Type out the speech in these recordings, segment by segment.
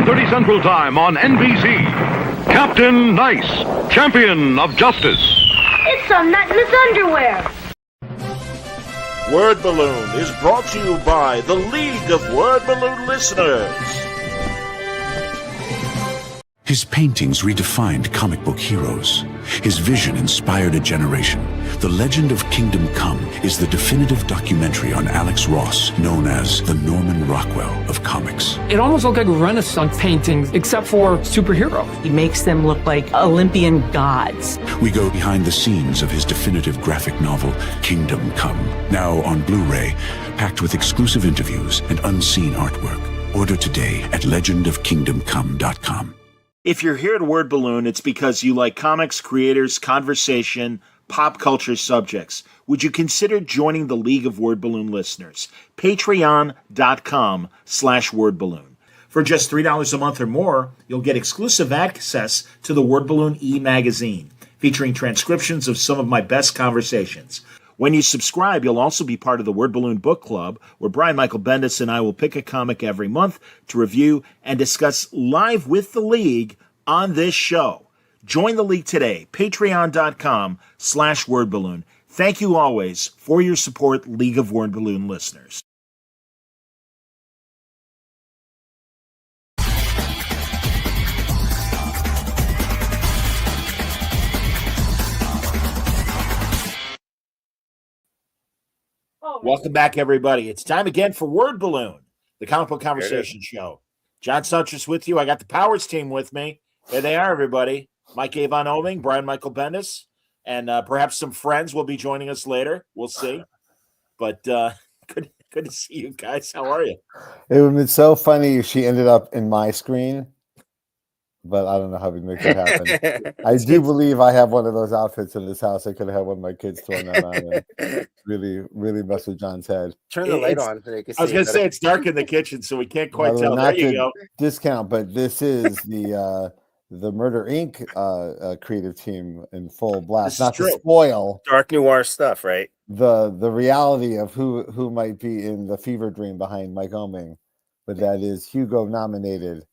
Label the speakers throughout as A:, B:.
A: 7:30 Central Time on NBC. Captain Nice, champion of justice.
B: It's some nut in his underwear.
C: Word Balloon is brought to you by the League of Word Balloon Listeners.
D: His paintings redefined comic book heroes. His vision inspired a generation. The Legend of Kingdom Come is the definitive documentary on Alex Ross, known as the Norman Rockwell of comics.
E: It almost looked like Renaissance paintings, except for superheroes.
F: He makes them look like Olympian gods.
D: We go behind the scenes of his definitive graphic novel, Kingdom Come, now on Blu-ray, packed with exclusive interviews and unseen artwork. Order today at legendofkingdomcome.com.
C: If you're here at Word Balloon, it's because you like comics, creators, conversation, pop culture subjects. Would you consider joining the League of Word Balloon Listeners? Patreon.com/wordballoon. For just $3 a month or more, you'll get exclusive access to the Word Balloon e-magazine, featuring transcriptions of some of my best conversations. When you subscribe, you'll also be part of the Word Balloon Book Club, where Brian Bnedis and I will pick a comic every month to review and discuss live with the League on this show. Join the League today, patreon.com/wordballoon. Thank you always for your support, League of Word Balloon listeners. Welcome back, everybody. It's time again for Word Balloon, the comic book conversation show. John Suntress with you. I got the Powers team with me. There they are, everybody. Mike Avon Oming, Brian Michael Bendis, and perhaps some friends will be joining us later. We'll see. But good to see you guys. How are you?
G: It would have been so funny if she ended up in my screen, but I don't know how we make that happen. I do believe I have one of those outfits in this house. I could have had one of my kids throwing that on and really mess with John's head.
H: Turn the light on. So you can see
C: I was going to say it's dark in the kitchen, so we can't quite tell. There you go.
G: Discount, but this is the Murder Inc. Creative team in full blast. Not to spoil
H: dark noir stuff, right?
G: The reality of who might be in the fever dream behind Mike Oming, but that is Hugo nominated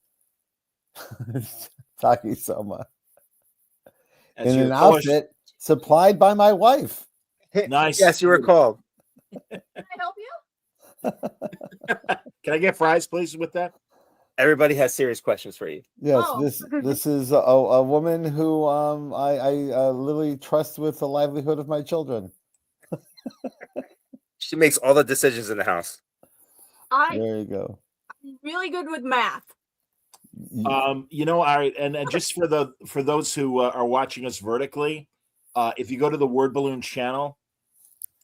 G: Taki Soma in an outfit supplied by my wife.
C: Nice.
H: Yes, you recall.
B: Can I help you?
C: Can I get fries, please, with that?
H: Everybody has serious questions for you.
G: Yes, this is a woman who I literally trust with the livelihood of my children.
H: She makes all the decisions in the house.
G: There you go.
B: I'm really good with math.
C: All right, and just for those who are watching us vertically, if you go to the Word Balloon channel,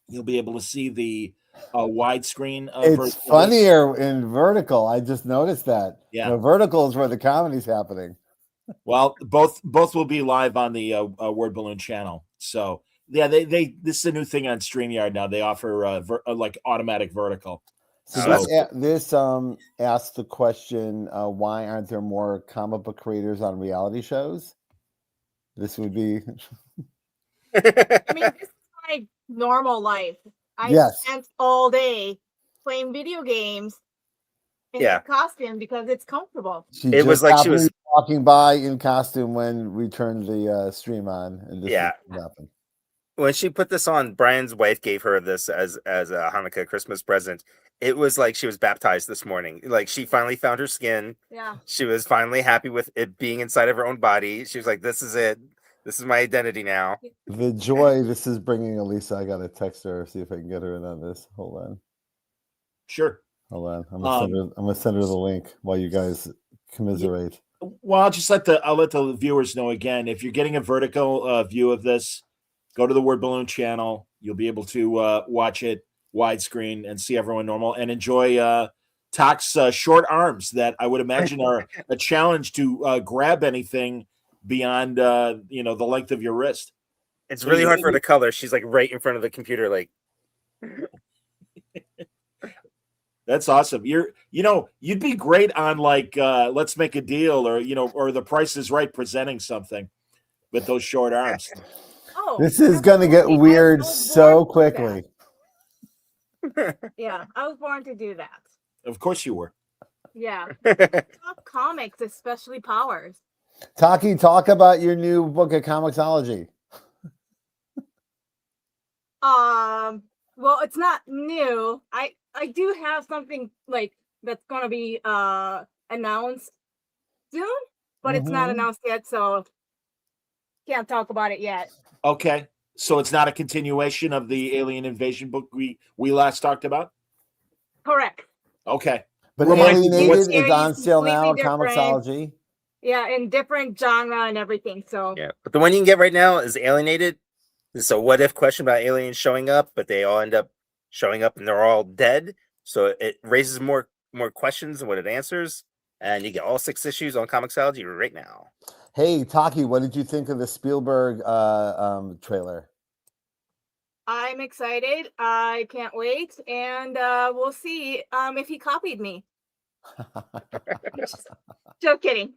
C: you'll be able to see the widescreen.
G: It's funnier in vertical. I just noticed that.
C: Yeah,
G: vertical is where the comedy's happening.
C: Well, both will be live on the Word Balloon channel. So yeah, they this is a new thing on StreamYard now. They offer like automatic vertical.
G: So this asks the question, why aren't there more comic book creators on reality shows? This would be
B: I mean, this is my normal life. I spent all day playing video games in costume because it's comfortable.
G: It was like she was walking by in costume when we turned the stream on, and this happened.
H: When she put this on, Brian's wife gave her this as a Hanukkah Christmas present. It was like she was baptized this morning. Like she finally found her skin.
B: Yeah.
H: She was finally happy with it being inside of her own body. She was like, this is it. This is my identity now.
G: The joy this is bringing Elisa. I got to text her, see if I can get her in on this. Hold on.
C: Sure.
G: Hold on. I'm gonna send her the link while you guys commiserate.
C: Well, I'll let the viewers know again. If you're getting a vertical view of this, go to the Word Balloon channel. You'll be able to watch it widescreen and see everyone normal and enjoy Tak's short arms that I would imagine are a challenge to grab anything beyond the length of your wrist.
H: It's really hard for her to color. She's like right in front of the computer, like.
C: That's awesome. You'd be great on like Let's Make a Deal or The Price is Right presenting something with those short arms.
B: Oh,
G: this is gonna get weird so quickly.
B: Yeah, I was born to do that.
C: Of course you were.
B: Yeah. Love comics, especially Powers.
G: Taki, talk about your new book of comicsology.
B: Well, it's not new. I do have something like that's gonna be announced soon, but it's not announced yet, so can't talk about it yet.
C: Okay. So it's not a continuation of the Alien Invasion book we last talked about?
B: Correct.
C: Okay.
G: But
C: Remind me,
G: Alienated is on
B: Series
G: sale now,
B: completely different.
G: comicsology.
B: Yeah, in different genre and everything. So
H: Yeah, but the one you can get right now is Alienated. It's a what if question about aliens showing up, but they all end up showing up and they're all dead. So it raises more questions than what it answers. And you get all 6 issues on comicsology right now.
G: Hey, Taki, what did you think of the Spielberg trailer?
B: I'm excited. I can't wait, and we'll see if he copied me. Just kidding.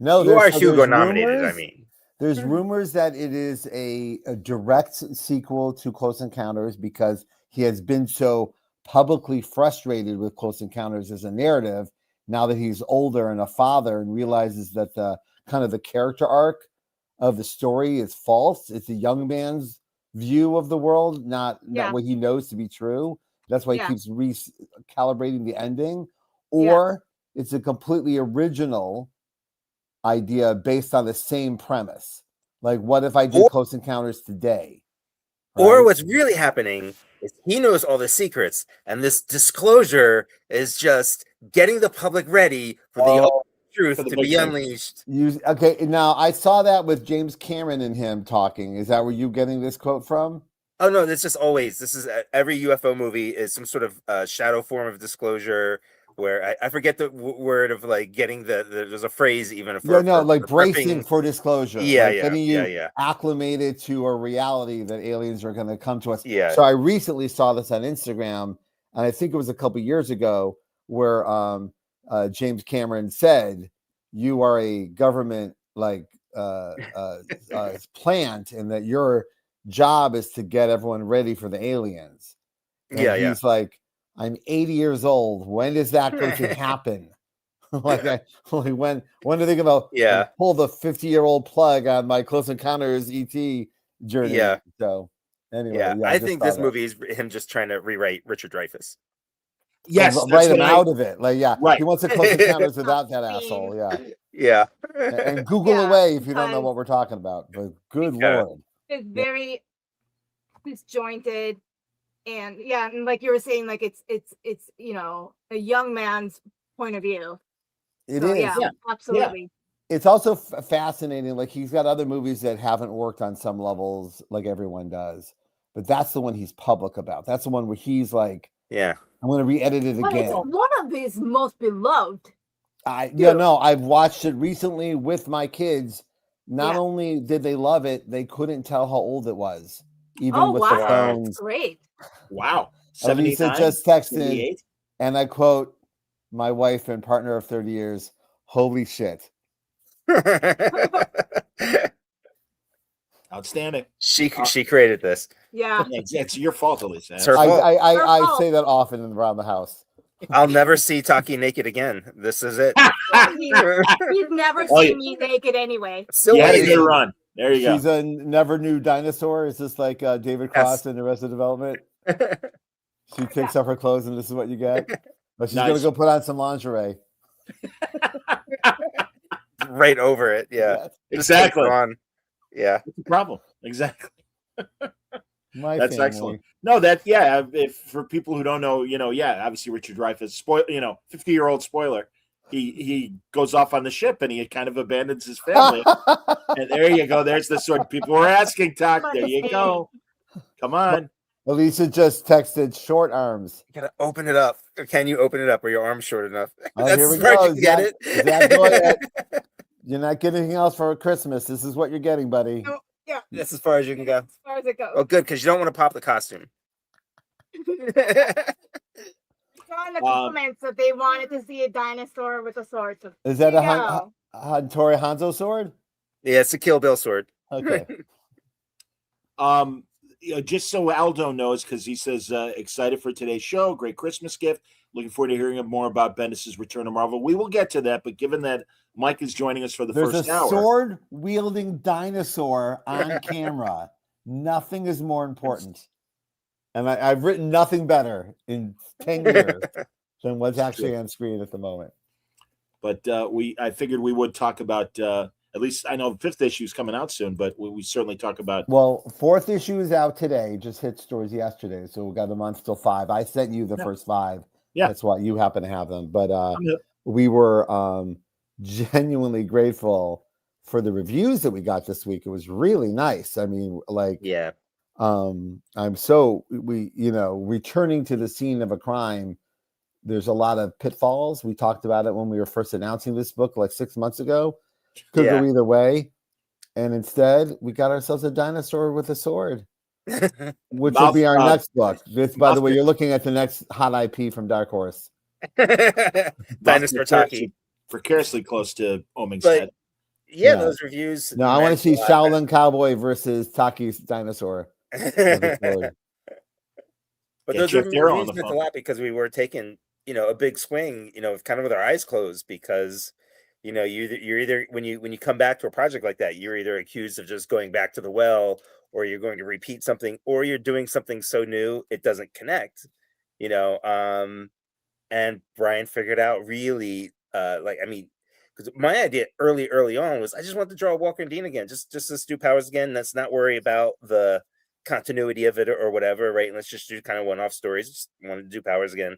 G: No,
H: you are
G: there's
H: Hugo nominated.
G: rumors,
H: I mean,
G: there's rumors that it is a direct sequel to Close Encounters because he has been so publicly frustrated with Close Encounters as a narrative now that he's older and a father and realizes that the kind of the character arc of the story is false. It's a young man's view of the world, not what he knows to be true. That's why he keeps recalibrating the ending. Or it's a completely original idea based on the same premise. Like, what if I did Close Encounters today?
H: Right? Or what's really happening is he knows all the secrets, and this disclosure is just getting the public ready for the truth to be unleashed.
G: Okay, now I saw that with James Cameron and him talking. Is that where you getting this quote from?
H: Oh no, this is always. This is every UFO movie is some sort of shadow form of disclosure. Where I forget the word of like getting there's a phrase even for
G: like bracing for disclosure.
H: Yeah,
G: like getting you acclimated to a reality that aliens are going to come to us.
H: Yeah.
G: So I recently saw this on Instagram, and I think it was a couple years ago where James Cameron said, "You are a government plant, and that your job is to get everyone ready for the aliens." And he's like, I'm 80 years old. When is that going to happen? when are they going to pull the 50-year-old plug on my Close Encounters ET journey?
H: Yeah.
G: So anyway,
H: I think this movie is him just trying to rewrite Richard Dreyfuss.
G: Yes, write him out of it. He wants to Close Encounters without that asshole.
H: Yeah.
G: And Google away if you don't know what we're talking about. But good Lord,
B: it's very disjointed. And and like you were saying, like it's a young man's point of view.
G: It is.
B: Yeah, absolutely.
G: Yeah. It's also fascinating. Like he's got other movies that haven't worked on some levels, like everyone does. But that's the one he's public about. That's the one where he's like, I'm going to re-edit it again.
B: It's one of his most beloved.
G: I've watched it recently with my kids. Not only did they love it, they couldn't tell how old it was, even with the phones.
B: That's great.
C: Wow.
G: Lisa just texted, and I quote my wife and partner of 30 years, "Holy shit."
C: Outstanding.
H: She created this.
B: Yeah.
C: It's your fault, Elisa.
G: I say that often around the house.
H: I'll never see Taki naked again. This is it.
B: He's never seen me naked anyway.
H: Still
C: waiting. Run. There you go.
G: She's a never new dinosaur. Is this like David Cross in Arrested Development? She takes off her clothes and this is what you get. But she's gonna go put on some lingerie.
H: Right over it. Yeah.
C: Exactly.
H: Yeah.
C: What's the problem? Exactly.
G: That's
C: excellent. No, if for people who don't know, obviously Richard Dreyfuss, 50-year-old spoiler. He goes off on the ship and he kind of abandons his family. And there you go. There's the sort of people were asking, Talk. There you go. Come on.
G: Elisa just texted short arms.
H: You gotta open it up. Can you open it up? Are your arms short enough?
G: Here we go. Get it? You're not getting anything else for Christmas. This is what you're getting, buddy.
B: Oh, yeah.
H: That's as far as you can go.
B: As far as it goes.
H: Oh, good, because you don't want to pop the costume.
B: Saw in the comments that they wanted to see a dinosaur with a sword. So
G: is that a Hattori Hanzo sword?
H: Yeah, it's a Kill Bill sword.
G: Okay.
C: Just so Aldo knows, because he says excited for today's show, great Christmas gift. Looking forward to hearing more about Bendis' return to Marvel. We will get to that, but given that Mike is joining us for the
G: There's
C: first
G: a
C: hour.
G: sword-wielding dinosaur on camera. Nothing is more important. And I've written nothing better in 10 years than what's actually on screen at the moment.
C: But I figured we would talk about, at least I know 5th issue is coming out soon, but we certainly talk about.
G: Well, 4th issue is out today, just hit stores yesterday. So we got a month till 5. I sent you the first 5.
C: Yeah.
G: That's why you happen to have them. But we were genuinely grateful for the reviews that we got this week. It was really nice. I mean, like,
H: Yeah.
G: I'm so returning to the scene of a crime. There's a lot of pitfalls. We talked about it when we were first announcing this book like 6 months ago. Could go either way. And instead, we got ourselves a dinosaur with a sword, which will be our next book. This, by the way, you're looking at the next hot IP from Dark Horse.
H: Dinosaur Taki.
C: Precariously close to Oming's head.
H: Yeah, those reviews.
G: No, I want to see Shaolin Cowboy versus Taki's dinosaur.
H: But those reviews meant a lot because we were taking, a big swing, kind of with our eyes closed because, you're either when you come back to a project like that, you're either accused of just going back to the well, or you're going to repeat something, or you're doing something so new it doesn't connect, and Brian figured out really, because my idea early on was I just want to draw Walker and Dean again, just let's do Powers again. Let's not worry about the continuity of it or whatever, right? And let's just do kind of one-off stories. Just wanted to do Powers again.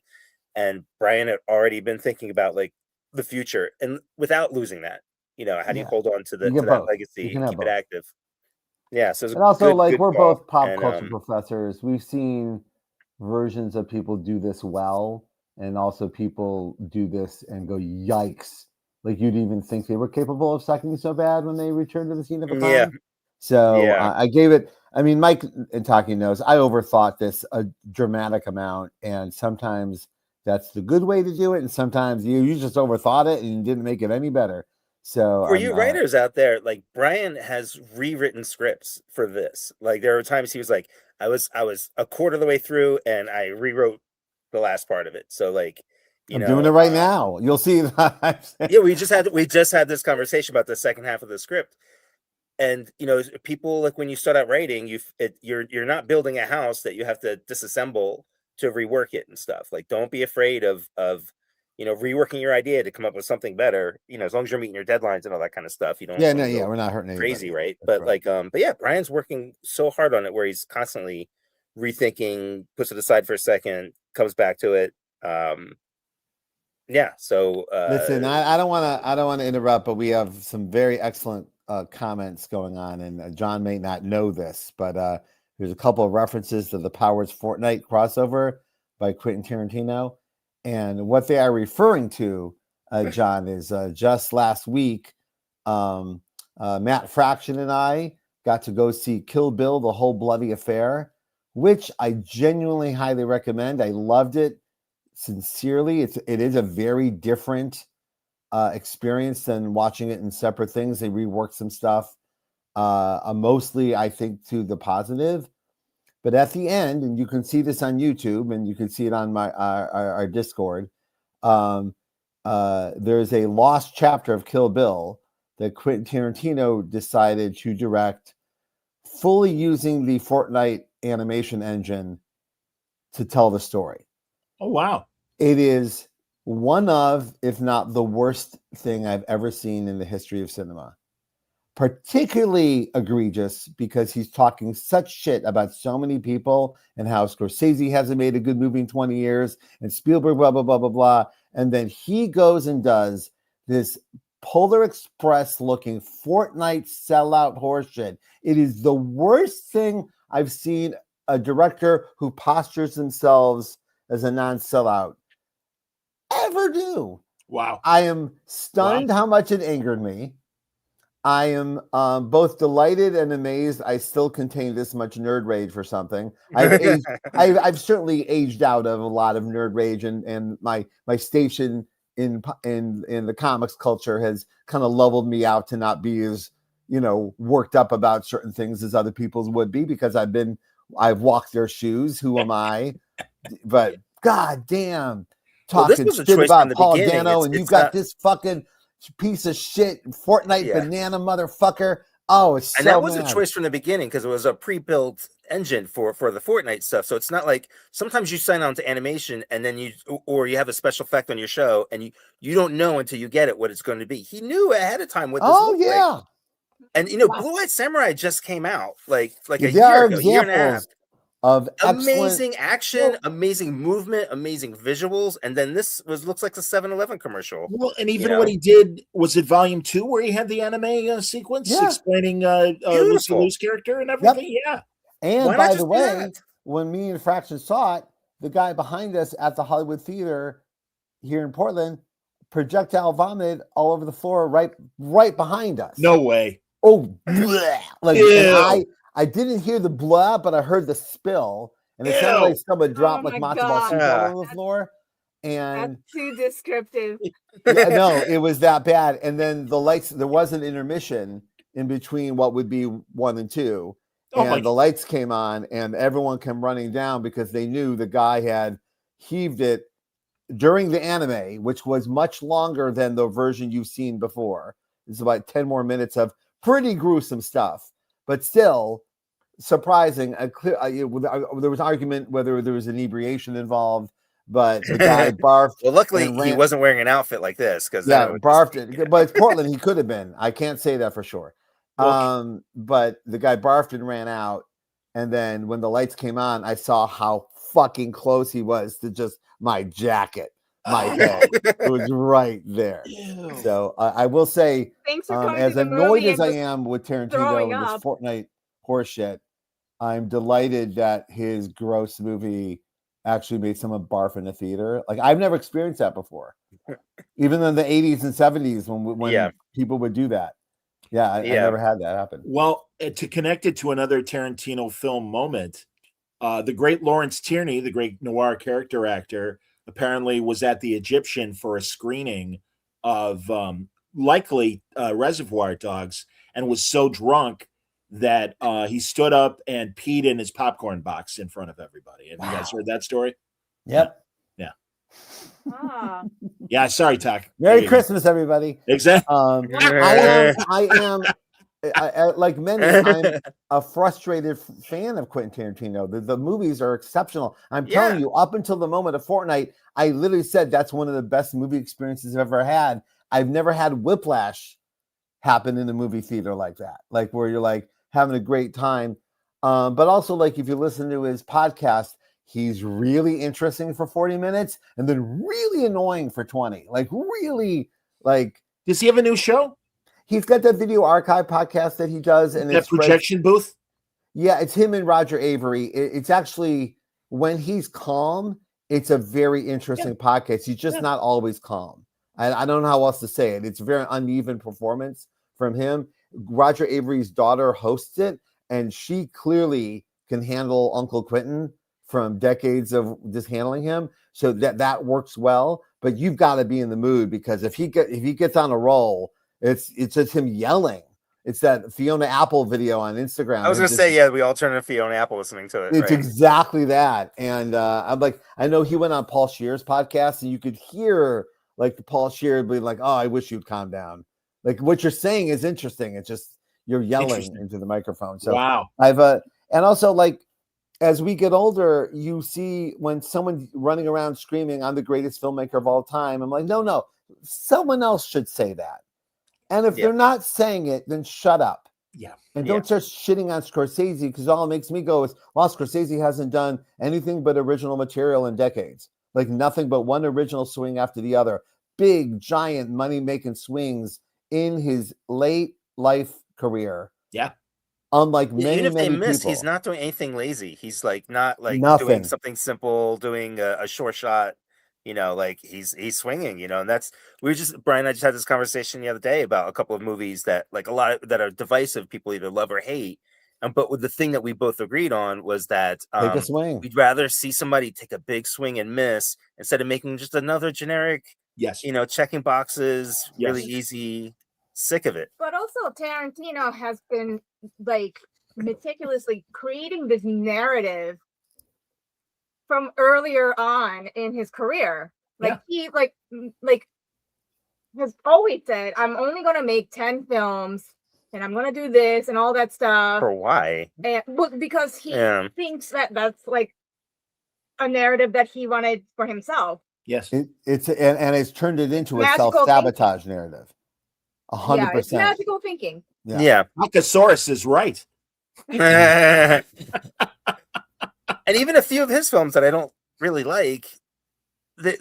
H: And Brian had already been thinking about like the future, and without losing that, how do you hold on to that legacy and keep it active? Yeah. So
G: and also we're both pop culture professors. We've seen versions of people do this well, and also people do this and go, yikes. Like you'd even think they were capable of sucking so bad when they returned to the scene of a crime.
H: Yeah.
G: So I gave it. I mean, Mike and Taki knows I overthought this a dramatic amount, and sometimes that's the good way to do it, and sometimes you just overthought it and you didn't make it any better. So
H: for you writers out there, like Brian has rewritten scripts for this. Like there were times he was like, I was a quarter of the way through and I rewrote the last part of it. So like,
G: I'm doing it right now. You'll see that.
H: Yeah, we just had this conversation about the second half of the script. And people, like when you start out writing, you're not building a house that you have to disassemble to rework it and stuff. Like, don't be afraid of reworking your idea to come up with something better. As long as you're meeting your deadlines and all that kind of stuff. You don't.
G: We're not hurting
H: crazy,
G: anybody.
H: right? But right. But yeah, Brian's working so hard on it where he's constantly rethinking, puts it aside for a second, comes back to it. Yeah. So
G: listen, I don't want to interrupt, but we have some very excellent comments going on, and John may not know this, but there's a couple of references to the Powers Fortnite crossover by Quentin Tarantino, and what they are referring to, John, is just last week, Matt Fraction and I got to go see Kill Bill: The Whole Bloody Affair, which I genuinely highly recommend. I loved it sincerely. It is a very different experience than watching it in separate things. They reworked some stuff, mostly I think to the positive, but at the end, and you can see this on YouTube and you can see it on our Discord, there's a lost chapter of Kill Bill that Quentin Tarantino decided to direct fully using the Fortnite animation engine to tell the story.
C: Oh, wow.
G: It is one of, if not the worst thing I've ever seen in the history of cinema. Particularly egregious because he's talking such shit about so many people and how Scorsese hasn't made a good movie in 20 years and Spielberg, blah, blah, blah, blah, blah. And then he goes and does this Polar Express looking Fortnite sellout horseshit. It is the worst thing I've seen a director who postures themselves as a non-sellout ever do.
C: Wow.
G: I am stunned how much it angered me. I am both delighted and amazed I still contain this much nerd rage for something. I've certainly aged out of a lot of nerd rage, and my station in the comics culture has kind of leveled me out to not be as worked up about certain things as other people's would be, because I've walked their shoes. Who am I? But god damn.
H: Well, this
G: talking
H: was a
G: shit
H: choice from
G: about
H: the
G: Paul
H: beginning.
G: Dano, and you
H: It's
G: got
H: not,
G: this fucking piece of shit Fortnite
H: Yeah.
G: banana motherfucker. Oh, it's
H: and
G: so
H: that was
G: mad.
H: a choice from the beginning because it was a pre-built engine for the Fortnite stuff. So it's not like sometimes you sign on to animation and then you have a special effect on your show and you don't know until you get it what it's going to be. He knew ahead of time what this
G: Oh
H: looked like.
G: yeah,
H: And Blue Eyed Samurai just came out like a
G: there
H: year
G: are
H: ago, year and a half.
G: examples of excellent.
H: Amazing action, amazing movement, amazing visuals, and then this looks like a 7-Eleven commercial.
C: Well, and even what he did, was it volume 2 where he had the anime sequence explaining Lucy Liu's character and everything? Yeah.
G: And
H: Why not
G: by
H: just
G: the
H: do
G: way,
H: that?
G: when me and Fraction saw it, the guy behind us at the Hollywood Theater here in Portland projectile vomited all over the floor right behind us.
C: No way.
G: Oh, bleh. Like, and I didn't hear the blah, but I heard the spill, and it sounded like someone dropped like matzo ball soup all on the floor. And
B: that's too descriptive.
G: no, it was that bad. And then the lights, there was an intermission in between what would be 1 and 2. And the lights came on, and everyone came running down because they knew the guy had heaved it during the anime, which was much longer than the version you've seen before. It's about 10 more minutes of pretty gruesome stuff, but still surprising. There was argument whether there was inebriation involved, but the guy barfed.
H: Well, luckily he wasn't wearing an outfit like this because
G: barfed it. But it's Portland. He could have been. I can't say that for sure. But the guy barfed and ran out, and then when the lights came on, I saw how fucking close he was to just my jacket. My head. It was right there. Ew. So I will say, as annoyed as I am with Tarantino and this Fortnite horseshit, I'm delighted that his gross movie actually made someone barf in the theater. Like, I've never experienced that before, even in the 80s and 70s when people would do that. I never had that happen.
C: Well, to connect it to another Tarantino film moment, the great Lawrence Tierney, the great noir character actor, apparently was at the Egyptian for a screening of likely Reservoir Dogs, and was so drunk that he stood up and peed in his popcorn box in front of everybody. Have you guys heard that story?
G: Yep.
C: Yeah.
B: Yeah.
C: Sorry, Tak.
G: Merry Christmas, everybody.
C: Exactly.
G: I am like many, I'm a frustrated fan of Quentin Tarantino. The movies are exceptional. I'm telling you, up until the moment of Fortnite, I literally said that's one of the best movie experiences I've ever had. I've never had whiplash happen in the movie theater like that, like where you're like having a great time. But also, like, if you listen to his podcast, he's really interesting for 40 minutes and then really annoying for 20. Like, really, like.
C: Does he have a new show?
G: He's got that video archive podcast that he does, and
C: that projection booth.
G: Yeah, it's him and Roger Avery. It's actually, when he's calm, it's a very interesting podcast. He's just not always calm. I don't know how else to say it. It's a very uneven performance from him. Roger Avery's daughter hosts it, and she clearly can handle Uncle Quentin from decades of just handling him. So that works well. But you've got to be in the mood, because if he gets on a roll, it's just him yelling. It's that Fiona Apple video on Instagram.
H: I was going to say, we all turned to Fiona Apple listening to it.
G: It's exactly that. And I'm like, I know he went on Paul Scheer's podcast, and you could hear like the Paul Scheer being like, "Oh, I wish you'd calm down. Like, what you're saying is interesting. It's just you're yelling into the microphone." So
C: wow.
G: And also, like, as we get older, you see when someone running around screaming, "I'm the greatest filmmaker of all time." I'm like, no, someone else should say that. And if they're not saying it, then shut up.
C: Yeah.
G: And don't start shitting on Scorsese, because all it makes me go is, well, Scorsese hasn't done anything but original material in decades. Like, nothing but one original swing after the other. Big, giant money-making swings in his late life career.
C: Yeah.
G: Unlike many,
H: even if they miss,
G: people.
H: He's not doing anything lazy. He's like not like
G: Nothing.
H: doing something simple, doing a short shot. Like he's swinging. And that's Brian and I just had this conversation the other day about a couple of movies that like a lot of, that are divisive. People either love or hate. But with the thing that we both agreed on was that
G: take a swing.
H: We'd rather see somebody take a big swing and miss instead of making just another generic.
C: Yes.
H: Checking boxes, really easy. Sick of it.
B: But also, Tarantino has been like meticulously creating this narrative from earlier on in his career. Like he like has always said, I'm only gonna make 10 films and I'm gonna do this and all that stuff.
H: For why?
B: And because he
H: Yeah.
B: thinks that that's like a narrative that he wanted for himself.
C: Yes.
G: It's turned it into a
B: Magical
G: self-sabotage narrative. 100%.
B: Yeah, it's magical thinking.
H: Yeah.
C: Alcasaurus is right.
H: And even a few of his films that I don't really like,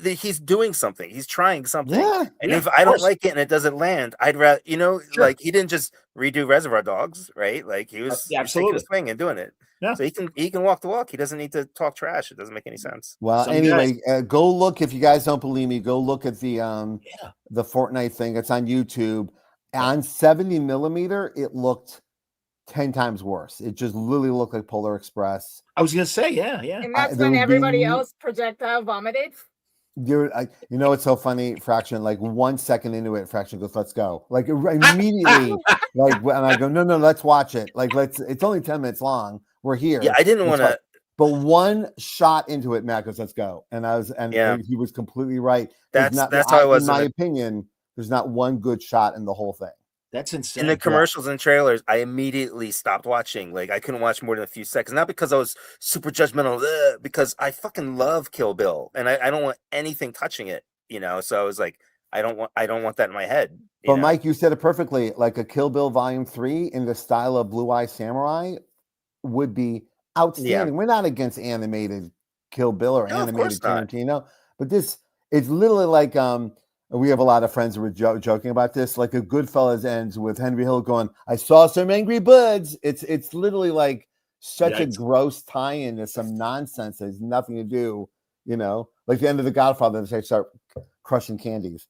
H: he's doing something. He's trying something.
G: Yeah.
H: And
C: Yeah,
H: if
C: of
H: I don't
C: course.
H: like it and it doesn't land, I'd rather,
C: Sure.
H: like he didn't just redo Reservoir Dogs, right? Like he was
C: Yeah,
H: he was taking
C: absolutely.
H: his swing and doing it.
C: Yeah.
H: So he can walk the walk. He doesn't need to talk trash. It doesn't make any sense.
G: Well,
C: Some
G: anyway, go look, if you guys don't believe me, go look at the
C: Yeah.
G: the Fortnite thing. It's on YouTube. On 70 millimeter, it looked 10 times worse. It just literally looked like Polar Express.
C: I was gonna say, yeah.
B: And that's
G: there
B: when
G: would be
B: everybody
G: no-
B: else projectile vomited.
G: You know, it's so funny, Fraction. Like 1 second into it, Fraction goes, "Let's go!" Like immediately, like, and I go, "No, let's watch it. Like, It's only 10 minutes long. We're here."
H: Yeah, I didn't
G: Let's
H: want to.
G: watch. But one shot into it, Matt goes, "Let's go," and
H: Yeah.
G: he was completely right.
H: That's how it was
G: In my opinion, there's not one good shot in the whole thing.
C: That's insane.
H: In the commercials and trailers, I immediately stopped watching. Like I couldn't watch more than a few seconds. Not because I was super judgmental, because I fucking love Kill Bill, and I don't want anything touching it. So I was like, I don't want that in my head.
G: But Mike, you said it perfectly. Like a Kill Bill Volume 3 in the style of Blue Eye Samurai would be outstanding.
H: Yeah.
G: We're not against animated Kill Bill or
H: No, of
G: animated
H: course not.
G: Tarantino, but it's literally like we have a lot of friends who were joking about this. Like a Goodfellas ends with Henry Hill going, "I saw some angry birds." It's literally like such a gross tie-in to some nonsense that has nothing to do, like the end of The Godfather. They start crushing candies.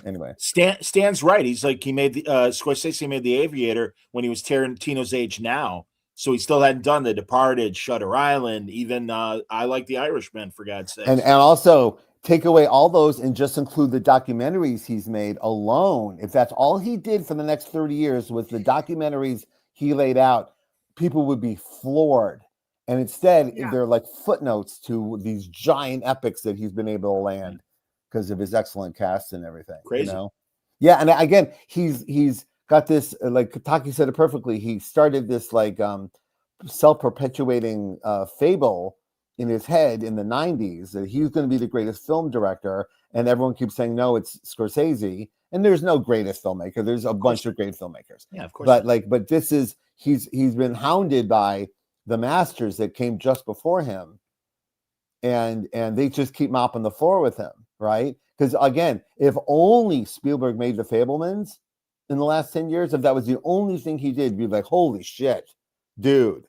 G: Anyway,
C: Stan's right. He's like, Scorsese made The Aviator when he was Tarantino's age now. So he still hadn't done The Departed, Shutter Island, even I Like the Irishman, for God's sake.
G: and also take away all those and just include the documentaries he's made alone. If that's all he did for the next 30 years was the documentaries he laid out, people would be floored. And instead, they're like footnotes to these giant epics that he's been able to land because of his excellent cast and everything.
C: Crazy.
G: Yeah, and again, he's got this, like Taki said it perfectly. He started this like self-perpetuating fable in his head in the 90s that he's going to be the greatest film director, and everyone keeps saying no, it's Scorsese, and there's no greatest filmmaker. There's a bunch of great filmmakers.
C: Yeah, of course.
G: But this is he's been hounded by the masters that came just before him, and they just keep mopping the floor with him, right? Because again, if only Spielberg made The Fabelmans in the last 10 years, if that was the only thing he did, you'd be like, holy shit, dude,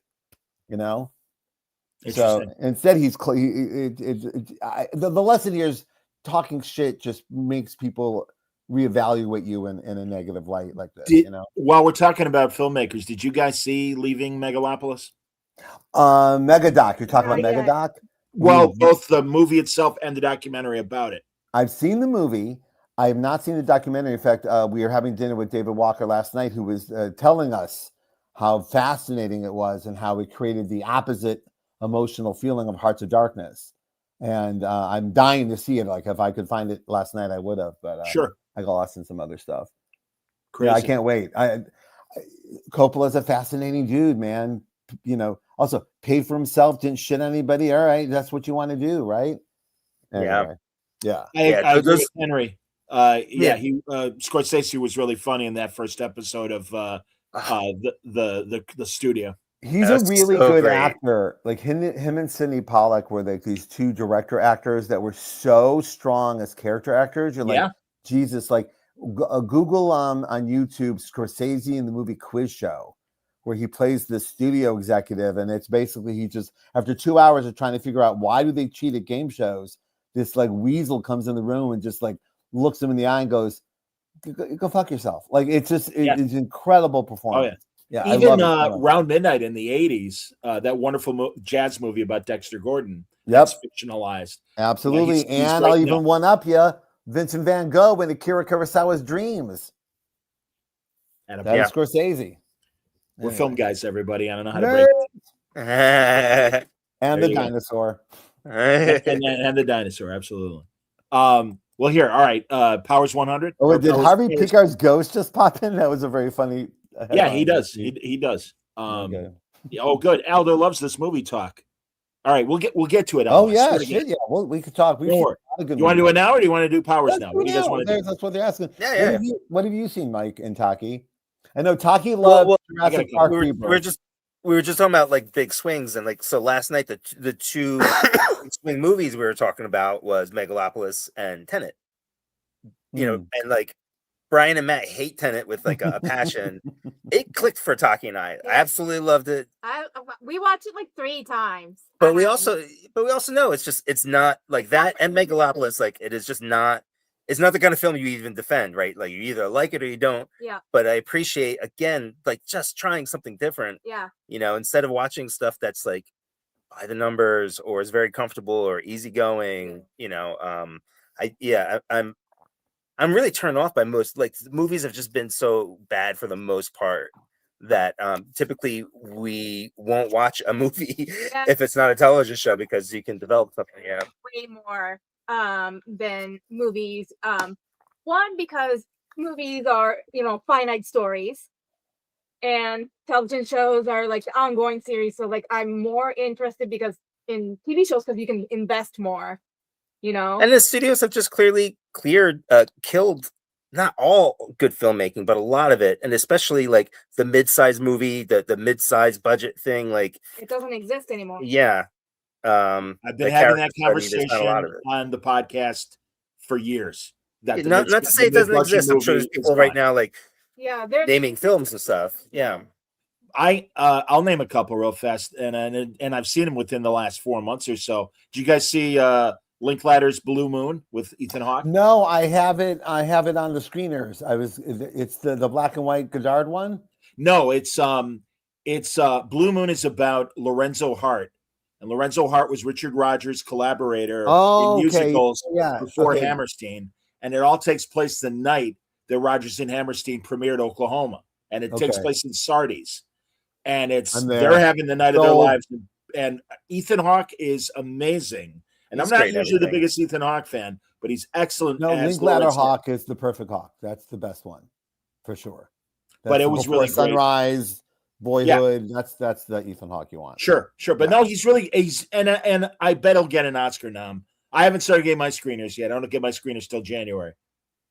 G: So instead, the lesson here is talking shit just makes people reevaluate you in a negative light like this.
C: While we're talking about filmmakers, did you guys see Leaving Megalopolis?
G: Megadoc. You're talking about
B: Not yet.
G: Megadoc?
C: Well, both the movie itself and the documentary about it.
G: I've seen the movie. I have not seen the documentary. In fact, we were having dinner with David Walker last night, who was telling us how fascinating it was and how it created the opposite emotional feeling of Hearts of Darkness. And I'm dying to see it. Like if I could find it last night, I would have. But
C: Sure,
G: I got lost in some other stuff.
C: crazy.
G: Yeah, I can't wait. Coppola's a fascinating dude, man. Also paid for himself, didn't shit on anybody. All right, that's what you want to do, right? Anyway, yeah.
C: I agree with Henry. Scorsese was really funny in that first episode of the studio.
G: He's a really good actor. Like him and Sidney Pollack were like these two director actors that were so strong as character actors. You're like, Jesus, like Google on YouTube Scorsese in the movie Quiz Show, where he plays the studio executive, and it's basically he just after 2 hours of trying to figure out why do they cheat at game shows, this like weasel comes in the room and just like looks him in the eye and goes, "Go fuck yourself." Like it's just it's incredible performance. Yeah,
C: even Round Midnight in the 80s, that wonderful jazz movie about Dexter Gordon.
G: That's
C: fictionalized.
G: Absolutely. He's I'll even one up you. Vincent Van Gogh in Akira Kurosawa's Dreams.
C: And
G: that is Scorsese.
C: We're film guys, everybody. I don't know how to break it.
G: And the dinosaur.
C: and the dinosaur, absolutely. Well, here, all right. Powers 100.
G: Oh,
C: Or
G: did
C: Powers-
G: Harvey Picar's ghost just pop in? That was a very funny.
C: Yeah, he
G: headline.
C: does. He does.
G: Okay.
C: Oh, good. Aldo loves this movie talk. All right, we'll get to it.
G: Oh
C: Aldo. I
G: yeah,
C: swear to
G: shit,
C: God.
G: yeah. Well, we could talk. We've
C: Don't
G: seen
C: worry.
G: a lot of good
C: You want to do
G: movies.
C: it now, or do you want to do Powers
G: Let's
C: now?
G: do
C: What do you guys
G: now.
C: want to do?
G: That's what they're asking.
H: Yeah.
G: What have you seen, Mike and Taki? I know Taki
H: Well,
G: loves
C: I gotta
G: Jurassic
C: go.
G: Park.
H: we
G: Rebirth.
H: were just talking about like big swings, and like so last night the two big swing movies we were talking about was Megalopolis and Tenet. You know, and like Brian and Matt hate Tenet with like a passion. It clicked for Taki and I. I absolutely loved it.
B: We watched it like 3 times.
H: But we also know it's not like that, and Megalopolis, like it is just not. It's not the kind of film you even defend, right? Like you either like it or you don't.
B: Yeah.
H: But I appreciate again, like just trying something different.
B: Yeah.
H: You know, instead of watching stuff that's like by the numbers or is very comfortable or easygoing. You know, I'm really turned off by most like movies have just been so bad for the most part that typically we won't watch a movie if it's not a television show because you can develop something. Yeah,
B: way more than movies. One, because movies are finite stories, and television shows are like the ongoing series. So like I'm more interested because in TV shows because you can invest more.
H: And the studios have just killed not all good filmmaking, but a lot of it, and especially like the mid-sized movie, the mid-sized budget thing, like
B: it doesn't exist anymore.
H: Yeah,
C: I've been having that conversation on the podcast for years.
H: Not to say it doesn't exist. I'm sure there's people right now like
B: they're
H: naming films and stuff. Yeah,
C: I'll name a couple real fast, and I've seen them within the last 4 months or so. Did you guys see Linklater's Blue Moon with Ethan Hawke?
G: No, I have it. I have it on the screeners. It's the black and white Godard one.
C: No, it's Blue Moon is about Lorenzo Hart, and Lorenzo Hart was Richard Rodgers' collaborator in musicals before Hammerstein, and it all takes place the night that Rodgers and Hammerstein premiered Oklahoma, and it takes place in Sardis, and they're having the night of their lives, and Ethan Hawke is amazing. And I'm not usually the biggest Ethan Hawke fan, but he's excellent.
G: No, Linklater Hawke is the perfect Hawke. That's the best one, for sure.
C: But it was really
G: Sunrise, Boyhood. Yeah. That's the Ethan Hawke you want.
C: Sure. But no, he's and I bet he'll get an Oscar nom. I haven't started getting my screeners yet. I don't get my screeners till January.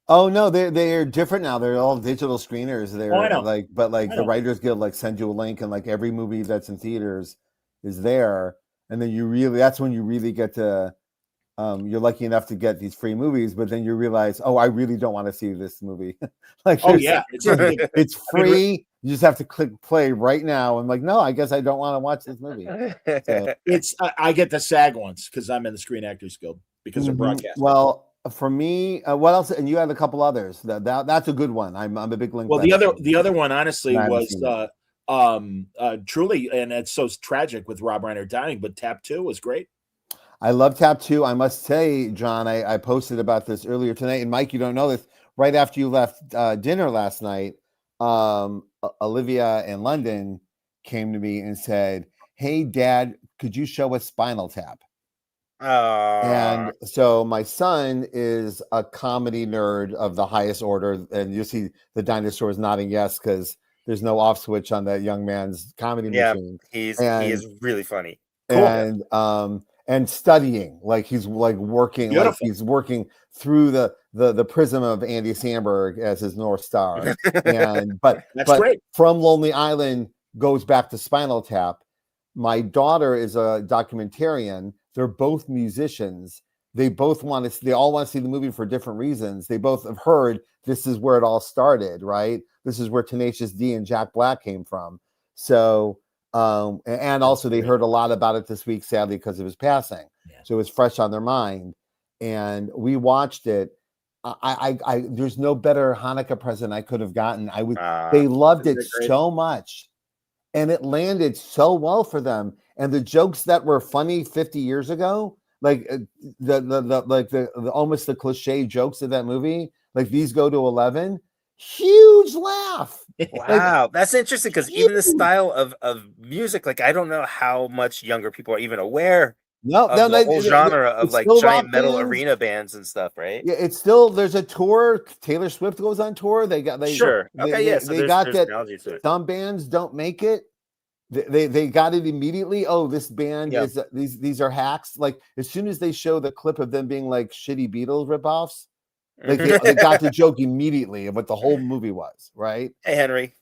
G: Oh no, they're different now. They're all digital screeners. They're
C: I know.
G: The Writers Guild like send you a link, and like every movie that's in theaters is there. And then that's when you really get to, you're lucky enough to get these free movies, but then you realize, oh, I really don't want to see this movie. It's free. You just have to click play right now. I'm like, no, I guess I don't want to watch this movie. So,
C: I get the SAG ones because I'm in the Screen Actors Guild because they're broadcast.
G: Well, for me, what else? And you had a couple others. That's a good one. I'm a big link.
C: Well, the other one honestly was truly, and it's so tragic with Rob Reiner dying, but Tap 2 was great.
G: I love Tap 2. I must say, John, I posted about this earlier tonight, and Mike, you don't know this. Right after you left dinner last night, Olivia in London came to me and said, "Hey, Dad, could you show us Spinal Tap?" And so my son is a comedy nerd of the highest order, and you see the dinosaurs nodding yes because there's no off switch on that young man's comedy machine.
H: He is really funny.
G: Cool. And studying, like he's like working,
C: Beautiful.
G: like he's working through the prism of Andy Samberg as his North Star. But
C: great.
G: From Lonely Island goes back to Spinal Tap. My daughter is a documentarian. They're both musicians. They all want to see the movie for different reasons. They both have heard this is where it all started, right? This is where Tenacious D and Jack Black came from. So, and also they heard a lot about it this week, sadly, because of his passing. Yeah. So it was fresh on their mind. And we watched it. I there's no better Hanukkah present I could have gotten. They loved it so much. And it landed so well for them. And the jokes that were funny 50 years ago, like the almost the cliche jokes of that movie, like these go to 11. Huge laugh.
H: Wow, that's interesting because even the style of music, like I don't know how much younger people are even aware
G: No,
H: of
G: no,
H: the whole genre of
G: it's
H: like
G: still
H: giant
G: rock
H: metal
G: bands.
H: arena bands and stuff, right?
G: Yeah, it's still there's a tour. Taylor Swift goes on tour.
H: Sure. Okay, yeah. So
G: they got
H: there's
G: that.
H: analogy to it.
G: Some bands don't make it. They got it immediately. Oh, this band
H: Yeah.
G: is these are hacks. Like as soon as they show the clip of them being like shitty Beatles ripoffs, like they got the joke immediately of what the whole movie was, right?
H: Hey, Henry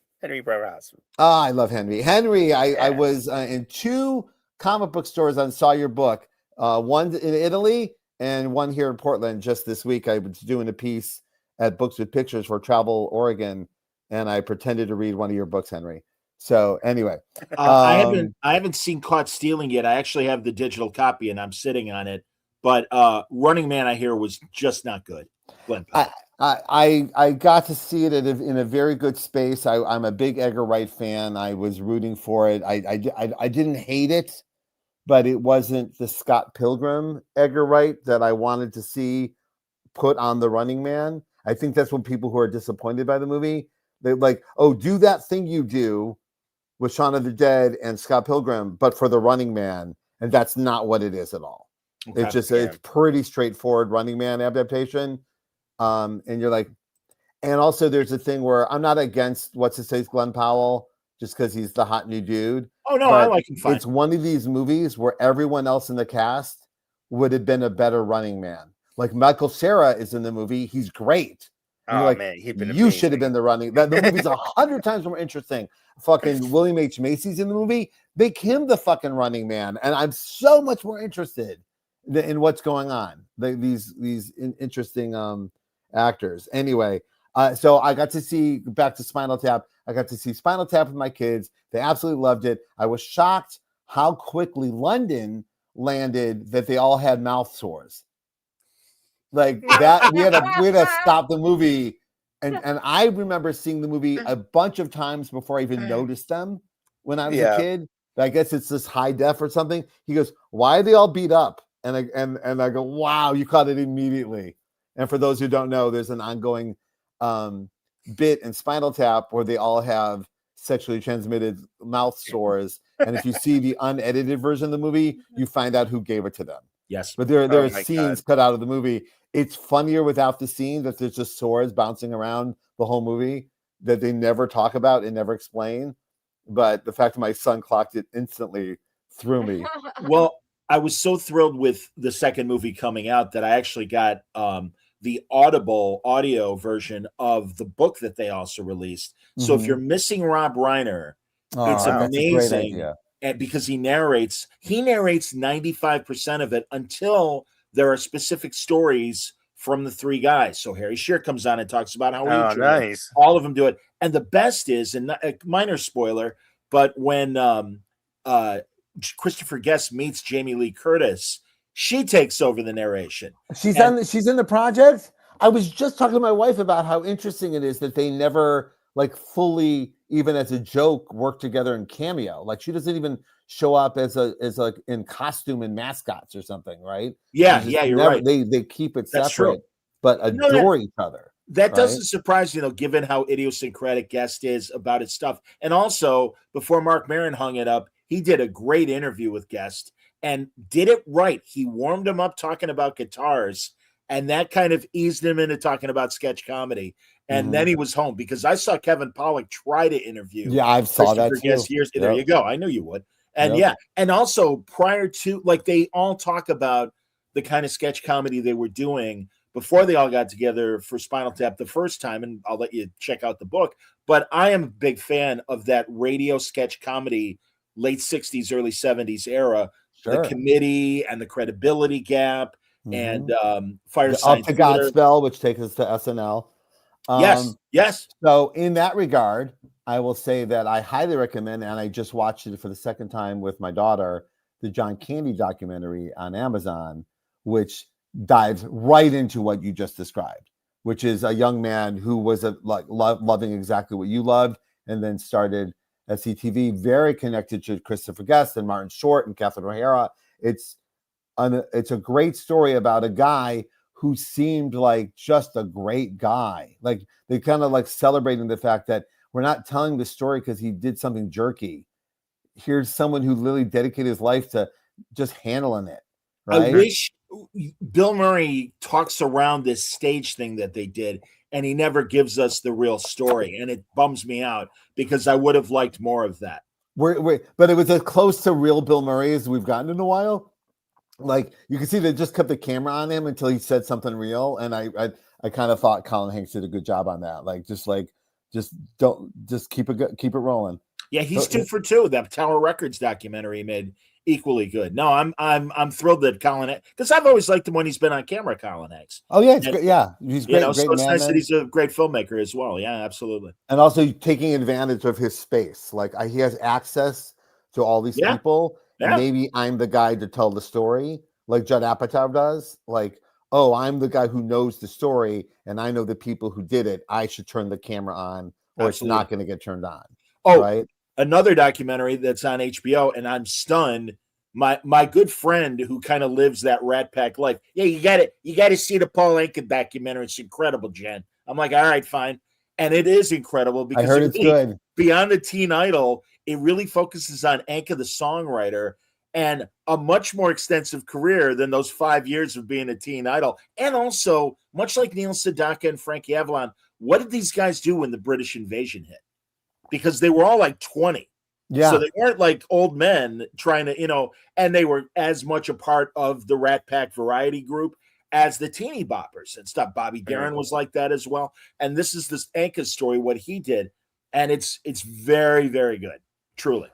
H: Barras.
G: Ah, I love Henry. Henry, I
H: Yeah.
G: was in 2 comic book stores and saw your book. One in Italy and one here in Portland just this week. I was doing a piece at Books with Pictures for Travel Oregon, and I pretended to read one of your books, Henry. So anyway,
C: I haven't seen Caught Stealing yet. I actually have the digital copy and I'm sitting on it. But Running Man, I hear, was just not good. Glenn Powell.
G: I got to see it in a very good space. I'm a big Edgar Wright fan. I was rooting for it. I didn't hate it, but it wasn't the Scott Pilgrim Edgar Wright that I wanted to see put on the Running Man. I think that's what people who are disappointed by the movie. They're like, oh, do that thing you do with Shaun of the Dead and Scott Pilgrim, but for the Running Man. And that's not what it is at all.
C: Okay.
G: It's pretty straightforward Running Man adaptation. And you're like, and also there's a thing where I'm not against what's his face, Glenn Powell, just because he's the hot new dude.
C: Oh no, I like him fine.
G: It's one of these movies where everyone else in the cast would have been a better Running Man. Like Michael Cera is in the movie, he's great. And
H: Oh
G: you're like,
H: man, he'd been
G: you should have been the Running. The movie's 100 times more interesting. Fucking William H. Macy's in the movie. Make him the fucking Running Man, and I'm so much more interested in what's going on. These interesting actors. Anyway, so I got to see back to Spinal Tap. I got to see Spinal Tap with my kids. They absolutely loved it. I was shocked how quickly London landed that they all had mouth sores. Like that, we had to stop the movie. And I remember seeing the movie a bunch of times before I even noticed them when I was a kid. I guess it's this high def or something. He goes, "Why are they all beat up?" And I go, "Wow, you caught it immediately." And for those who don't know, there's an ongoing bit in Spinal Tap where they all have sexually transmitted mouth sores. And if you see the unedited version of the movie, you find out who gave it to them.
C: Yes,
G: but there are scenes cut out of the movie. It's funnier without the scene that there's just swords bouncing around the whole movie that they never talk about and never explain. But the fact that my son clocked it instantly threw me.
C: Well, I was so thrilled with the second movie coming out that I actually got the Audible audio version of the book that they also released. So if you're missing Rob Reiner, it's amazing. And because he narrates 95% of it until there are specific stories from the 3 guys. So Harry Shearer comes on and talks about how
H: nice.
C: All of them do it. And the best is, and a minor spoiler, but when Christopher Guest meets Jamie Lee Curtis, she takes over the narration.
G: She's in the project. I was just talking to my wife about how interesting it is that they never like fully, even as a joke, work together in cameo. Like she doesn't even show up as like in costume and mascots or something, right?
C: Yeah, you're right.
G: They keep it
C: That's
G: separate,
C: true.
G: but adore each other.
C: That doesn't surprise given how idiosyncratic Guest is about his stuff. And also, before Mark Maron hung it up, he did a great interview with Guest and did it right. He warmed him up talking about guitars, and that kind of eased him into talking about sketch comedy. And then he was home, because I saw Kevin Pollak try to interview.
G: Yeah, I saw that too.
C: There you go. I knew you would. And and also prior to, like, they all talk about the kind of sketch comedy they were doing before they all got together for Spinal Tap the first time. And I'll let you check out the book. But I am a big fan of that radio sketch comedy, late 60s, early 70s era. The Committee and the Credibility Gap and Fireside
G: Up to Godspell, which takes us to SNL.
C: Yes.
G: So in that regard, I will say that I highly recommend, and I just watched it for the second time with my daughter, the John Candy documentary on Amazon, which dives right into what you just described, which is a young man who was loving exactly what you loved, and then started SCTV, very connected to Christopher Guest and Martin Short and Catherine O'Hara. It's a great story about a guy who seemed like just a great guy. Like they kind of like celebrating the fact that we're not telling the story because he did something jerky. Here's someone who literally dedicated his life to just handling it. right?
C: I wish Bill Murray talks around this stage thing that they did, and he never gives us the real story, and it bums me out because I would have liked more of that.
G: But it was as close to real Bill Murray as we've gotten in a while. Like you can see they just kept the camera on him until he said something real, and I kind of thought Colin Hanks did a good job on that. Just keep it rolling.
C: Yeah, he's 2 for 2. That Tower Records documentary made equally good. No, I'm thrilled that Colin, because I've always liked him when he's been on camera. Colin Hanks.
G: Oh yeah, great. Yeah, he's great.
C: So it's nice that he's a great filmmaker as well. Yeah, absolutely.
G: And also taking advantage of his space. Like he has access to all these people.
C: Yeah.
G: Maybe I'm the guy to tell the story, like Judd Apatow does. Like, oh, I'm the guy who knows the story, and I know the people who did it. I should turn the camera on, or It's not going to get turned on.
C: Oh,
G: right.
C: Another documentary that's on HBO, and I'm stunned. My good friend who kind of lives that Rat Pack life. Yeah, you got to see the Paul Anka documentary. It's incredible, Jen. I'm like, all right, fine. And it is incredible because
G: I heard it's good.
C: Beyond the Teen Idol, it really focuses on Anka the songwriter and a much more extensive career than those 5 years of being a Teen Idol. And also, much like Neil Sedaka and Frankie Avalon, what did these guys do when the British invasion hit? Because they were all like 20.
G: Yeah.
C: So they weren't like old men trying to, and they were as much a part of the Rat Pack variety group as the teeny boppers and stuff. Bobby Darin was like that as well. And this is this Anka story, what he did. And it's very, very good. Truly.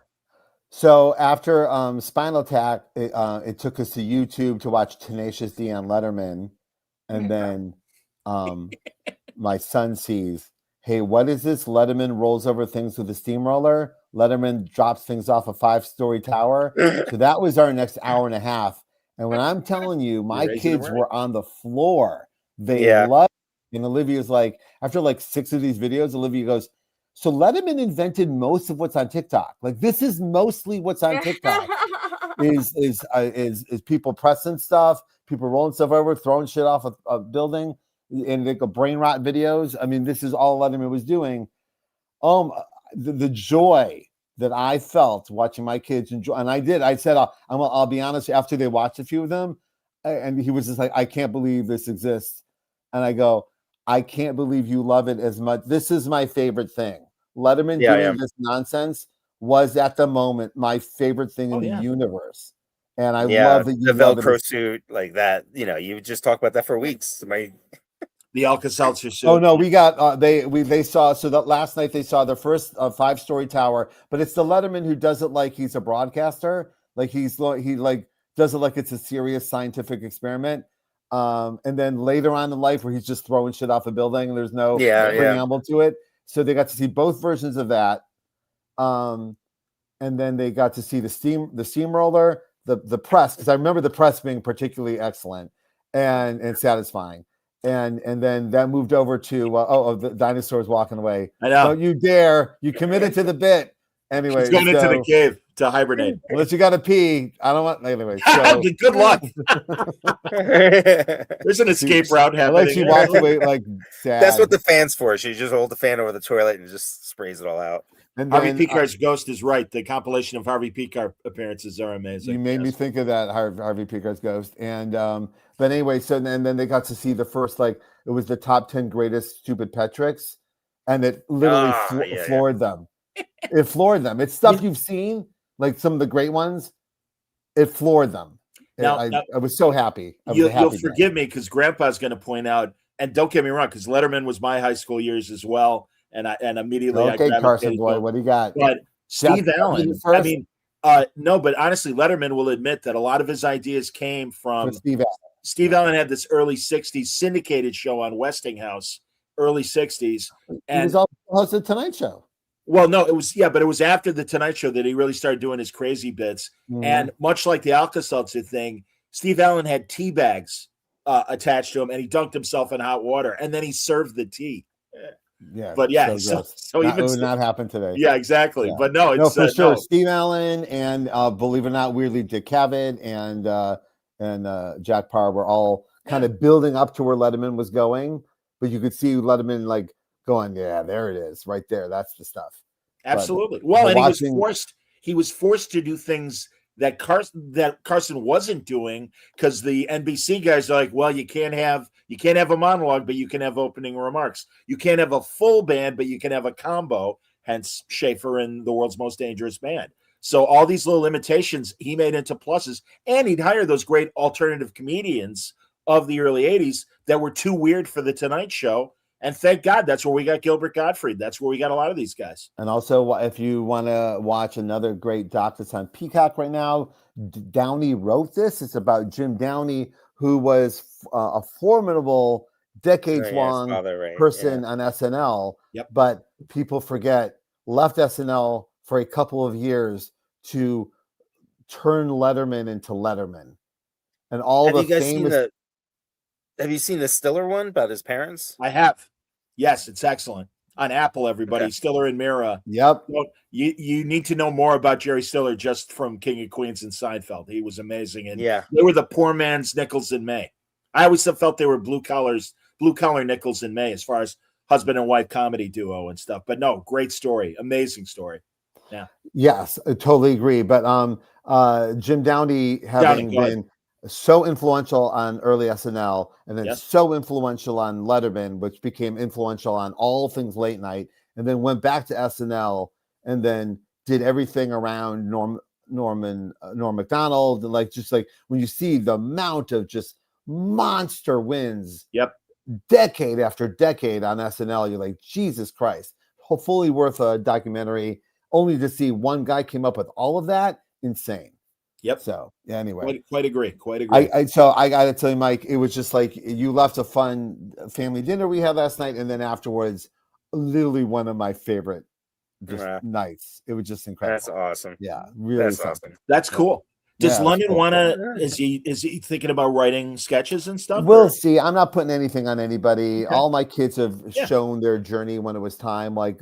G: So after Spinal Tap, it took us to YouTube to watch Tenacious D on Letterman. And then my son sees, hey, what is this? Letterman rolls over things with a steamroller. Letterman drops things off a 5-story tower. So that was our next hour and a half. And when I'm telling you, my kids were on the floor. They loved it. And Olivia's like, after like 6 of these videos, Olivia goes, so Letterman invented most of what's on TikTok. Like this is mostly what's on TikTok. is people pressing stuff, people rolling stuff over, throwing shit off a building, and they go brain rot videos. I mean, this is all Letterman was doing. The joy that I felt watching my kids enjoy, and I did. I said, I'll be honest. After they watched a few of them, and he was just like, I can't believe this exists. And I go, I can't believe you love it as much. This is my favorite thing. Letterman doing this nonsense was at the moment my favorite thing in the universe. And I love that you
H: the Velcro suit like that. You just talk about that for weeks.
C: The Alka-Seltzer suit.
G: Oh no, we got they saw, so that last night they saw the first 5-story tower, but it's the Letterman who does it like he's a broadcaster, like he does it like it's a serious scientific experiment. And then later on in life where he's just throwing shit off a building, there's no preamble to it. So they got to see both versions of that. And then they got to see the steamroller, the press, because I remember the press being particularly excellent and satisfying. And then that moved over to the dinosaurs walking away.
C: I know.
G: Don't you dare! You committed to the bit. Anyway,
C: he's going into the cave to hibernate.
G: Unless you got to pee, I don't want. Anyway, so
C: good luck. There's an escape route happening.
G: Unless you walk away like sad.
H: That's what the fan's for. She just hold the fan over the toilet and just sprays it all out.
G: And
C: Harvey Picar's Ghost is right. The compilation of Harvey Picar appearances are amazing.
G: You made me think of that, Harvey Picar's Ghost. And but anyway, so and then they got to see the first, it was the top 10 greatest stupid pet tricks, and it literally floored them. It floored them. It's stuff you've seen, like some of the great ones. It floored them. I was so happy.
C: You'll forgive me because Grandpa's going to point out, and don't get me wrong, because Letterman was my high school years as well. And immediately
G: okay, Carson boy, what do you got?
C: But Steve Allen, I mean, no, but honestly, Letterman will admit that a lot of his ideas came from
G: Steve Allen.
C: Steve Allen had this early 60s syndicated show on Westinghouse, early 60s. And
G: he was also host of the Tonight Show.
C: Well, no, it was after the Tonight Show that he really started doing his crazy bits. Mm-hmm. And much like the Alka-Seltzer thing, Steve Allen had tea bags attached to him, and he dunked himself in hot water, and then he served the tea.
G: Yeah,
C: but
G: so it would not happen today.
C: Yeah, exactly. Yeah. But no, it's
G: for sure. No. Steve Allen and believe it or not, weirdly, Dick Cavett and Jack Parr were all kind of building up to where Letterman was going. But you could see Letterman going, yeah, there it is, right there. That's the stuff.
C: Absolutely. And he was forced to do things that Carson wasn't doing, because the NBC guys are like, well, you can't have a monologue, but you can have opening remarks. You can't have a full band, but you can have a combo. Hence Schaefer and The World's Most Dangerous Band. So all these little limitations he made into pluses, and he'd hire those great alternative comedians of the early 80s that were too weird for the Tonight Show. And thank God that's where we got Gilbert Gottfried. That's where we got a lot of these guys.
G: And also, if you want to watch another great doc that's on Peacock right now, Downey wrote this. It's about Jim Downey, who was a formidable decades-long person on SNL.
C: Yep.
G: But people forget, left SNL for a couple of years to turn Letterman into Letterman. And all the famous...
H: Have you seen the Stiller one about his parents?
C: I have. Yes, it's excellent. On Apple, everybody. Okay. Stiller and Mira.
G: Yep.
C: You need to know more about Jerry Stiller just from King of Queens and Seinfeld. He was amazing. And
H: yeah,
C: they were the poor man's Nichols and May. I always felt they were blue collar Nichols and May as far as husband and wife comedy duo and stuff. But no, great story. Amazing story. Yeah.
G: Yes, I totally agree. But Jim Downey having been so influential on early SNL, and then so influential on Letterman, which became influential on all things late night, and then went back to SNL, and then did everything around Norm Macdonald, and like when you see the amount of just monster wins, decade after decade on SNL, you're like, Jesus Christ, fully worth a documentary. Only to see one guy came up with all of that, insane.
C: Yep.
G: So yeah, anyway,
C: quite agree.
G: So I got to tell you, Mike, it was just like you left a fun family dinner we had last night, and then afterwards, literally one of my favorite nights. It was just incredible.
H: That's awesome.
G: Yeah, really.
H: That's awesome.
C: That's cool. Does London want to? Is he thinking about writing sketches and stuff?
G: We'll see. I'm not putting anything on anybody. Okay. All my kids have shown their journey when it was time. Like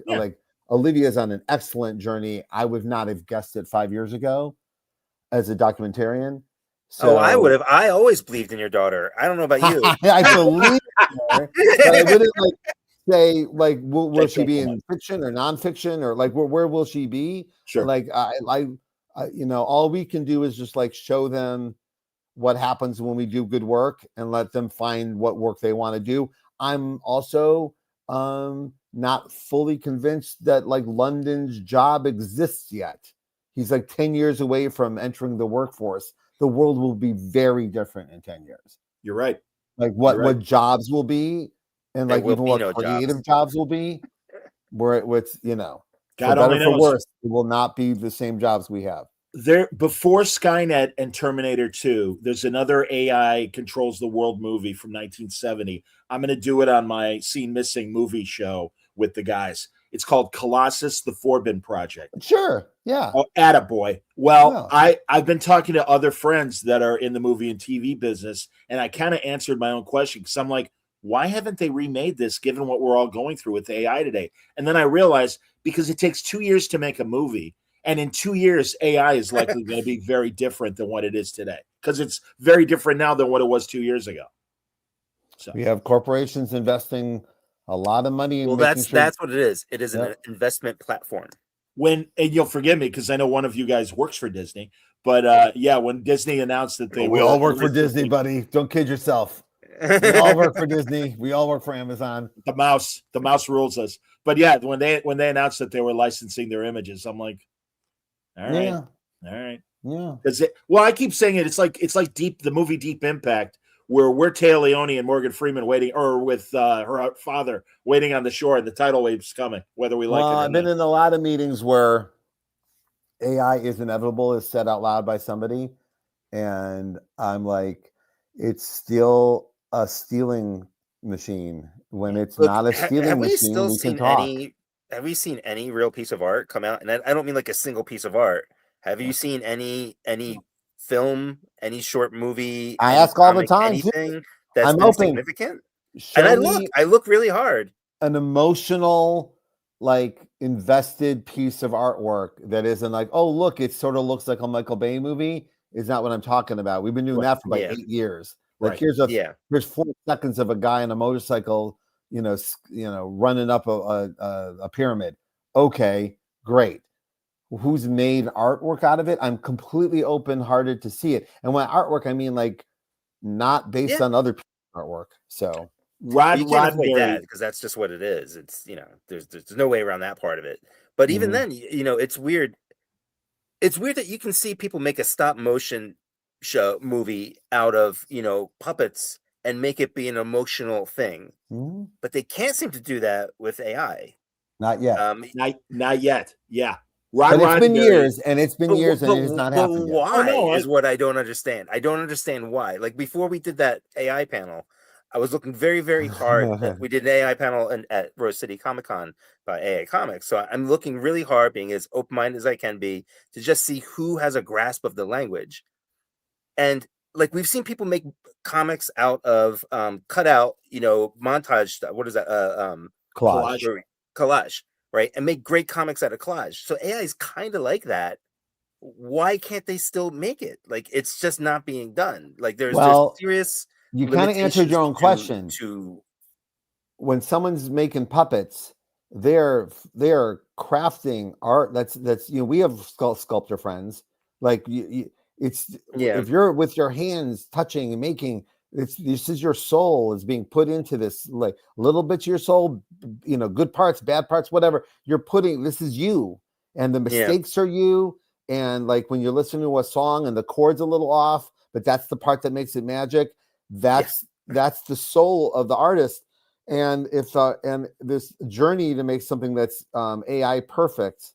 G: Olivia's on an excellent journey. I would not have guessed it 5 years ago as a documentarian. So
H: I would have. I always believed in your daughter. I don't know about you.
G: I believe in her, but I wouldn't say will she be in fiction or nonfiction, or where will she be?
C: Sure.
G: I all we can do is just show them what happens when we do good work and let them find what work they want to do. I'm also not fully convinced that London's job exists yet. He's 10 years away from entering the workforce. The world will be very different in 10 years.
C: You're right.
G: What jobs will be, and even what creative jobs will be, where it's God only knows. For worse, it will not be the same jobs we have.
C: There, before Skynet and Terminator 2, there's another AI controls the world movie from 1970. I'm going to do it on my Scene Missing movie show with the guys. It's called Colossus, the Forbin Project.
G: Sure, yeah.
C: Oh, attaboy. Well, I've been talking to other friends that are in the movie and TV business, and I kind of answered my own question, because I'm like, why haven't they remade this given what we're all going through with AI today? And then I realized, because it takes 2 years to make a movie, and in 2 years, AI is likely going to be very different than what it is today, because it's very different now than what it was 2 years ago. So
G: we have corporations investing a lot of money in
H: that's what it is. It is an investment platform.
C: And you'll forgive me because I know one of you guys works for Disney, but when Disney announced that
G: we all work for Disney, buddy. Don't kid yourself. We all work for Disney. We all work for Amazon.
C: The mouse rules us. But yeah, when they announced that they were licensing their images, I'm like, all right.
G: Yeah.
C: I keep saying it. It's like the movie Deep Impact, where we're Téa Leoni and Morgan Freeman waiting, or with her father waiting on the shore, and the tidal wave's coming, whether we like it or not.
G: I've been in a lot of meetings where AI is inevitable, is said out loud by somebody, and I'm like, it's still a stealing machine. When it's not a stealing machine, we can talk.
H: Have we seen any real piece of art come out? And I don't mean like a single piece of art. Have you seen any film, any short movie?
G: I ask all the time.
H: Anything that's been significant? And I look really hard.
G: An emotional, invested piece of artwork that isn't oh, look, it sort of looks like a Michael Bay movie, is not what I'm talking about. We've been doing that for 8 years. Here's 4 seconds of a guy on a motorcycle, running up a pyramid. Okay, great. who's made artwork out of it, I'm completely open-hearted to see it. And when artwork, I mean like not based on other people's artwork. So
H: But you can't avoid
C: Roddenberry.
H: that because that's just what it is. It's there's no way around that part of it. But even then, it's weird. It's weird that you can see people make a stop motion show movie out of puppets and make it be an emotional thing, but they can't seem to do that with AI.
G: Not yet.
C: Not yet. Yeah.
G: But it's been years, and it's been years, and it has not happened yet.
H: Why is what I don't understand. I don't understand why. Like before we did that AI panel, I was looking very, very hard. We did an AI panel at Rose City Comic Con by AI Comics. So I'm looking really hard, being as open-minded as I can be, to just see who has a grasp of the language. And like we've seen people make comics out of cut out, montage stuff. What is that? Collage, right? And make great comics out of collage. So AI is kind of like that. Why can't they still make it? Like it's just not being done. Like there's serious.
G: You kind of answered your own question.
H: To
G: when someone's making puppets, they're crafting art. That's we have sculptor friends. Like if you're with your hands touching and making, this is your soul is being put into this, like little bits of your soul, good parts, bad parts, whatever you're putting. This is you, and the mistakes are you. And like when you're listening to a song and the chord's a little off, but that's the part that makes it magic. That's the soul of the artist. And and this journey to make something that's AI perfect,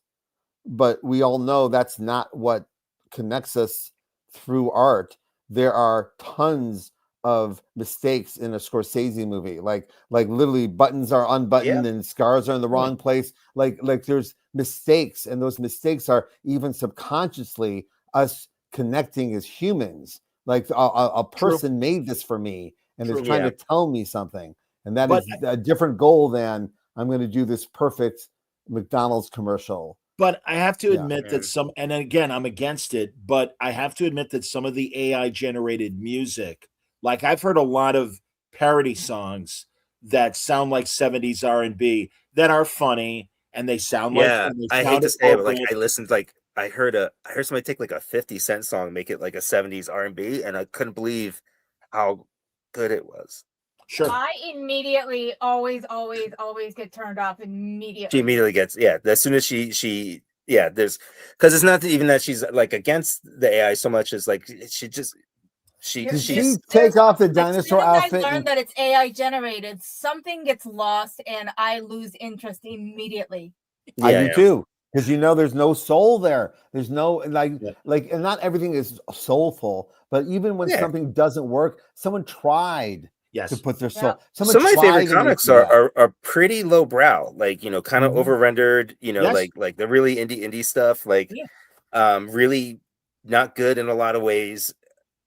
G: but we all know that's not what connects us through art. There are tons of mistakes in a Scorsese movie, like literally buttons are unbuttoned and scars are in the wrong place. Like there's mistakes, and those mistakes are even subconsciously us connecting as humans. Like a person made this for me and is trying to tell me something, and that is a different goal than I'm going to do this perfect McDonald's commercial.
C: But I have to admit that and again, I'm against it, but I have to admit that some of the AI generated music, like I've heard a lot of parody songs that sound like 70s R&B that are funny, and they sound
H: I hate to say it, but like I listened, like I heard somebody take like a 50 Cent song and make it like a 70s R&B, and I couldn't believe how good it was.
C: Sure.
B: I immediately always get turned off immediately.
H: She immediately gets as soon as she there's because it's not even that she's like against the AI so much as like she
G: take off the dinosaur outfit.
B: I learned that it's AI generated. Something gets lost, and I lose interest immediately.
G: I do too, because there's no soul there. There's no and not everything is soulful. But even when something doesn't work, someone tried to put their soul.
H: Some of my favorite comics are pretty lowbrow, like kind of over rendered. Like the really indie stuff, like really not good in a lot of ways.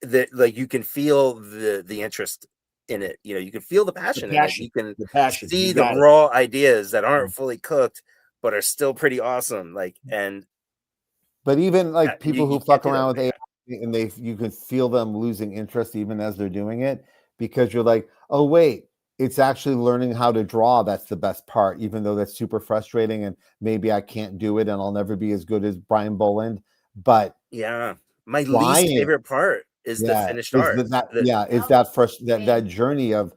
H: That like you can feel the interest in it. You can feel the passion in it. You can see the raw ideas that aren't fully cooked but are still pretty awesome.
G: But even like people who fuck around with AI, and you can feel them losing interest even as they're doing it, because you're like, oh wait, it's actually learning how to draw. That's the best part, even though that's super frustrating, and maybe I can't do it and I'll never be as good as Brian Boland. But
H: my least favorite part is the finished art.
G: That journey of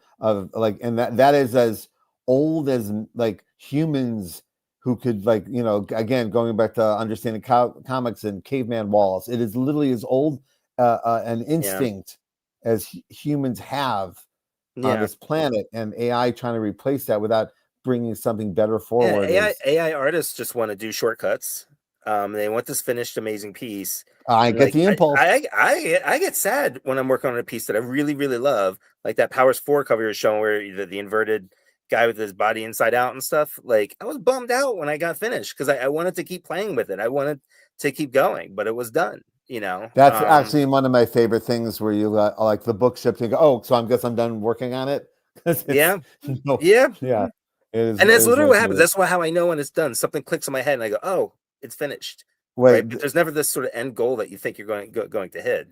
G: like, and that is as old as like humans who could again, going back to understanding comics and caveman walls. It is literally as old an instinct as humans have on this planet, and AI trying to replace that without bringing something better forward.
H: AI artists just want to do shortcuts. They want this finished amazing piece.
G: I get the impulse.
H: I get sad when I'm working on a piece that I really, really love, like that Powers 4 cover you're showing where the inverted guy with his body inside out and stuff. Like I was bummed out when I got finished because I wanted to keep playing with it. I wanted to keep going, but it was done.
G: That's actually one of my favorite things, where you like the book shipped and go, oh, so I guess I'm done working on it.
H: Yeah.
G: And
H: that's literally what happens. That's how I know when it's done. Something clicks in my head and I go, oh, it's finished. Right? But there's never this sort of end goal that you think you're going to hit.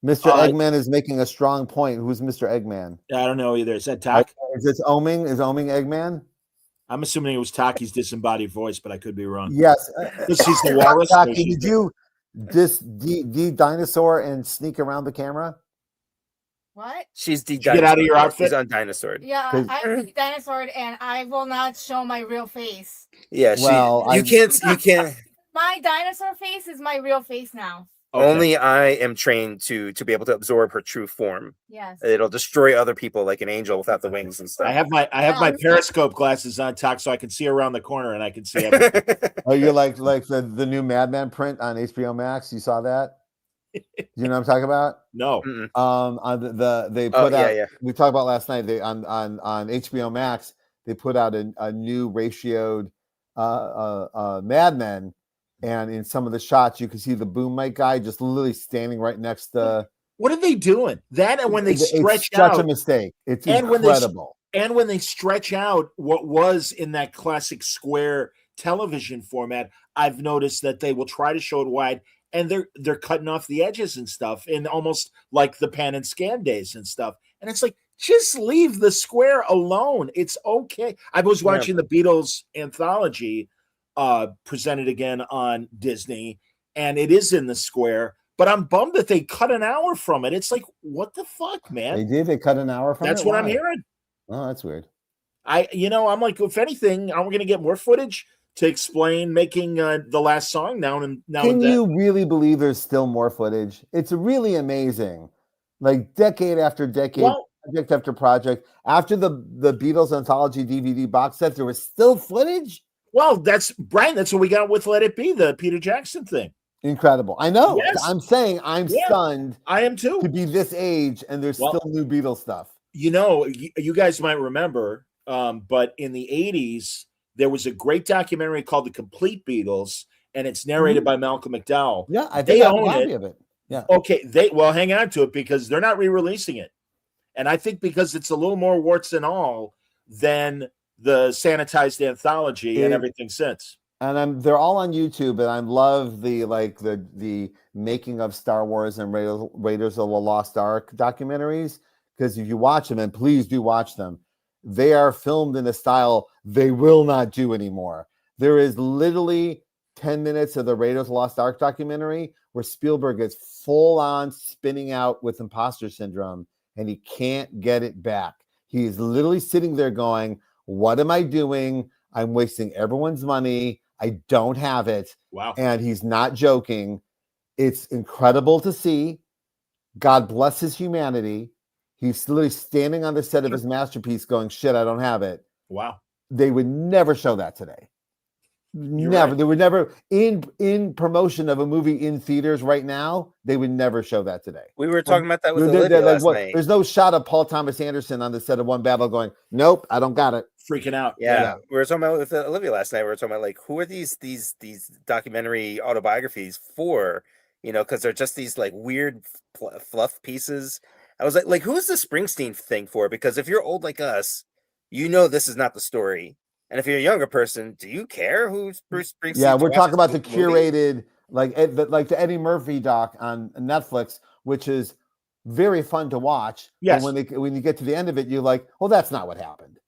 G: Mr. Eggman is making a strong point. Who's Mr. Eggman?
C: I don't know either. Is that Doc?
G: Is it Oming? Is Oming Eggman?
C: I'm assuming it was Taki's disembodied voice, but I could be wrong.
G: Yes.
C: She's the walrus.
G: Taki, did you de-dinosaur and sneak around the camera?
B: What?
H: She's
C: Get out of your outfit.
H: She's on dinosaur.
B: Yeah,
G: 'Cause-
B: I'm dinosaur, and I will not show my real face.
H: Yeah, you can't.
B: My dinosaur face is my real face now.
C: Okay.
H: Only I am trained to be able to absorb her true form.
B: Yes.
H: It'll destroy other people like an angel without the wings and stuff.
C: I have my periscope glasses on, Talk, so I can see around the corner and I can see everything.
G: Oh, you're like the new Mad Men print on HBO Max. You saw that? You know what I'm talking about?
C: No.
G: On they put out.
H: Yeah.
G: We talked about last night. They on HBO Max. They put out a new ratioed Mad Men, and in some of the shots, you can see the boom mic guy just literally standing right next to.
C: What are they doing? That and when they stretch
G: it's
C: out,
G: such a mistake. It's
C: and
G: incredible.
C: When they stretch out what was in that classic square television format, I've noticed that they will try to show it wide, and they're cutting off the edges and stuff, and almost like the pan and scan days and stuff. And it's like, just leave the square alone. It's okay. I was watching the Beatles anthology presented again on Disney, and it is in the square. But I'm bummed that they cut an hour from it. It's like, what the fuck, man?
G: They did. They cut an hour from it.
C: That's what I'm hearing.
G: Oh, that's weird.
C: I'm like, if anything, aren't we going to get more footage to explain making the last song now and then?
G: Can you really believe there's still more footage? It's really amazing. Like decade after decade, project after project. After the Beatles anthology DVD box set, there was still footage.
C: Well, that's Brian. That's what we got with Let It Be, the Peter Jackson thing.
G: Incredible. I know.
C: Yes.
G: I'm saying I'm stunned.
C: I am too.
G: To be this age, and there's still new Beatles stuff.
C: You know, you guys might remember, but in the 80s, there was a great documentary called The Complete Beatles, and it's narrated by Malcolm McDowell.
G: Yeah, I think
C: they
G: I have a
C: own
G: copy
C: it.
G: of it. Yeah.
C: Okay, hang on to it because they're not re-releasing it. And I think because it's a little more warts and all than the sanitized anthology and everything since.
G: And they're all on YouTube, and I love the making of Star Wars and Raiders of the Lost Ark documentaries, because if you watch them, and please do watch them, they are filmed in a style they will not do anymore. There is literally 10 minutes of the Raiders of the Lost Ark documentary where Spielberg is full on spinning out with imposter syndrome, and he can't get it back. He is literally sitting there going, what am I doing? I'm wasting everyone's money. I don't have it.
C: Wow.
G: And he's not joking. It's incredible to see. God bless his humanity. He's literally standing on the set of his masterpiece going, shit, I don't have it.
C: Wow.
G: They would never show that today. Never. Right. They would never, in promotion of a movie in theaters right now, they would never show that today.
H: We were talking about that with Olivia last night.
G: There's no shot of Paul Thomas Anderson on the set of One Battle going, nope, I don't got it.
C: Freaking out.
H: Yeah. We were talking about with Olivia last night. We were talking about, like, who are these documentary autobiographies for? You know, because they're just these like weird fluff pieces. I was like, who's the Springsteen thing for? Because if you're old like us, you know this is not the story. And if you're a younger person, do you care who Bruce Springsteen?
G: Yeah, we're talking about the curated, like the Eddie Murphy doc on Netflix, which is very fun to watch.
C: Yes.
G: And when you get to the end of it, you're like, well, that's not what happened.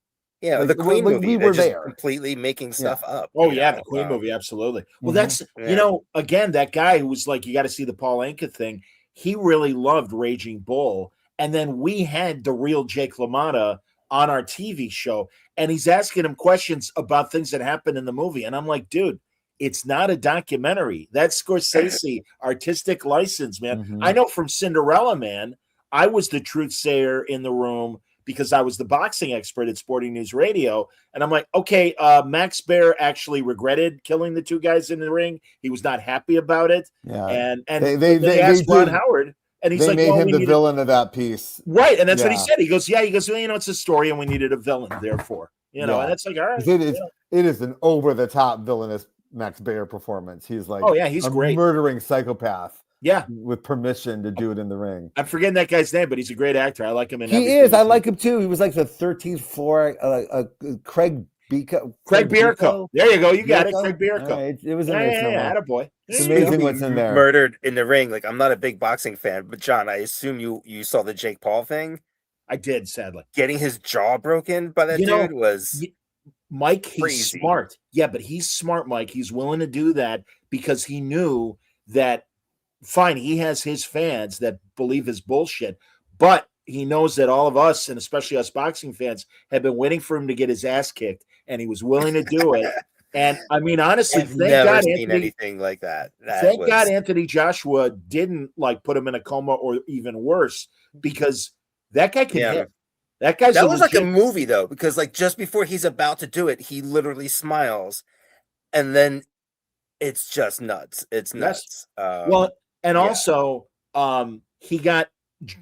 H: Yeah,
G: like,
H: the Queen movie.
G: We were there,
H: completely making stuff up.
C: Oh yeah, the Queen movie, absolutely. Well, that's you know, again, that guy who was like, you got to see the Paul Anka thing. He really loved Raging Bull, and then we had the real Jake LaMotta on our TV show, and he's asking him questions about things that happened in the movie, and I'm like, dude, it's not a documentary. That's Scorsese artistic license, man. I know from Cinderella Man, I was the truth sayer in the room because I was the boxing expert at Sporting News Radio. And I'm like, okay, Max Baer actually regretted killing the two guys in the ring. He was not happy about it. Yeah. And they asked Ron Howard, and he's like,
G: made him the villain of that piece.
C: Right. And that's what he said. He goes, well, you know, it's a story and we needed a villain, therefore. You know, and it's like, all right.
G: It is an over-the-top villainous Max Baer performance. He's like,
C: oh, yeah, he's great.
G: Murdering psychopath.
C: Yeah,
G: with permission to do it in the ring.
C: I'm forgetting that guy's name, but he's a great actor. I like him in.
G: He is. I like him too. He was like the 13th floor. Craig Bierko.
C: Craig Bierko. There you go. You got it. Craig Bierko.
G: Right. It was in there somewhere.
C: Yeah, attaboy.
G: It's amazing what's in there.
H: Murdered in the ring. Like, I'm not a big boxing fan, but John, I assume you saw the Jake Paul thing.
C: I did, sadly.
H: Getting his jaw broken by that dude was.
C: Mike, he's
H: Crazy.
C: smart. Yeah, but he's smart, Mike. He's willing to do that because he knew that, fine, he has his fans that believe his bullshit, but he knows that all of us, and especially us boxing fans, have been waiting for him to get his ass kicked, and he was willing to do it. And I mean, honestly,
H: I've
C: thank
H: never
C: God
H: seen
C: Anthony,
H: anything like that.
C: thank God Anthony Joshua didn't like put him in a coma or even worse, because that guy can hit. That guy's
H: That was like a movie though, because like just before he's about to do it, he literally smiles, and then it's just nuts. It's nuts.
C: Well, and also,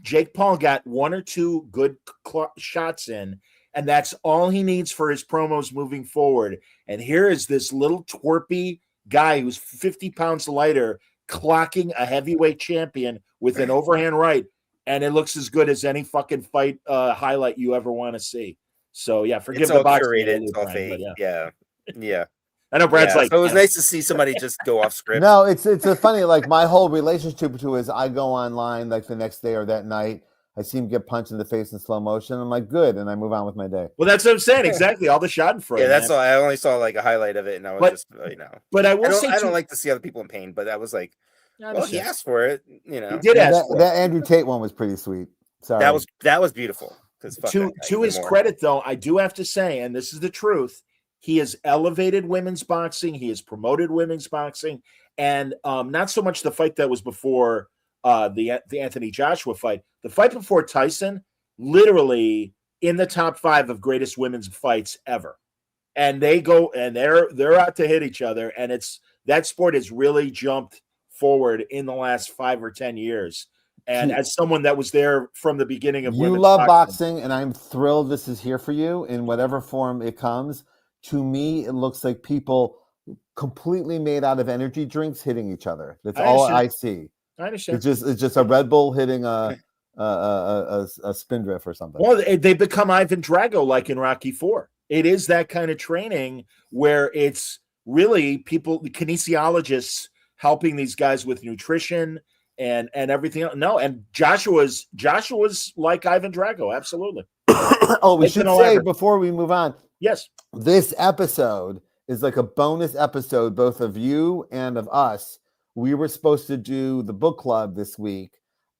C: Jake Paul got one or two good shots in, and that's all he needs for his promos moving forward. And here is this little twerpy guy who's 50 pounds lighter clocking a heavyweight champion with an overhand right, and it looks as good as any fucking fight highlight you ever want to see. So yeah, forgive
H: it's
C: the
H: all
C: boxing,
H: curated, it's all
C: Brian,
H: fake.
C: but
H: Yeah.
C: I know Brad's like.
H: So it was nice to see somebody just go off script.
G: No, it's a funny, like my whole relationship to is I go online like the next day or that night. I see him get punched in the face in slow motion. I'm like, good, and I move on with my day.
C: Well, that's what I'm saying. Exactly, all the Schadenfreude.
H: Yeah, that's all. I only saw like a highlight of it, and I was just,
C: But I will say,
H: I don't like to see other people in pain, but I was like, well, he asked for it,
C: He did ask for it.
G: That Andrew Tate one was pretty sweet. Sorry,
H: that was beautiful.
C: To his credit, though, I do have to say, and this is the truth, he has elevated women's boxing. He has promoted women's boxing, and not so much the fight that was before the Anthony Joshua fight. The fight before Tyson, literally in the top 5 of greatest women's fights ever. And they go and they're out to hit each other, and that sport has really jumped forward in the last 5 or 10 years. And as someone that was there from the beginning of
G: you love boxing, and I'm thrilled this is here for you in whatever form it comes. To me, it looks like people completely made out of energy drinks hitting each other. That's all I see.
C: I understand.
G: It's just a Red Bull hitting a spindrift or something.
C: Well, they become Ivan Drago like in Rocky IV. It is that kind of training where it's really people, the kinesiologists, helping these guys with nutrition and everything else. No, and Joshua's like Ivan Drago, absolutely.
G: Oh, we should say before we move on.
C: Yes,
G: this episode is like a bonus episode, both of you and of us. We were supposed to do the book club this week,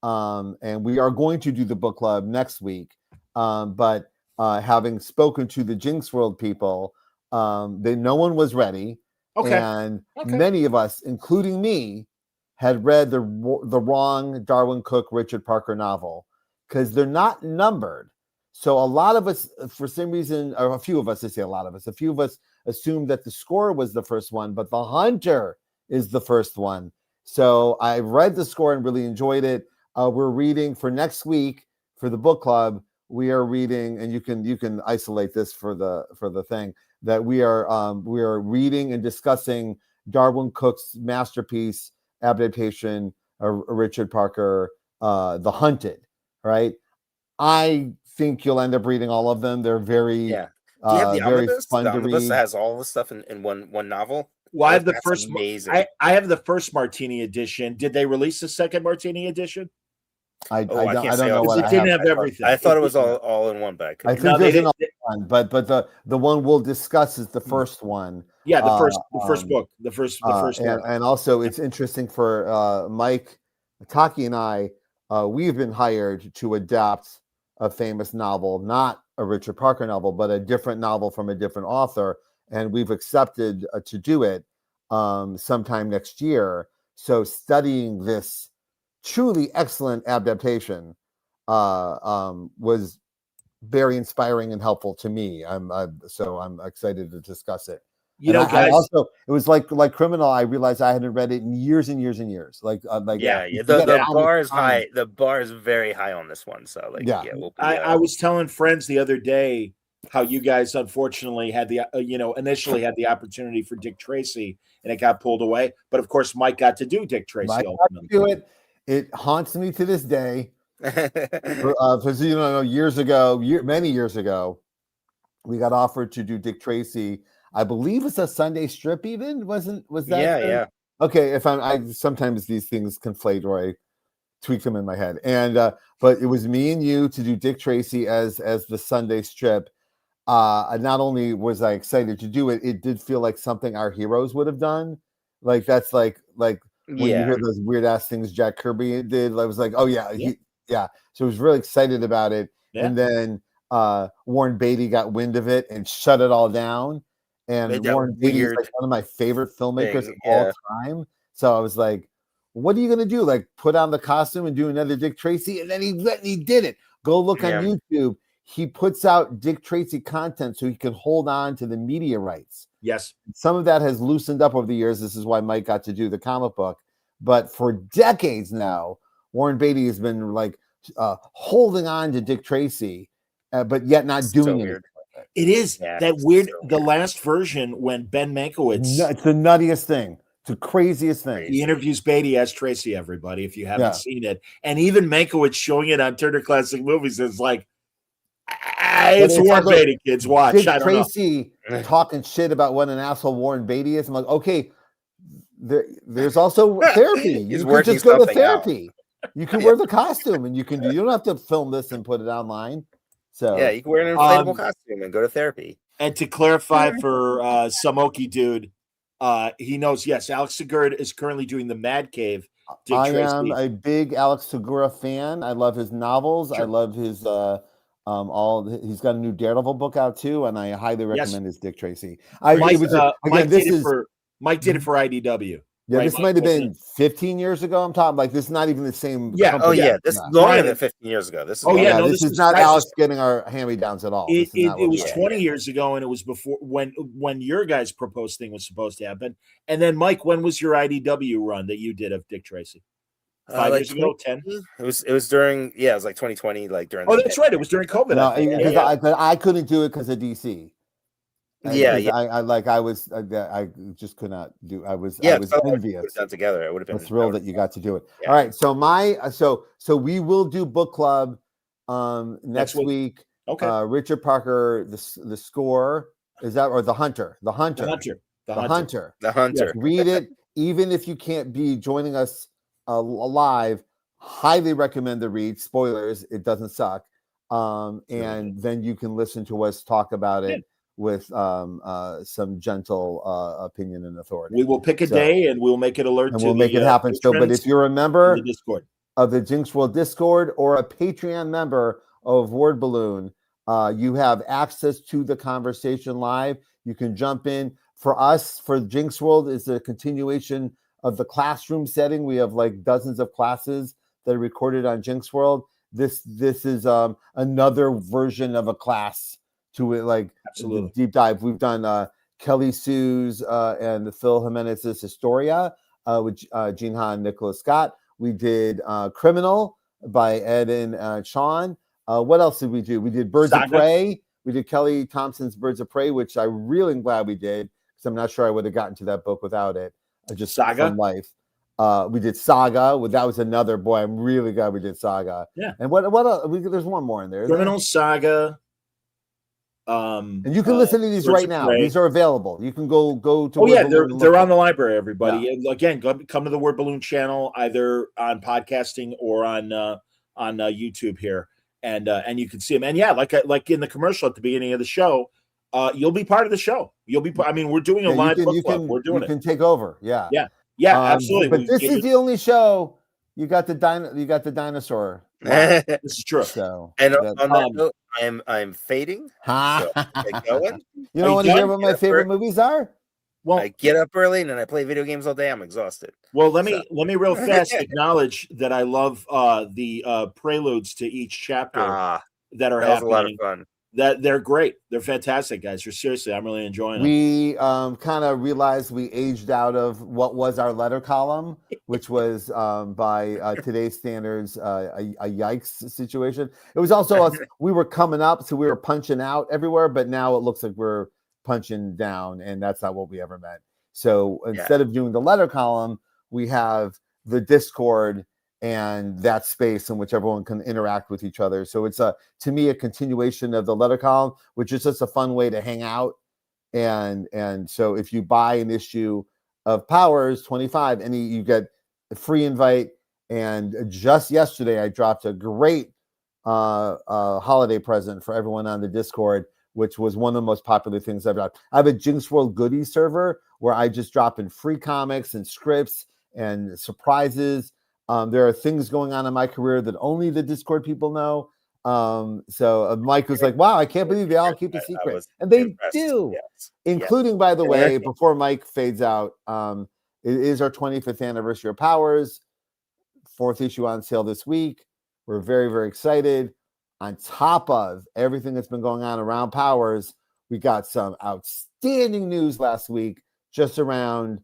G: and we are going to do the book club next week. But having spoken to the Jinx World people, no one was ready.
C: Okay.
G: And many of us, including me, had read the wrong Darwin Cook, Richard Parker novel because they're not numbered. So a lot of us, for some reason, or a few of us assumed that the Score was the first one, but the Hunter is the first one. So I read the Score and really enjoyed it. We're reading for next week for the book club. We are reading, and you can isolate this for the thing that we are reading and discussing Darwin Cook's masterpiece adaptation, Richard Parker, The Hunted. Right? I think you'll end up reading all of them. They're very
H: Do you have the
G: very
H: omnibus?
G: fun
H: The
G: to
H: omnibus
G: read.
H: that has all the stuff in one novel.
C: Well, I have the first.
H: Amazing.
C: I have the first Martini edition. Did they release the second Martini edition?
G: I don't
H: can't
G: know
H: say
G: what
C: it didn't have everything.
H: I thought it was all in one bag.
G: I think there's another one, but the one we'll discuss is the first one.
C: Yeah, the first book, the first
G: and also it's interesting for Mike, Taki, and I. We've been hired to adapt a famous novel, not a Richard Parker novel, but a different novel from a different author, and we've accepted to do it sometime next year. So studying this truly excellent adaptation was very inspiring and helpful to me. I'm excited to discuss it.
C: You know, guys,
G: also it was like Criminal. I realized I hadn't read it in years and years and years.
H: The bar is high. The bar is very high on this one. So
C: I was telling friends the other day how you guys unfortunately had the initially had the opportunity for Dick Tracy and it got pulled away. But of course, Mike got to do Dick Tracy.
G: Mike got to do it. It haunts me to this day. Because many years ago, we got offered to do Dick Tracy. I believe it's a Sunday strip. Even was that?
H: Yeah.
G: Okay, if I sometimes these things conflate or I tweak them in my head. And but it was me and you to do Dick Tracy as the Sunday strip. not only was I excited to do it, it did feel like something our heroes would have done. Like that's like when you hear those weird ass things Jack Kirby did, I was like, oh yeah, yeah. So I was really excited about it. Yeah. And then Warren Beatty got wind of it and shut it all down. And Warren Beatty is like one of my favorite filmmakers of all time. So I was like, what are you gonna do? Like put on the costume and do another Dick Tracy? And then he did it. Go look on YouTube. He puts out Dick Tracy content so he can hold on to the media rights.
C: Yes.
G: Some of that has loosened up over the years. This is why Mike got to do the comic book. But for decades now, Warren Beatty has been like holding on to Dick Tracy, but yet not doing anything.
C: It is that weird. The last version when Ben Mankiewicz.
G: It's the nuttiest thing. It's the craziest thing.
C: He interviews Beatty as Tracy, everybody, if you haven't seen it. And even Mankiewicz showing it on Turner Classic Movies is like, it's Warren Beatty, kids. Watch.
G: Dick Tracy talking shit about what an asshole Warren Beatty is. I'm like, okay, there's also therapy. You can just go to therapy. You can wear the costume and you don't have to film this and put it online. So
H: yeah, you can wear an inflatable costume and go to therapy.
C: And to clarify for some Okie dude, he knows, yes, Alex Segura is currently doing the Mad Cave. Dick
G: I
C: Tracy.
G: am a big Alex Segura fan. I love his novels. Sure. I love his he's got a new Daredevil book out too, and I highly recommend his Dick Tracy.
C: Mike did it for IDW.
G: Yeah, right, this might have been 15 years ago. I'm talking like this is not even the same.
H: Yeah. Company. Oh yeah, this is longer than 15 years ago. This is
G: this is not Alex getting our hand-me-downs at all.
C: It was 20 years ago, and it was before when your guys' proposed thing was supposed to happen. And then, Mike, when was your IDW run that you did of Dick Tracy? 5 years ago, 10.
H: It was during it was like 2020, like during.
C: Oh, that's right. It was during COVID.
G: No, because I couldn't do it because of DC. I just could not do. I was envious.
H: Done together, it would have been
G: thrilled that you got to do it. Yeah. All right, so so we will do book club next week. Okay. Richard Parker, the score is that or the Hunter. Yes, read it, even if you can't be joining us live. Highly recommend the read. Spoilers, it doesn't suck. And then you can listen to us talk about it. With some gentle opinion and authority.
C: We will pick a day and we'll make it alert.
G: And we'll make it happen. So, but if you're a member of the Jinx World Discord or a Patreon member of Word Balloon, you have access to the conversation live. You can jump in. For us, for Jinx World, is a continuation of the classroom setting. We have like dozens of classes that are recorded on Jinx World. This is another version of a class. To it, like absolutely deep dive. We've done Kelly Sue's and Phil Jimenez's Historia with Gene Ha and Nicholas Scott. We did Criminal by Ed and Sean. What else did we do? We did Birds of Prey. We did Kelly Thompson's Birds of Prey, which I really am glad we did because I'm not sure I would have gotten to that book without it. Just Saga from life. We did Saga. That was another boy. I'm really glad we did Saga. Yeah. And what else? There's one more in there.
C: Criminal, Saga.
G: And you can listen to these right now. These are available. You can go to.
C: Oh yeah, they're on the library. Everybody, and again, come to the Word Balloon channel either on podcasting or on YouTube here, and you can see them. And yeah, like in the commercial at the beginning of the show, you'll be part of the show. You'll be. I mean, we're doing a live book club. We're doing it.
G: You can take over. Yeah.
C: Absolutely.
G: But this is the only show you got the dinosaur.
C: Wow. This is true.
H: So, and on that note, I'm fading.
G: So going. You don't want to hear what my favorite movies are?
H: Well, I get up early and then I play video games all day. I'm exhausted.
C: Well, let me real fast acknowledge that I love the preludes to each chapter that are happening. A lot of fun. That they're great. They're fantastic, guys. Seriously, I'm really enjoying them.
G: We kind of realized we aged out of what was our letter column, which was by today's standards a yikes situation. It was also us. We were coming up, so we were punching out everywhere, but now it looks like we're punching down, and that's not what we ever meant. So instead of doing the letter column, we have the Discord and that space in which everyone can interact with each other. So it's to me a continuation of the letter column, which is just a fun way to hang out. And so if you buy an issue of Powers 25, you get a free invite. And just yesterday, I dropped a great holiday present for everyone on the Discord, which was one of the most popular things I've done. I have a Jinx World Goodies server where I just drop in free comics and scripts and surprises. There are things going on in my career that only the Discord people know. So Mike was like, wow, I can't believe they all keep a secret. And they do, including, by the way, before Mike fades out, it is our 25th anniversary of Powers, 4th issue on sale this week. We're very, very excited. On top of everything that's been going on around Powers, we got some outstanding news last week, just around,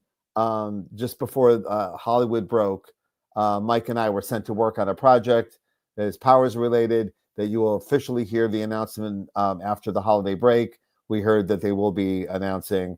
G: just before Hollywood broke. Mike and I were sent to work on a project that is Powers related, that you will officially hear the announcement after the holiday break. We heard that they will be announcing.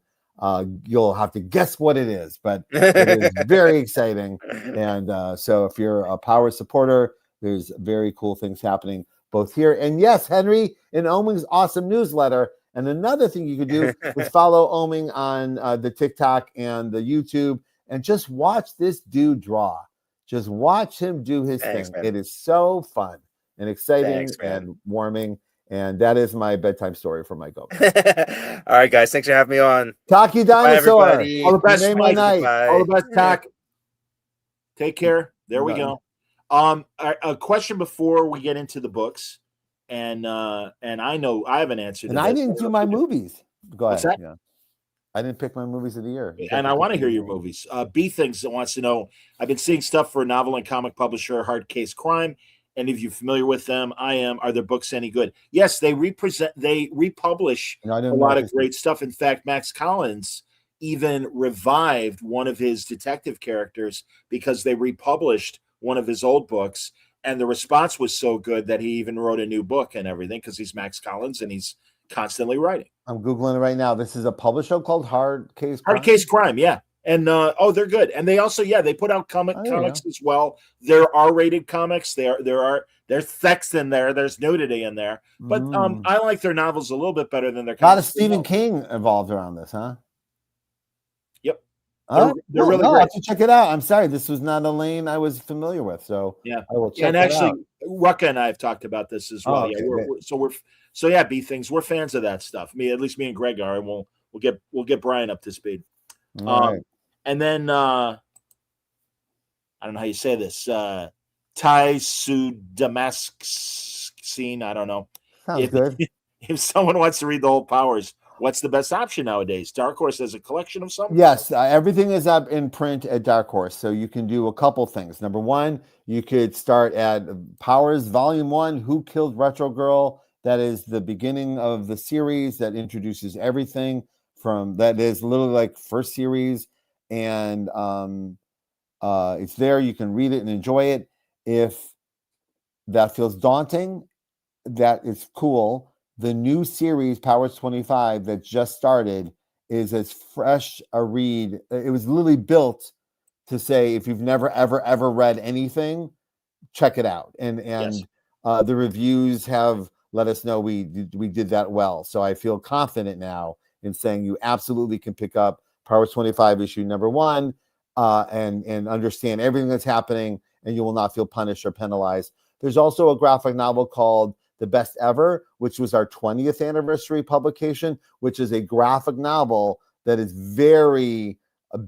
G: You'll have to guess what it is, but it is very exciting. And so if you're a Powers supporter, there's very cool things happening both here. And yes, Henry, in Oming's awesome newsletter. And another thing you could do is follow Oming on the TikTok and the YouTube and just watch this dude draw. Just watch him do his thing. Man. It is so fun and exciting and warming. And that is my bedtime story for Mike Oming.
H: All right, guys. Thanks for having me on.
G: Talkie Dinosaur.
C: All the best, Mike.
G: Night.
C: All the best, Tack. Take care. There we go. A question before we get into the books, and I know I have an answer to
G: and
C: this.
G: I didn't do my movies. Go ahead.
C: What's that?
G: Yeah. I didn't pick my movies of the year.
C: And I want to hear your movies. B Things wants to know, I've been seeing stuff for novel and comic publisher Hard Case Crime. And if you're familiar with them, I am. Are their books any good? Yes, they republish a lot of great stuff. In fact, Max Collins even revived one of his detective characters because they republished one of his old books, and the response was so good that he even wrote a new book and everything because he's Max Collins and he's constantly writing.
G: I'm Googling it right now. This is a publisher called Hard Case Crime?
C: Hard Case Crime, yeah. And they're good. And they also, they put out comics as well. They're R-rated comics. There's sex in there. There's nudity in there. But I like their novels a little bit better than their comics.
G: A lot of Stephen King involved around this, huh?
C: Yep.
G: They're really great. I have to check it out. I'm sorry, this was not a lane I was familiar with. So
C: yeah,
G: I will check
C: and actually, Rucka and I have talked about this as well.
G: Okay,
C: B Things. We're fans of that stuff. At least me and Greg are, and we'll get Brian up to speed.
G: Right.
C: And then I don't know how you say this. Damascene. I don't know.
G: Sounds good.
C: If someone wants to read the whole Powers, what's the best option nowadays? Dark Horse has a collection of some?
G: Yes, everything is up in print at Dark Horse. So you can do a couple things. Number one, you could start at Powers Volume 1, Who Killed Retro Girl? That is the beginning of the series that introduces everything from that is literally like first series. And it's there. You can read it and enjoy it. If that feels daunting, that is cool. The new series, Powers 25, that just started, is as fresh a read. It was literally built to say, if you've never, ever, ever read anything, check it out. And the reviews have let us know we did that well. So I feel confident now in saying you absolutely can pick up Powers 25 issue number 1 and understand everything that's happening, and you will not feel punished or penalized. There's also a graphic novel called The Best Ever, which was our 20th anniversary publication, which is a graphic novel that is very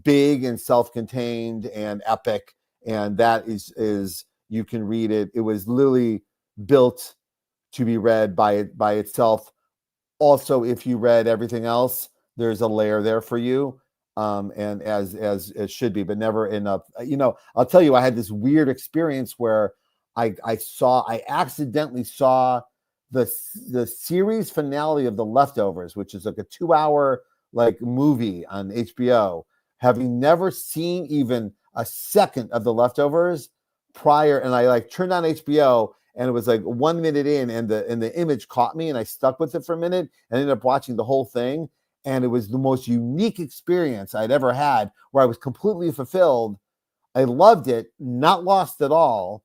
G: big and self-contained and epic. And that is you can read it. It was literally built to be read by itself. Also, if you read everything else, there's a layer there for you. And as it should be, but never enough. I'll tell you, I had this weird experience where I accidentally saw the series finale of The Leftovers, which is like a 2-hour movie on HBO, having never seen even a second of The Leftovers prior. And I turned on HBO, and it was 1 minute in, and the image caught me, and I stuck with it for a minute and ended up watching the whole thing. And it was the most unique experience I'd ever had, where I was completely fulfilled. I loved it, not lost at all.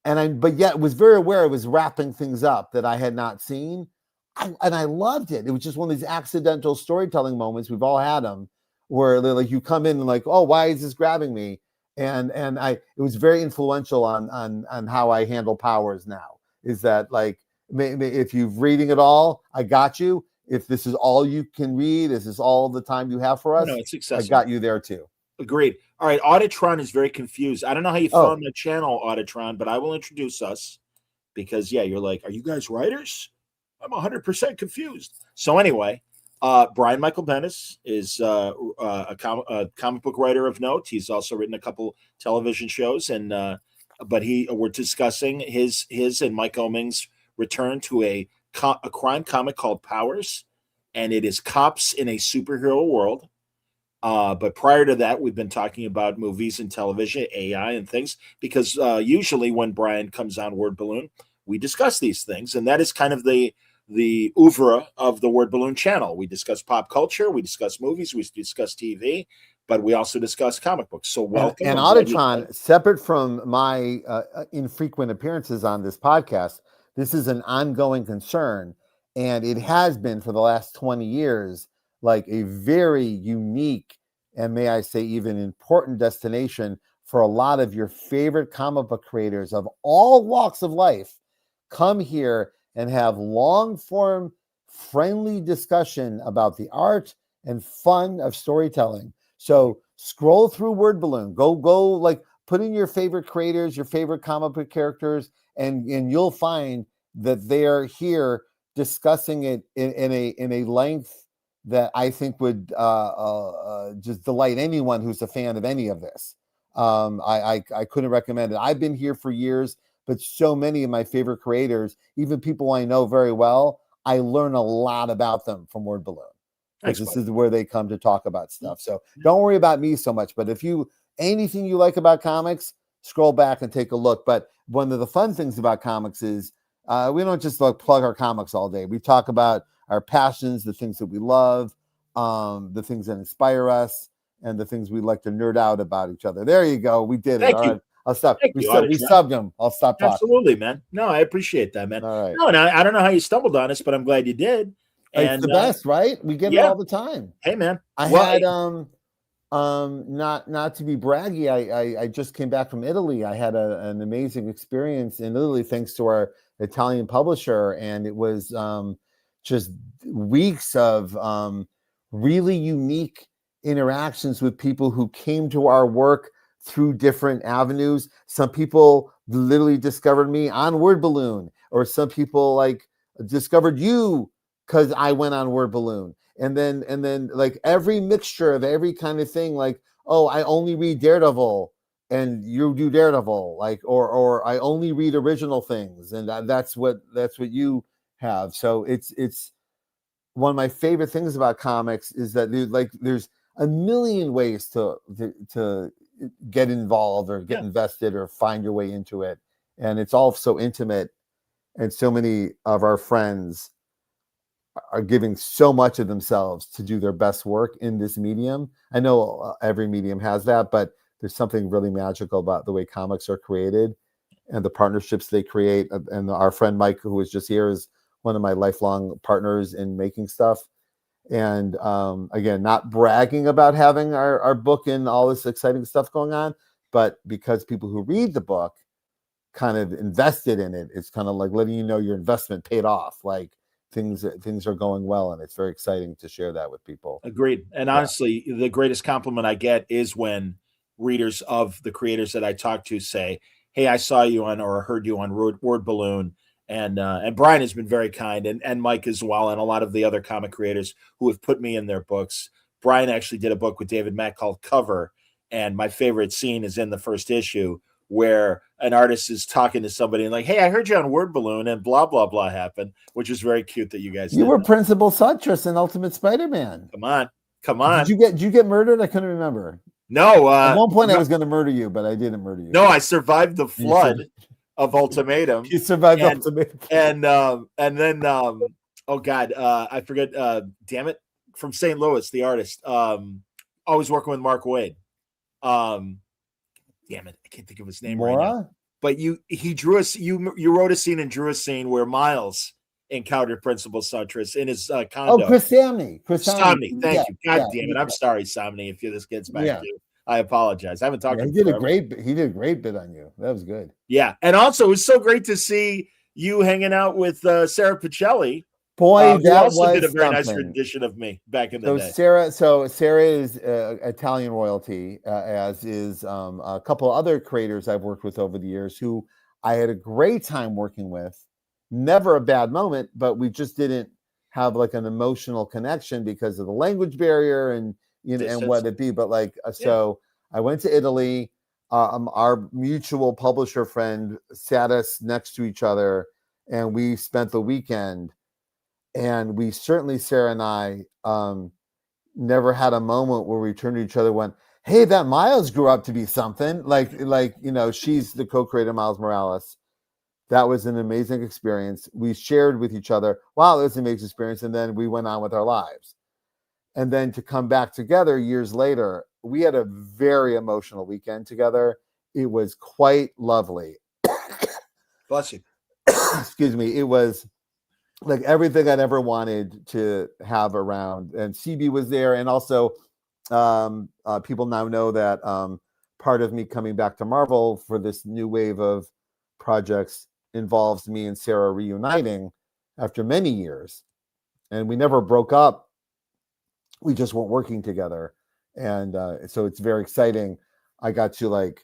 G: But yet was very aware it was wrapping things up that I had not seen. And I loved it. It was just one of these accidental storytelling moments. We've all had them where you come in and oh, why is this grabbing me? And it was very influential on how I handle Powers now, is that If you're reading it all, I got you. If this is all you can read, this is all the time you have for us,
C: No, it's
G: I
C: accessible.
G: got you there too.
C: Agreed. All right, Auditron is very confused. I don't know how you found the channel, Auditron, but I will introduce us because, yeah, you're like, are you guys writers? I'm 100% confused. So anyway, Brian Michael Bendis is a comic book writer of note. He's also written a couple television shows, and but we're discussing his and Mike Oming's return to a crime comic called Powers, and it is cops in a superhero world. But prior to that, we've been talking about movies and television, AI and things, because usually when Brian comes on Word Balloon, we discuss these things, and that is kind of the oeuvre of the Word Balloon channel. We discuss pop culture, we discuss movies, we discuss TV, but we also discuss comic books. So welcome.
G: And Auditron, separate from my infrequent appearances on this podcast, this is an ongoing concern, and it has been for the last 20 years, like a very unique and, may I say, even important destination for a lot of your favorite comic book creators of all walks of life. Come here and have long-form, friendly discussion about the art and fun of storytelling. So scroll through Word Balloon. Go like put in your favorite creators, your favorite comic book characters, and you'll find that they are here discussing it in a length that I think would just delight anyone who's a fan of any of this. I couldn't recommend it. I've been here for years, but so many of my favorite creators, even people I know very well, I learn a lot about them from Word Balloon. This is where they come to talk about stuff. So don't worry about me so much. But if anything you like about comics, scroll back and take a look. But one of the fun things about comics is we don't just like plug our comics all day. We talk about our passions, the things that we love, the things that inspire us, and the things we like to nerd out about each other. There you go. We did it. All right. I'll stop. We subbed him. I'll stop talking.
C: Absolutely, man. No, I appreciate that, man.
G: All right.
C: No, and I don't know how you stumbled on us, but I'm glad you did.
G: It's the best, right? We get it all the time.
C: Hey, man.
G: I had not to be braggy. I just came back from Italy. I had an amazing experience in Italy thanks to our Italian publisher, and it was just weeks of really unique interactions with people who came to our work through different avenues. Some people literally discovered me on Word Balloon, or some people like discovered you because I went on Word Balloon. And then like every mixture of every kind of thing, like, oh, I only read Daredevil and you do Daredevil, like, or I only read original things, and that's what you have. So it's one of my favorite things about comics is that there's a million ways to get involved or get invested or find your way into it, and it's all so intimate, and so many of our friends are giving so much of themselves to do their best work in this medium. I know every medium has that, but there's something really magical about the way comics are created and the partnerships they create. And our friend Mike, who was just here, is one of my lifelong partners in making stuff. And again, not bragging about having our book and all this exciting stuff going on, but because people who read the book kind of invested in it, it's kind of like letting you know your investment paid off. Like things are going well, and it's very exciting to share that with people.
C: Agreed. And honestly, the greatest compliment I get is when readers of the creators that I talk to say, hey, I saw you on or heard you on Word Balloon. And Brian has been very kind, and Mike as well, and a lot of the other comic creators who have put me in their books. Brian actually did a book with David Mack called Cover, and my favorite scene is in the first issue where an artist is talking to somebody and like, hey, I heard you on Word Balloon and blah, blah, blah happened, which was very cute that you guys
G: You were that. Principal Suntress in Ultimate Spider-Man.
C: Come on.
G: Did you get murdered? I couldn't remember.
C: No.
G: At one point I was going to murder you, but I didn't murder you.
C: No, I survived the flood of Ultimatum.
G: You survived Ultimatum.
C: And then oh God, I forget, damn it, from St. Louis, the artist, always working with Mark Waid. Damn it, I can't think of his name right now. But you wrote a scene and drew a scene where Miles encountered Principal Suntress in his condo.
G: Oh, Chris Samney.
C: Thank you. God damn it. I'm sorry, Samney, if this gets back to you. I apologize. I haven't talked to him.
G: He did a great bit on you. That was good.
C: Yeah. And also it was so great to see you hanging out with Sarah Pacelli.
G: Boy,
C: Who
G: that
C: also
G: was
C: did a very nice
G: something.
C: rendition of me back in the
G: So
C: day.
G: Sarah is Italian royalty, as is a couple other creators I've worked with over the years who I had a great time working with. Never a bad moment, but we just didn't have like an emotional connection because of the language barrier and and what it be. But so I went to Italy. Our mutual publisher friend sat us next to each other, and we spent the weekend. And we certainly, Sarah and I, never had a moment where we turned to each other and went, hey, that Miles grew up to be something. She's the co-creator, Miles Morales. That was an amazing experience. We shared with each other, wow, it was an amazing experience. And then we went on with our lives. And then to come back together years later, we had a very emotional weekend together. It was quite lovely.
C: Bless you.
G: Excuse me. It was like everything I'd ever wanted to have around. And CB was there. And also people now know that part of me coming back to Marvel for this new wave of projects involves me and Sarah reuniting after many years. And we never broke up. We just weren't working together. And so it's very exciting. I got to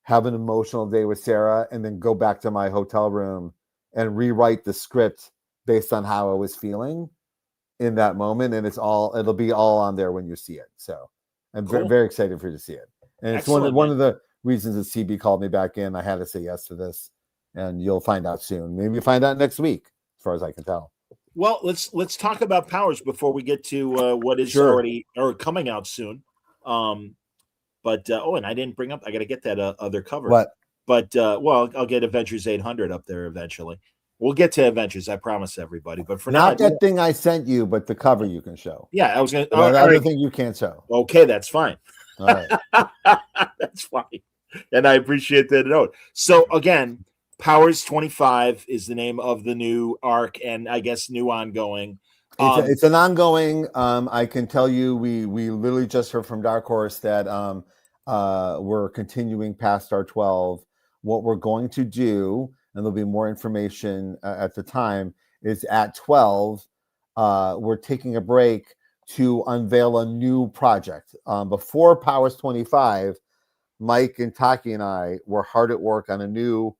G: have an emotional day with Sarah and then go back to my hotel room and rewrite the script based on how I was feeling in that moment. And it'll be all on there when you see it. So I'm very, very excited for you to see it. And it's one of the reasons that CB called me back in. I had to say yes to this, and you'll find out soon. Maybe you'll find out next week, as far as I can tell.
C: Well, let's talk about Powers before we get to what is already or coming out soon. And I didn't bring up. I got to get that other cover.
G: What?
C: But I'll get Avengers 800 up there eventually. We'll get to Avengers, I promise everybody. But for now,
G: not that thing I sent you, but the cover you can show.
C: Yeah, I was going to.
G: The other thing you can't show.
C: Okay, that's fine.
G: All right,
C: that's fine, and I appreciate that note. So again, Powers 25 is the name of the new arc, and I guess new ongoing.
G: It's an ongoing. I can tell you, we literally just heard from Dark Horse that we're continuing past our 12. What we're going to do, and there'll be more information at the time, is at 12, we're taking a break to unveil a new project. Before Powers 25, Mike and Taki and I were hard at work on a new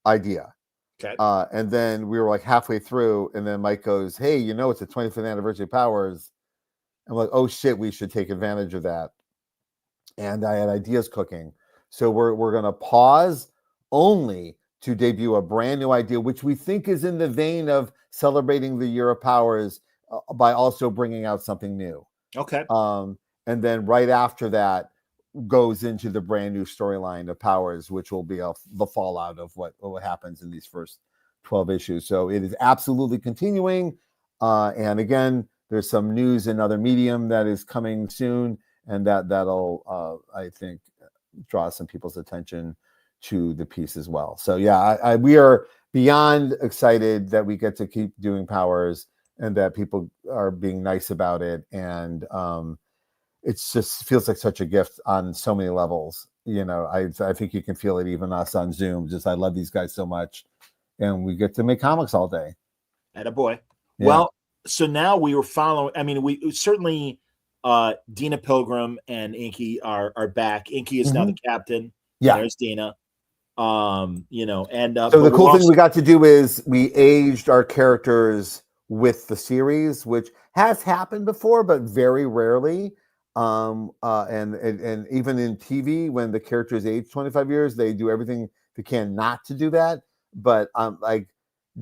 G: idea.
C: Okay.
G: And then we were halfway through, and then Mike goes, hey, it's the 25th anniversary of Powers. I'm like, oh shit, we should take advantage of that. And I had ideas cooking. So we're going to pause only to debut a brand new idea, which we think is in the vein of celebrating the year of Powers by also bringing out something new.
C: Okay.
G: And then right after that goes into the brand new storyline of Powers, which will be the fallout of what happens in these first 12 issues. So it is absolutely continuing. And again, there's some news in other medium that is coming soon, and that'll I think draw some people's attention to the piece as well. So yeah, we are beyond excited that we get to keep doing Powers and that people are being nice about it. And it's just feels like such a gift on so many levels. I think you can feel it even us on Zoom. Just I love these guys so much, and we get to make comics all day.
C: Attaboy.
G: Yeah.
C: Well, so now we were following. I mean, we certainly Dina Pilgrim and Inky are back. Inky is now the captain.
G: Yeah,
C: there's Dina. And
G: so the cool thing we got to do is we aged our characters with the series, which has happened before, but very rarely. And even in TV, when the characters age 25 years, they do everything they can not to do that. But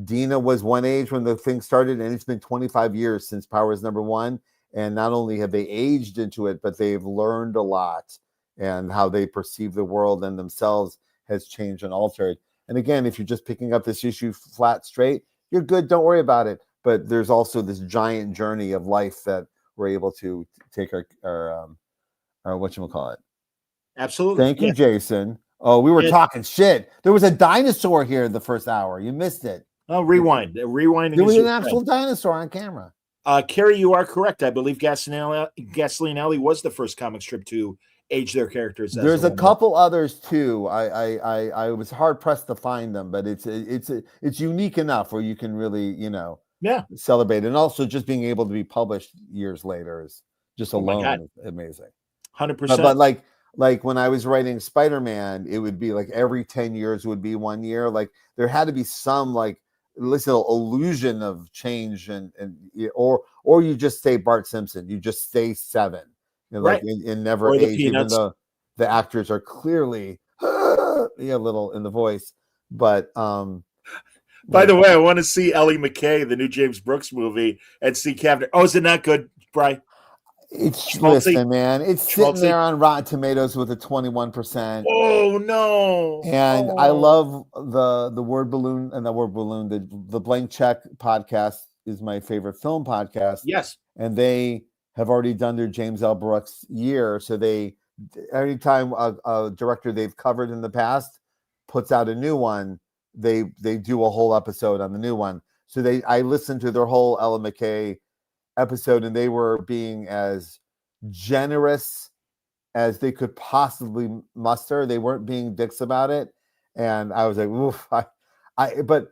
G: Dina was one age when the thing started, and it's been 25 years since Powers #1. And not only have they aged into it, but they've learned a lot, and how they perceive the world and themselves has changed and altered. And again, if you're just picking up this issue flat straight, you're good. Don't worry about it. But there's also this giant journey of life that we're able to take our whatchamacallit.
C: Absolutely.
G: Thank you, Jason. Oh, we were talking shit. There was a dinosaur here the first hour. You missed it.
C: Oh, rewind. Rewinding.
G: There was an actual dinosaur on camera.
C: Carrie, you are correct. I believe Gasoline Alley was the first comic strip to age their characters.
G: There's a
C: little more.
G: couple others too. I was hard pressed to find them, but it's unique enough where you can really celebrate, and also just being able to be published years later is just alone is amazing.
C: 100%.
G: But like when I was writing Spider-Man, it would be like every 10 years would be 1 year. Like there had to be some like little illusion of change, or you just stay Bart Simpson, you just stay 7, like in never
C: or
G: age, even though the actors are clearly a little in the voice. But
C: by the way, I want to see Ellie McKay, the new James Brooks movie, and see Captain. Oh, is it not good, Brian?
G: It's listen, man. It's sitting there on Rotten Tomatoes with a 21%.
C: Oh no!
G: And I love the word balloon and the word balloon. The Blank Check podcast is my favorite film podcast.
C: Yes,
G: and they have already done their James L. Brooks year. So every time a director they've covered in the past puts out a new one, they do a whole episode on the new one. So I listened to their whole Ella McKay episode, and they were being as generous as they could possibly muster. They weren't being dicks about it, and I was like, oof. But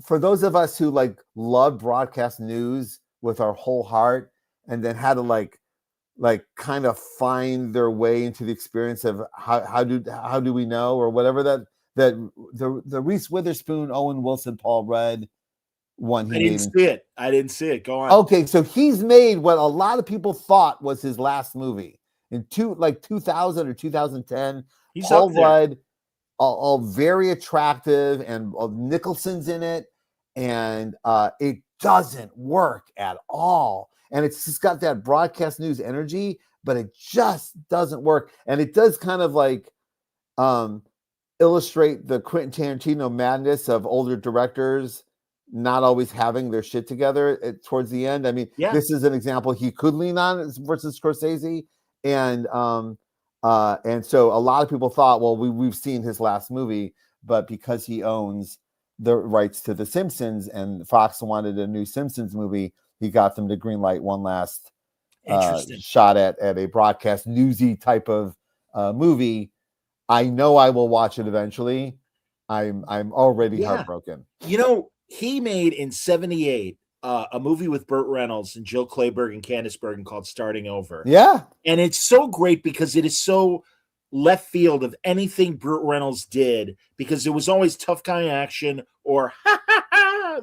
G: for those of us who like love broadcast news with our whole heart, and then had to like kind of find their way into the experience of how do we know, or whatever that the Reese Witherspoon, Owen Wilson, Paul Rudd one.
C: I didn't see it. Go on.
G: Okay, so he's made what a lot of people thought was his last movie in 2000 or 2010.
C: He's
G: Paul
C: up there.
G: Rudd, all very attractive, and Nicholson's in it, and it doesn't work at all. And it's just got that broadcast news energy, but it just doesn't work. And it does kind of like illustrate the Quentin Tarantino madness of older directors not always having their shit together towards the end. I mean, This is an example he could lean on versus Scorsese. And so a lot of people thought, well, we've seen his last movie, but because he owns the rights to The Simpsons and Fox wanted a new Simpsons movie, he got them to greenlight one last shot at a broadcast newsy type of movie. I know I will watch it eventually. I'm already heartbroken.
C: He made in 78 a movie with Burt Reynolds and Jill Clayburgh and Candice Bergen called Starting Over.
G: Yeah. And
C: it's so great because it is so left field of anything Burt Reynolds did, because it was always tough guy action or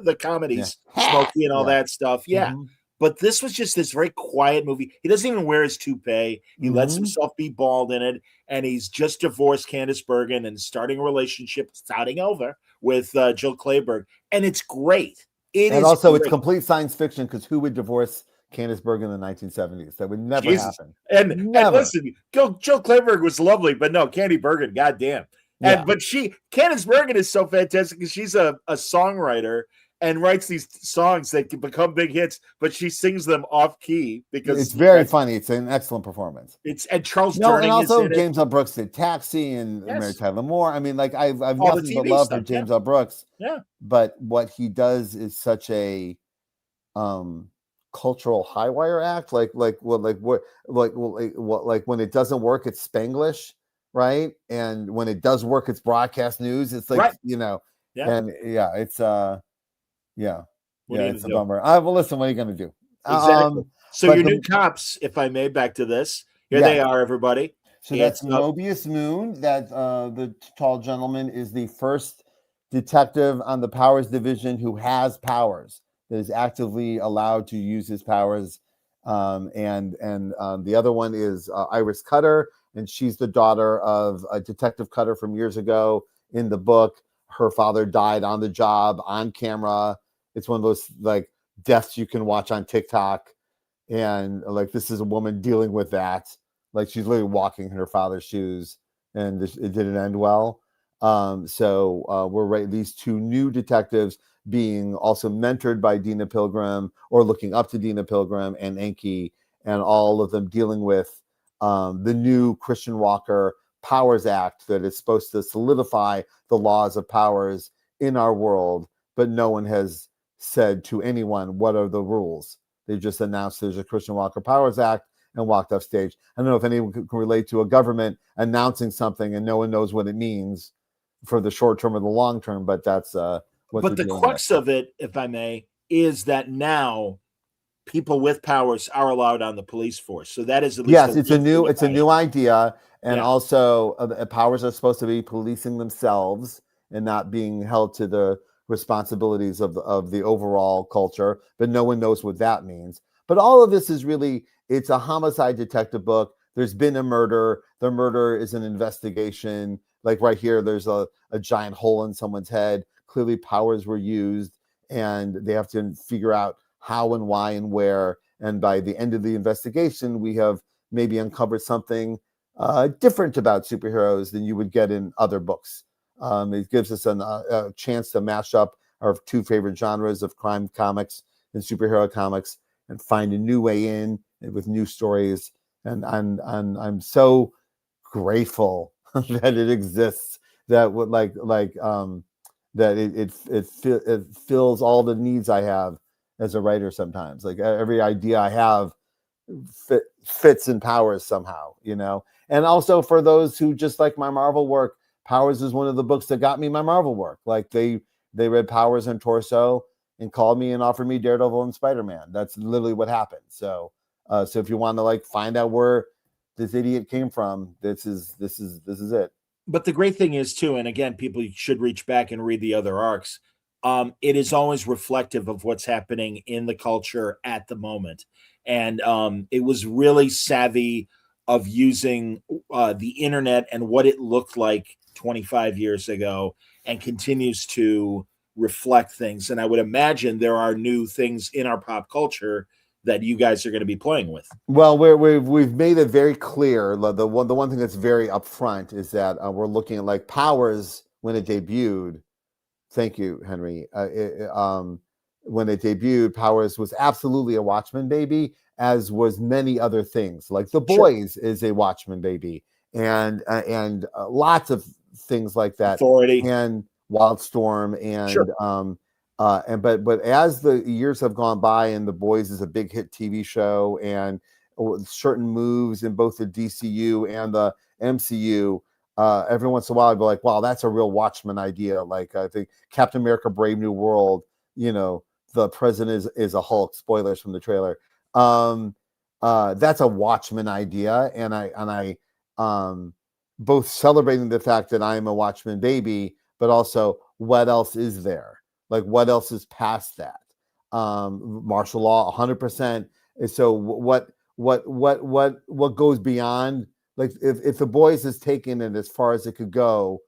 C: the comedies, Smokey and all that stuff. Yeah. Mm-hmm. But this was just this very quiet movie. He doesn't even wear his toupee. He lets himself be bald in it. And he's just divorced Candice Bergen and starting a relationship, starting over with Jill Clayburgh. And it's great.
G: It's complete science fiction, because who would divorce Candice Bergen in the 1970s? That would never happen.
C: And listen, Jill Clayburgh was lovely, but no, Candy Bergen, goddamn. But Candice Bergen is so fantastic because she's a songwriter and writes these songs that can become big hits, but she sings them off key because
G: it's very funny. It's an excellent performance.
C: And Charles Durning
G: and also
C: is in
G: James L. Brooks did Taxi and Mary Tyler Moore. I mean, like I've nothing but love for James L. Brooks.
C: Yeah.
G: But what he does is such a cultural high wire act. Like when it doesn't work, it's Spanglish, right? And when it does work, it's broadcast news. It's like it's it's a bummer. Well, listen, what are you going to do?
C: Exactly. So your new cops, if I may, back to this. Here they are, everybody.
G: So that's Mobius Moon. That the tall gentleman is the first detective on the Powers Division who has powers, that is actively allowed to use his powers. And the other one is Iris Cutter, and she's the daughter of Detective Cutter from years ago. In the book, her father died on the job, on camera. It's one of those like deaths you can watch on TikTok. And like, this is a woman dealing with that. Like, she's literally walking in her father's shoes, and it didn't end well. So we're these two new detectives being also mentored by Dina Pilgrim, or looking up to Dina Pilgrim and Enki, and all of them dealing with the new Christian Walker Powers Act that is supposed to solidify the laws of powers in our world, but no one has said to anyone what are the rules. They just announced there's a Christian Walker Powers Act, and walked off stage. I don't know if anyone can relate to a government announcing something and no one knows what it means for the short term or the long term, but that's what
C: But the crux of it, if I may, is that now people with powers are allowed on the police force. So that is at least
G: yes, it's a new idea, and also powers are supposed to be policing themselves and not being held to the responsibilities of the overall culture. But no one knows what that means. But all of this is really, it's a homicide detective book. There's been a murder. The murder is an investigation. Like right here, there's a giant hole in someone's head. Clearly, powers were used, and they have to figure out how and why and where. And by the end of the investigation, we have maybe uncovered something different about superheroes than you would get in other books. It gives us a chance to mash up our two favorite genres of crime comics and superhero comics and find a new way in with new stories. And I'm so grateful that it exists. That would that it fills all the needs I have as a writer. Sometimes, like every idea I have fits in Powers somehow, And also for those who just like my Marvel work, Powers is one of the books that got me my Marvel work. Like they read Powers and Torso and called me and offered me Daredevil and Spider-Man. That's literally what happened. So if you want to find out where this idiot came from, this is it.
C: But the great thing is too, and again, people should reach back and read the other arcs. It is always reflective of what's happening in the culture at the moment. And it was really savvy of using the internet and what it looked like 25 years ago and continues to reflect things. And I would imagine there are new things in our pop culture that you guys are going to be playing with.
G: Well, we've made it very clear. The one thing that's very upfront is that we're looking at Powers when it debuted. Thank you, Henry. When it debuted, Powers was absolutely a Watchmen baby, as was many other things. Like The Boys is a Watchmen baby, and lots of things like that.
C: Authority
G: and Wildstorm and but as the years have gone by, and The Boys is a big hit TV show, and certain moves in both the DCU and the MCU. Every once in a while, I'd be like, wow, that's a real Watchmen idea. Like, I think Captain America Brave New World, the president is a Hulk. Spoilers from the trailer. That's a Watchmen idea. And I both celebrating the fact that I am a Watchmen baby, but also what else is there? Like, what else is past that? Martial law, 100%. And so what goes beyond? Like if The Boys has taken it as far as it could go,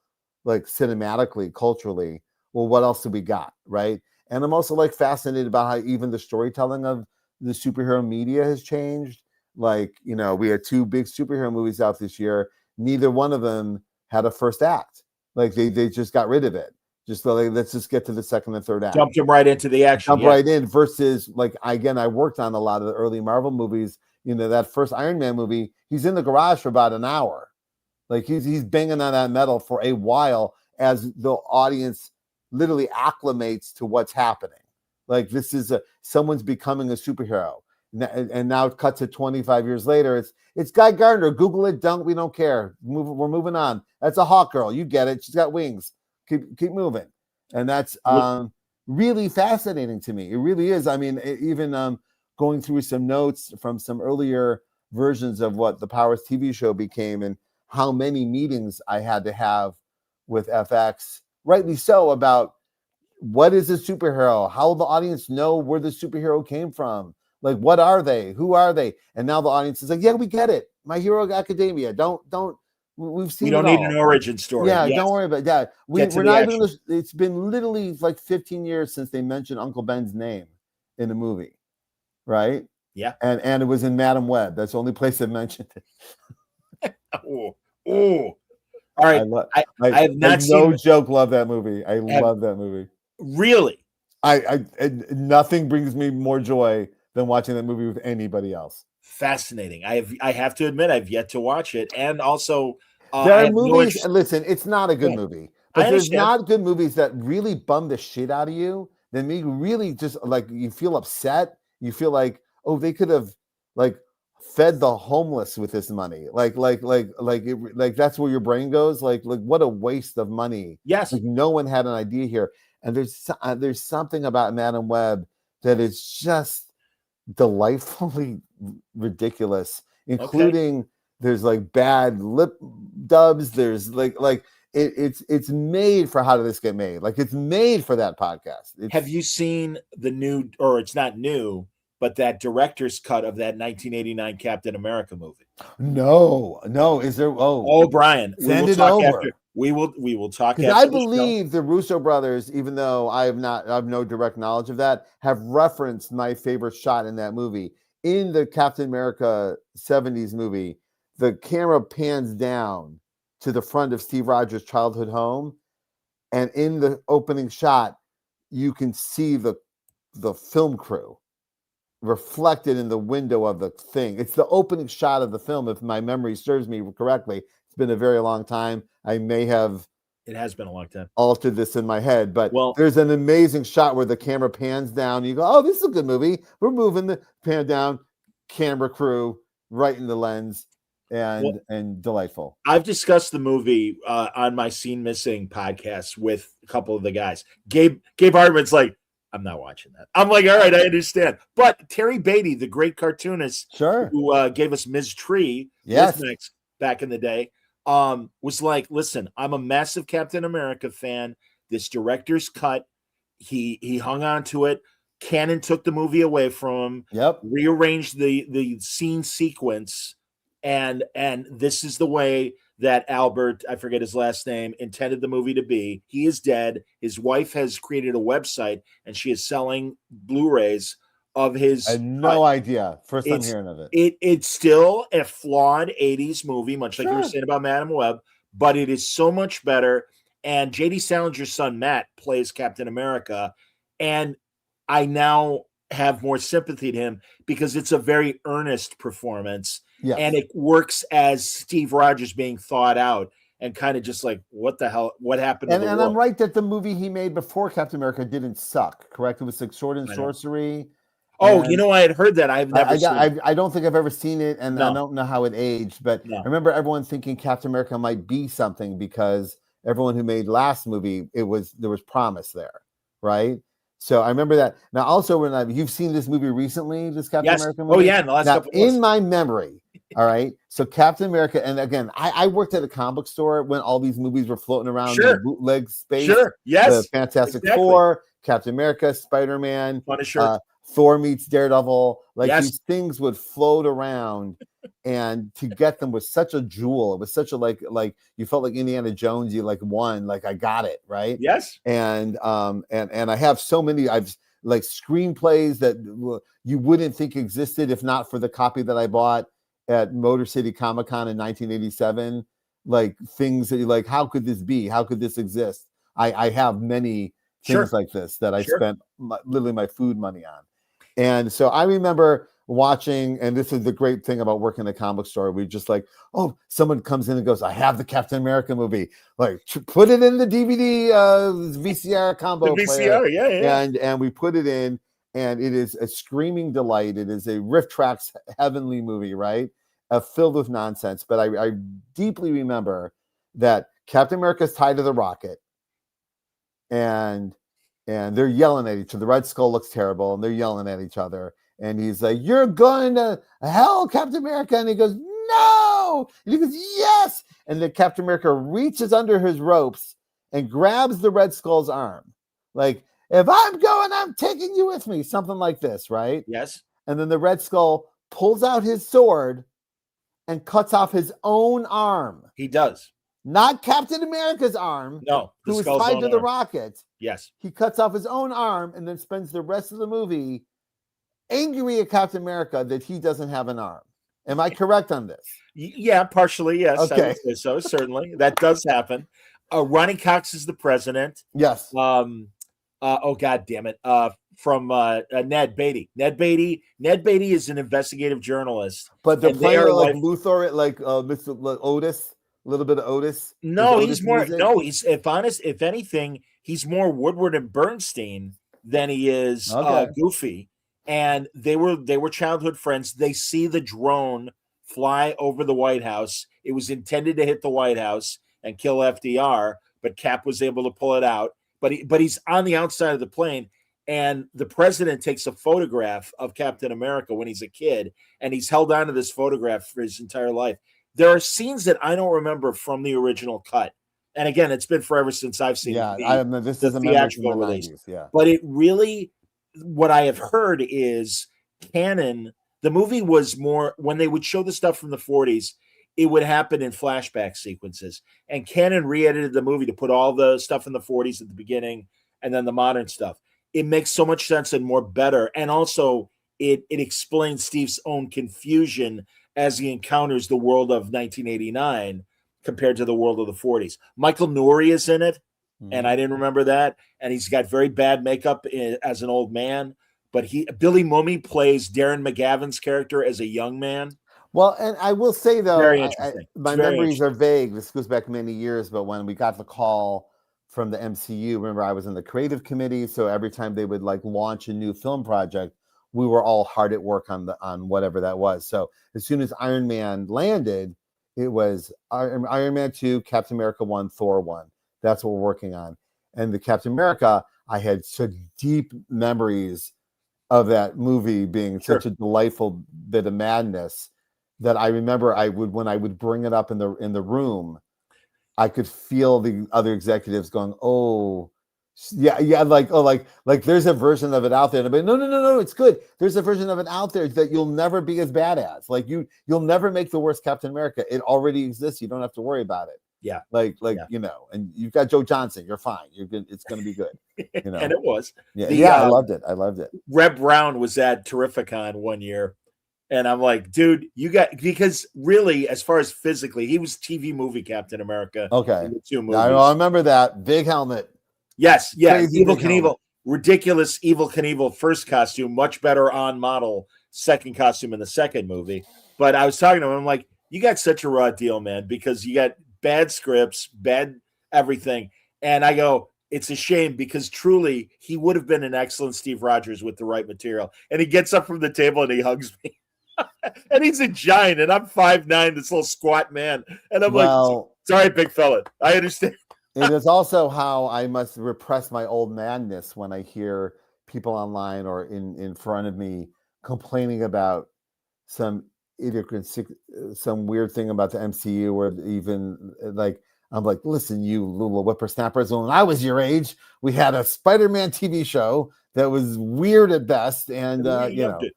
G: like cinematically, culturally, well, what else do we got, right? And I'm also fascinated about how even the storytelling of the superhero media has changed. Like, we had two big superhero movies out this year. Neither one of them had a first act. Like they just got rid of it. Just let's just get to the second and third act.
C: Jumped him right into the action.
G: Right in. Versus I worked on a lot of the early Marvel movies. That first Iron Man movie, he's in the garage for about an hour. Like he's banging on that metal for a while as the audience literally acclimates to what's happening. Like this is someone's becoming a superhero. And now it cuts to 25 years later. It's Guy Gardner. Google it. We don't care. We're moving on. That's a Hawk girl. You get it. She's got wings. Keep moving. And that's really fascinating to me. It really is. I mean, even going through some notes from some earlier versions of what the Powers TV show became and how many meetings I had to have with FX, rightly so, about what is a superhero? How will the audience know where the superhero came from? Like, what are they? Who are they? And now the audience is like, yeah, we get it. My Hero Academia. We've seen.
C: We don't need an origin story.
G: Yeah, yes. Don't worry about that. We're not even. It's been literally 15 years since they mentioned Uncle Ben's name in the movie, right?
C: Yeah,
G: and it was in Madam Web. That's the only place they mentioned it.
C: Oh, all right. I have not seen.
G: No joke. Love that movie. I love that movie.
C: Really?
G: I nothing brings me more joy than watching that movie with anybody else.
C: Fascinating. I have to admit I've yet to watch it, and also
G: there are movies. Listen, it's not a good movie, but there's not good movies that really bum the shit out of you. Then you really just you feel upset. You feel like, oh, they could have fed the homeless with this money. Like that's where your brain goes. Like what a waste of money.
C: Yes.
G: Like no one had an idea here. And there's something about Madam Web that is just delightfully ridiculous, including there's like bad lip dubs. There's it's made for How Did This Get Made? Like it's made for that podcast.
C: Have you seen the new, or it's not new, but that director's cut of that 1989 Captain America movie?
G: No. Is there?
C: Oh, Brian,
G: send it over.
C: We will talk.
G: Because I believe the Russo brothers, even though I have no direct knowledge of that, have referenced my favorite shot in that movie. In the Captain America 70s movie, the camera pans down to the front of Steve Rogers' childhood home, and in the opening shot, you can see the film crew reflected in the window of the thing. It's the opening shot of the film, if my memory serves me correctly. It's been a very long time. I may have
C: It has been a long time.
G: Altered this in my head, but there's an amazing shot where the camera pans down. You go, oh, this is a good movie. We're moving the pan down, camera crew right in the lens, and delightful.
C: I've discussed the movie on my Scene Missing podcast with a couple of the guys. Gabe Hartman's like, I'm not watching that. I'm like, all right, I understand. But Terry Beatty, the great cartoonist, who gave us Ms. Tree, back in the day, was like, listen, I'm a massive Captain America fan. This director's cut, he hung on to it. Cannon took the movie away from him. Rearranged the scene sequence, and this is the way that Albert, I forget his last name, intended the movie to be. He is dead. His wife has created a website, and she is selling Blu-rays of his.
G: I had no idea. First time hearing of it.
C: It's still a flawed 80s movie, much like you were saying about Madam Web, but it is so much better. And J.D. Salinger's son, Matt, plays Captain America. And I now have more sympathy to him because it's a very earnest performance.
G: Yes.
C: And it works as Steve Rogers being thought out and kind of just like, what the hell? What happened to the world?
G: I'm right that the movie he made before Captain America didn't suck, correct? It was like Sword and Sorcery.
C: Oh, you know, I had heard that. I've never seen it.
G: I don't think I've ever seen it, and I don't know how it aged. But I remember everyone thinking Captain America might be something because everyone who made last movie, there was promise there, right? So I remember that. Now, also, when you've seen this movie recently, this Captain America movie?
C: Oh, yeah, in the last couple of months.
G: In my memory, all right, so Captain America, and again, I worked at a comic book store when all these movies were floating around in the bootleg space. The Fantastic Four, Captain America, Spider-Man,
C: Punisher.
G: Thor meets Daredevil, these things would float around, and to get them was such a jewel. It was such a like you felt like Indiana Jones. You won, I got it right.
C: Yes,
G: and I have so many. I've screenplays that you wouldn't think existed if not for the copy that I bought at Motor City Comic Con in 1987. Things that you're how could this be? How could this exist? I have many things like this that I spent literally my food money on. And so I remember watching, and this is the great thing about working in a comic store. We just someone comes in and goes, I have the Captain America movie. Put it in the DVD VCR combo player. And we put it in, and it is a screaming delight. It is a Riff Tracks heavenly movie, right? Filled with nonsense. But I deeply remember that Captain America's tied to the rocket, and they're yelling at each other. The Red Skull looks terrible, and they're yelling at each other. And he's like, you're going to hell, Captain America. And he goes, no. And he goes, yes. And then Captain America reaches under his ropes and grabs the Red Skull's arm. If I'm going, I'm taking you with me. Something like this, right?
C: Yes.
G: And then the Red Skull pulls out his sword and cuts off his own arm.
C: He does.
G: Not Captain America's arm.
C: No.
G: Who was tied to the rocket.
C: Yes.
G: He cuts off his own arm and then spends the rest of the movie angry at Captain America that he doesn't have an arm. Am I correct on this?
C: Yeah, partially, yes.
G: Okay.
C: I would say so, certainly. That does happen. Ronnie Cox is the president.
G: Yes.
C: Oh, God damn it. From Ned Beatty. Ned Beatty is an investigative journalist.
G: But they're playing Luthor, Mr. Otis. A little bit of Otis.
C: No, he's more. Music? No, he's if anything, he's more Woodward and Bernstein than he is Goofy. and they were childhood friends. They see the drone fly over the White House. It was intended to hit the White House and kill FDR, but Cap was able to pull it out. But he's on the outside of the plane, and the president takes a photograph of Captain America when he's a kid, and he's held on to this photograph for his entire life. There are scenes that I don't remember from the original cut. And again, it's been forever since I've seen
G: this is a
C: theatrical release.
G: 90s, yeah.
C: But it really, what I have heard is canon. The movie was more, when they would show the stuff from the 40s, it would happen in flashback sequences. And canon re-edited the movie to put all the stuff in the 40s at the beginning and then the modern stuff. It makes so much sense and more better. And also, it explains Steve's own confusion as he encounters the world of 1989 compared to the world of the 40s. Michael Nouri is in it, and I didn't remember that. And he's got very bad makeup as an old man. But Billy Mumy plays Darren McGavin's character as a young man.
G: Well, and I will say, though,
C: Very interesting.
G: My memories are vague. This goes back many years, but when we got the call from the MCU, remember I was in the creative committee, so every time they would like launch a new film project, we were all hard at work on whatever that was. So as soon as Iron Man landed, it was Iron Man 2, Captain America 1, Thor 1. That's what we're working on. And the Captain America, I had such deep memories of that movie being such a delightful bit of madness that I remember when I would bring it up in the room, I could feel the other executives going, "Oh, yeah, like there's a version of it out there." But no, it's good. There's a version of it out there that you'll never be as bad as. Like you'll never make the worst Captain America. It already exists. You don't have to worry about it.
C: Yeah,
G: and you've got Joe Johnson. You're fine. You're good. It's going to be good.
C: And it was.
G: I loved it.
C: Reb Brown was at Terrificon one year. And I'm like, dude, because really, as far as physically, he was TV movie Captain America.
G: Okay.
C: In the 2 movies.
G: I remember that. Big helmet.
C: Yes.
G: Crazy
C: Evel Knievel. Ridiculous Evel Knievel first costume, much better on model second costume in the second movie. But I was talking to him, I'm like, you got such a raw deal, man, because you got bad scripts, bad everything. And I go, it's a shame because truly he would have been an excellent Steve Rogers with the right material. And he gets up from the table and he hugs me. And he's a giant, and I'm 5'9", this little squat man. And I'm like, sorry, big fella. I understand.
G: It is also how I must repress my old madness when I hear people online or in front of me complaining about some idiosyncratic, some weird thing about the MCU, or even like, I'm like, listen, you little whippersnappers, when I was your age, we had a Spider-Man TV show that was weird at best, and
C: it.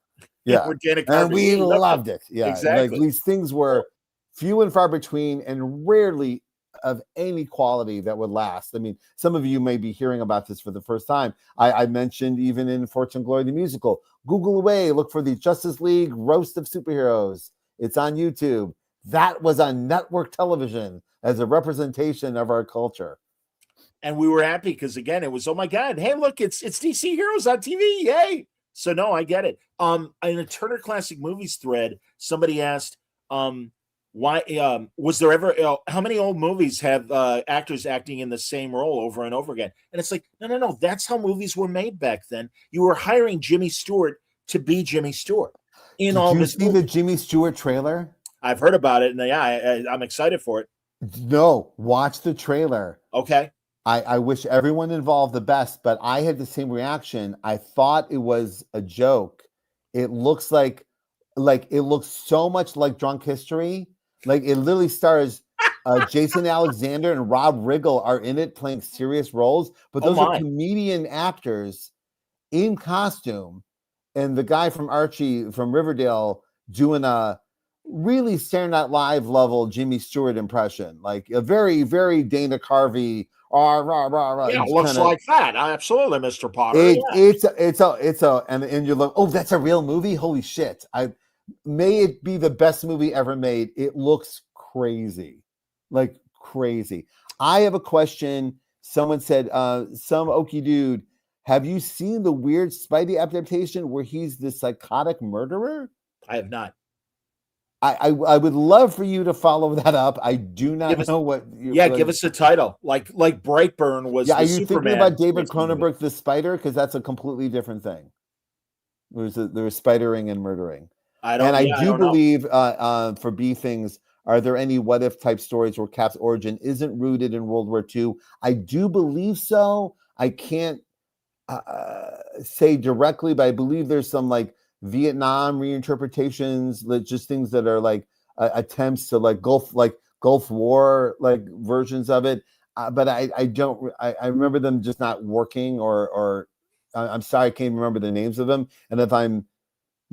G: Yeah, and we loved it. Yeah,
C: exactly.
G: Like these things were few and far between, and rarely of any quality that would last. I mean, some of you may be hearing about this for the first time. I mentioned even in Fortune Glory the musical. Google away, look for the Justice League Roast of Superheroes. It's on YouTube. That was on network television as a representation of our culture.
C: And we were happy because again, it was, oh my God, hey, look, it's DC Heroes on TV. Yay. So no, I get it. In a Turner Classic Movies thread, somebody asked, why was there ever how many old movies have actors acting in the same role over and over again? And it's like, no, that's how movies were made back then. You were hiring Jimmy Stewart to be Jimmy Stewart in all this.
G: Did you see the Jimmy Stewart trailer?
C: I've heard about it, and I'm excited for it.
G: No, watch the trailer.
C: Okay.
G: I wish everyone involved the best, but I had the same reaction. I thought it was a joke. It looks like it looks so much like Drunk History. Like it literally stars Jason Alexander and Rob Riggle are in it playing serious roles, but those are comedian actors in costume. And the guy from Archie from Riverdale doing a really Saturday Night Live level Jimmy Stewart impression, like a very, very Dana Carvey.
C: Yeah, it looks like that. Absolutely, Mr. Potter.
G: It's and you're like, oh, that's a real movie. Holy shit! May it be the best movie ever made. It looks crazy, like crazy. I have a question. Someone said, some okie dude, have you seen the weird Spidey adaptation where he's the psychotic murderer?
C: I have not.
G: I would love for you to follow that up. I do not know what.
C: Give us a title, like Brightburn was.
G: Yeah, are you
C: Superman
G: thinking about David Cronenberg, The Spider? Because that's a completely different thing. There was spidering and murdering.
C: I don't.
G: And I
C: yeah, I
G: do
C: don't know.
G: believe for B things, are there any what if type stories where Cap's origin isn't rooted in World War II? I do believe so. I can't say directly, but I believe there's some like Vietnam reinterpretations, just things that are like attempts to like Gulf War like versions of it. But I don't. I remember them just not working, or I'm sorry, I can't remember the names of them. And if I'm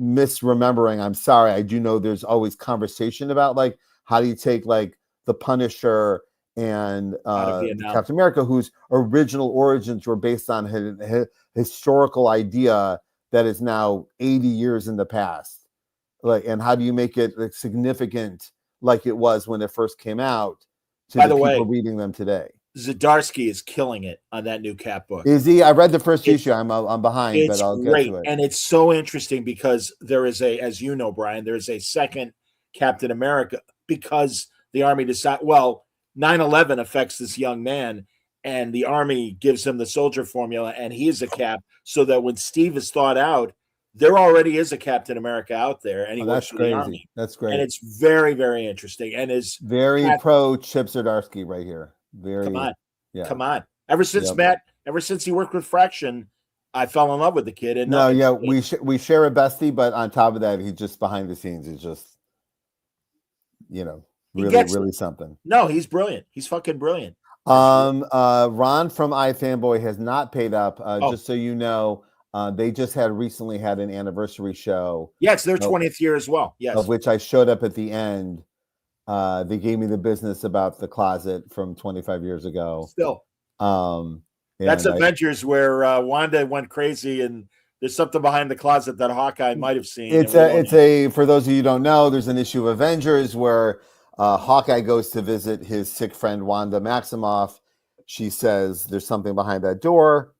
G: misremembering, I'm sorry. I do know there's always conversation about like how do you take like the Punisher and Captain America, whose original origins were based on his historical idea that is now 80 years in the past, like, and how do you make it like, significant like it was when it first came out to the people reading them today?
C: Zdarsky is killing it on that new Cap book.
G: Is he? I read the first issue. I'm behind, but I'll
C: great.
G: get to it.
C: And it's so interesting because there is as you know, Brian, there's a second Captain America because the Army decided, 9/11 affects this young man, and the Army gives him the soldier formula, and he is a Cap, so that when Steve is thawed out, there already is a Captain America out there, and he works for the Army.
G: That's great.
C: And it's very, very interesting, and is
G: very pro Chip Zdarsky right here. Very,
C: come on. Ever since he worked with Fraction, I fell in love with the kid. And
G: we share a bestie, but on top of that, he's just behind the scenes. He's just, really something.
C: No, he's brilliant. He's fucking brilliant.
G: Ron from iFanboy has not paid up. Just so you know, they just recently had an anniversary show.
C: Yeah, it's their 20th year as well. Yes,
G: of which I showed up at the end. They gave me the business about the closet from 25 years ago.
C: Still, that's Avengers where Wanda went crazy, and there's something behind the closet that Hawkeye might have seen.
G: It's for those of you who don't know, there's an issue of Avengers where Hawkeye goes to visit his sick friend Wanda Maximoff. She says there's something behind that door,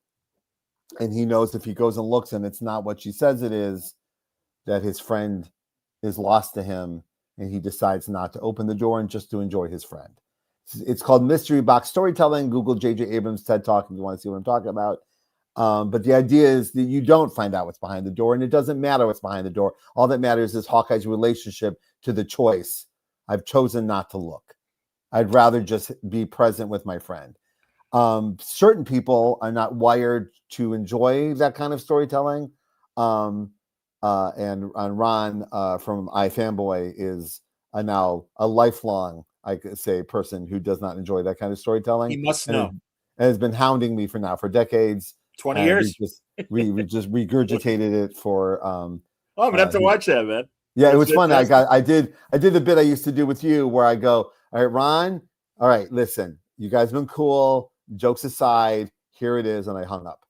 G: and he knows if he goes and looks and it's not what she says it is, that his friend is lost to him. And he decides not to open the door and just to enjoy his friend. It's called Mystery Box Storytelling. Google J.J. Abrams TED Talk if you want to see what I'm talking about. But the idea is that you don't find out what's behind the door, and it doesn't matter what's behind the door. All that matters is Hawkeye's relationship to the choice. I've chosen not to look. I'd rather just be present with my friend. Certain people are not wired to enjoy that kind of storytelling. And Ron from iFanboy is now a lifelong, I could say, person who does not enjoy that kind of storytelling.
C: He must know.
G: And has been hounding me for decades.
C: 20 years.
G: We just regurgitated it for.
C: I'm gonna have to watch that, man.
G: Yeah, it was fun. I did the bit I used to do with you where I go, all right, Ron, all right, listen, you guys have been cool. Jokes aside, here it is, and I hung up.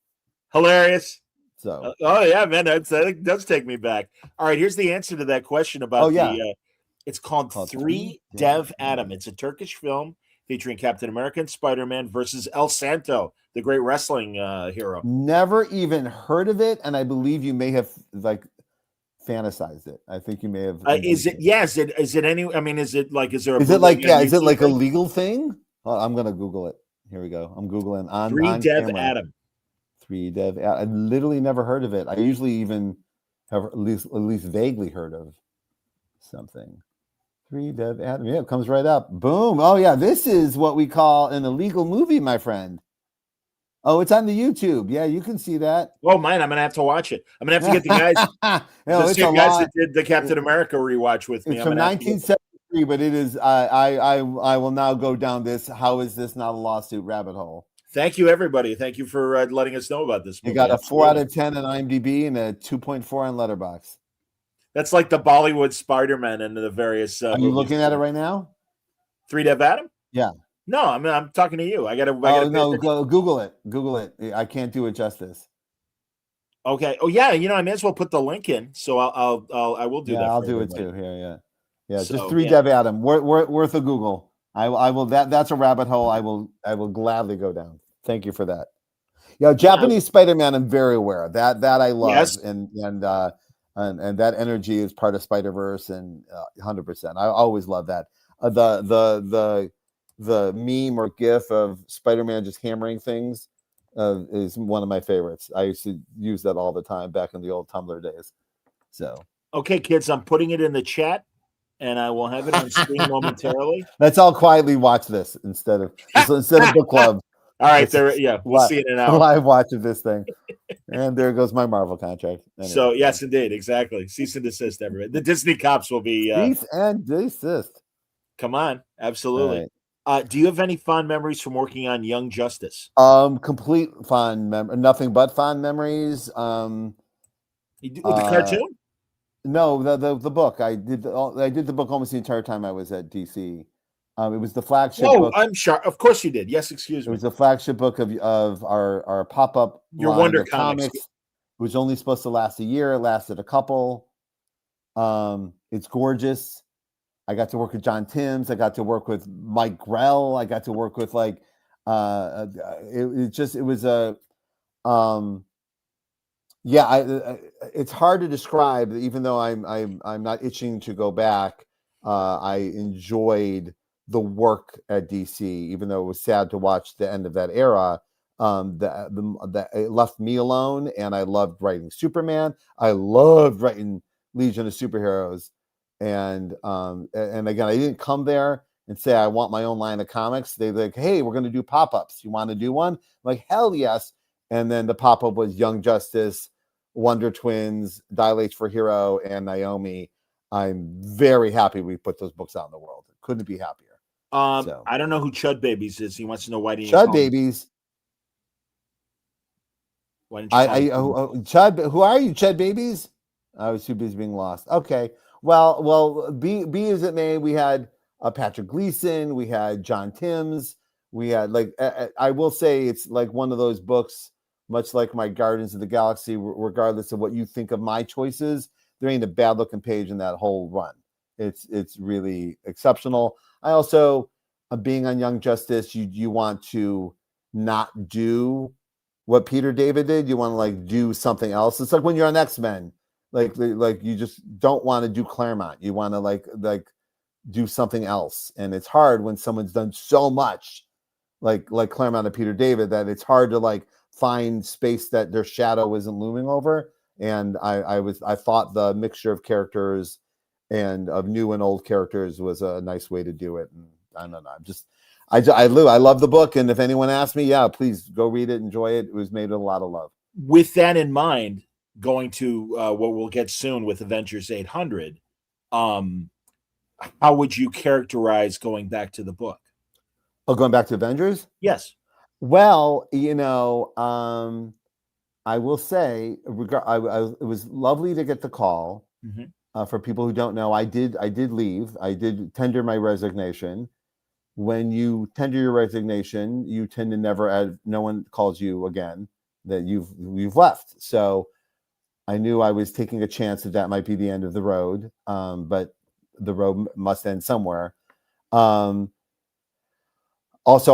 C: Hilarious.
G: So,
C: yeah, man, that does take me back. All right, here's the answer to that question about it's called Three Dev Adam. It's a Turkish film featuring Captain America and Spider-Man versus El Santo, the great wrestling hero.
G: Never even heard of it, and I believe you may have like fantasized it. I think you may have.
C: Is it any? I mean, is it like? Is there?
G: Is it like a legal thing? Oh, I'm gonna Google it. Here we go. I'm Googling on
C: Three Dev
G: camera.
C: Adam.
G: 3 Dev. I literally never heard of it. I usually even have at least vaguely heard of something. 3 Dev Adam. Yeah, it comes right up. Boom. Oh yeah, this is what we call an illegal movie, my friend. Oh, it's on the YouTube. Yeah, you can see that.
C: Oh, man, I'm gonna have to watch it. I'm gonna have to get the guys, the same guys that did the Captain America rewatch with me.
G: It's from 1973, but it is. I will now go down this. How is this not a lawsuit rabbit hole?
C: Thank you, everybody. Thank you for letting us know about this movie.
G: You got a 4 out of 10 on IMDb and a 2.4 on Letterboxd.
C: That's like the Bollywood Spider-Man and the various.
G: Are you looking at it right now?
C: 3 Dev Adam?
G: Yeah.
C: No, I'm talking to you. I gotta
G: Google it. Google it. I can't do it justice.
C: Okay. Oh yeah. I may as well put the link in. So I will do that.
G: I'll do it too. Here. Yeah. So, just 3 Dev Adam. Worth a Google. I will. That's a rabbit hole. I will gladly go down. Thank you for that. Yeah, Japanese Spider-Man. I'm very aware of that. I love, yes. and that energy is part of Spider-Verse, and 100%. I always love that. The meme or GIF of Spider-Man just hammering things is one of my favorites. I used to use that all the time back in the old Tumblr days. So
C: Okay, kids, I'm putting it in the chat, and I will have it on screen momentarily.
G: let's all quietly watch this instead of book club.
C: All right, there. Yeah, we'll see it in an hour.
G: Live watch of this thing, and there goes my Marvel contract. Anyway,
C: so yes, indeed, exactly. Cease and desist, everybody. The Disney cops will be
G: cease and desist.
C: Come on, absolutely. Do you have any fond memories from working on Young Justice?
G: Complete fond nothing but fond memories.
C: The cartoon?
G: No, the book. I did the book almost the entire time I was at DC. It was the flagship book.
C: I'm sure. Of course you did. Yes, excuse me.
G: It was the flagship book of our pop-up
C: Your Wonder Comics.
G: It was only supposed to last a year. It lasted a couple. It's gorgeous. I got to work with John Timms. I got to work with Mike Grell. I got to work with it's hard to describe. Even though I'm not itching to go back. I enjoyed the work at DC, even though it was sad to watch the end of that era. That it left me alone, and I loved writing Superman. I loved writing Legion of Superheroes. And again, I didn't come there and say I want my own line of comics. They were like, hey, we're going to do pop-ups. You want to do one? I'm like, hell yes. And then the pop-up was Young Justice, Wonder Twins, Dial H for Hero, and Naomi. I'm very happy we put those books out in the world. Couldn't be happier.
C: I don't know who Chud Babies is. He wants to know why didn't you
G: Chud Babies.
C: Why didn't you
G: Chud? Who are you, Chud Babies? I was too busy being lost. Okay. Well, be as it may, we had Patrick Gleason, we had John Timms, we had I will say it's like one of those books, much like my Guardians of the Galaxy, regardless of what you think of my choices, there ain't a bad looking page in that whole run. It's really exceptional. I also, being on Young Justice, you want to not do what Peter David did. You want to do something else. It's like when you're on X-Men. Like you just don't want to do Claremont. You want to do something else, and it's hard when someone's done so much, like Claremont and Peter David, that it's hard to find space that their shadow isn't looming over. And I thought the mixture of characters and of new and old characters was a nice way to do it. And I don't know. I love the book, and if anyone asks me, yeah, please go read it, enjoy it. It was made with a lot of love.
C: With that in mind, going to what we'll get soon with Avengers 800, how would you characterize going back to the book?
G: Oh, going back to Avengers?
C: Yes.
G: Well, I will say, it was lovely to get the call. Mm-hmm. For people who don't know, I did leave. I did tender my resignation. When you tender your resignation, you tend to never no one calls you again that you've left. So I knew I was taking a chance that might be the end of the road, but the road must end somewhere. Also,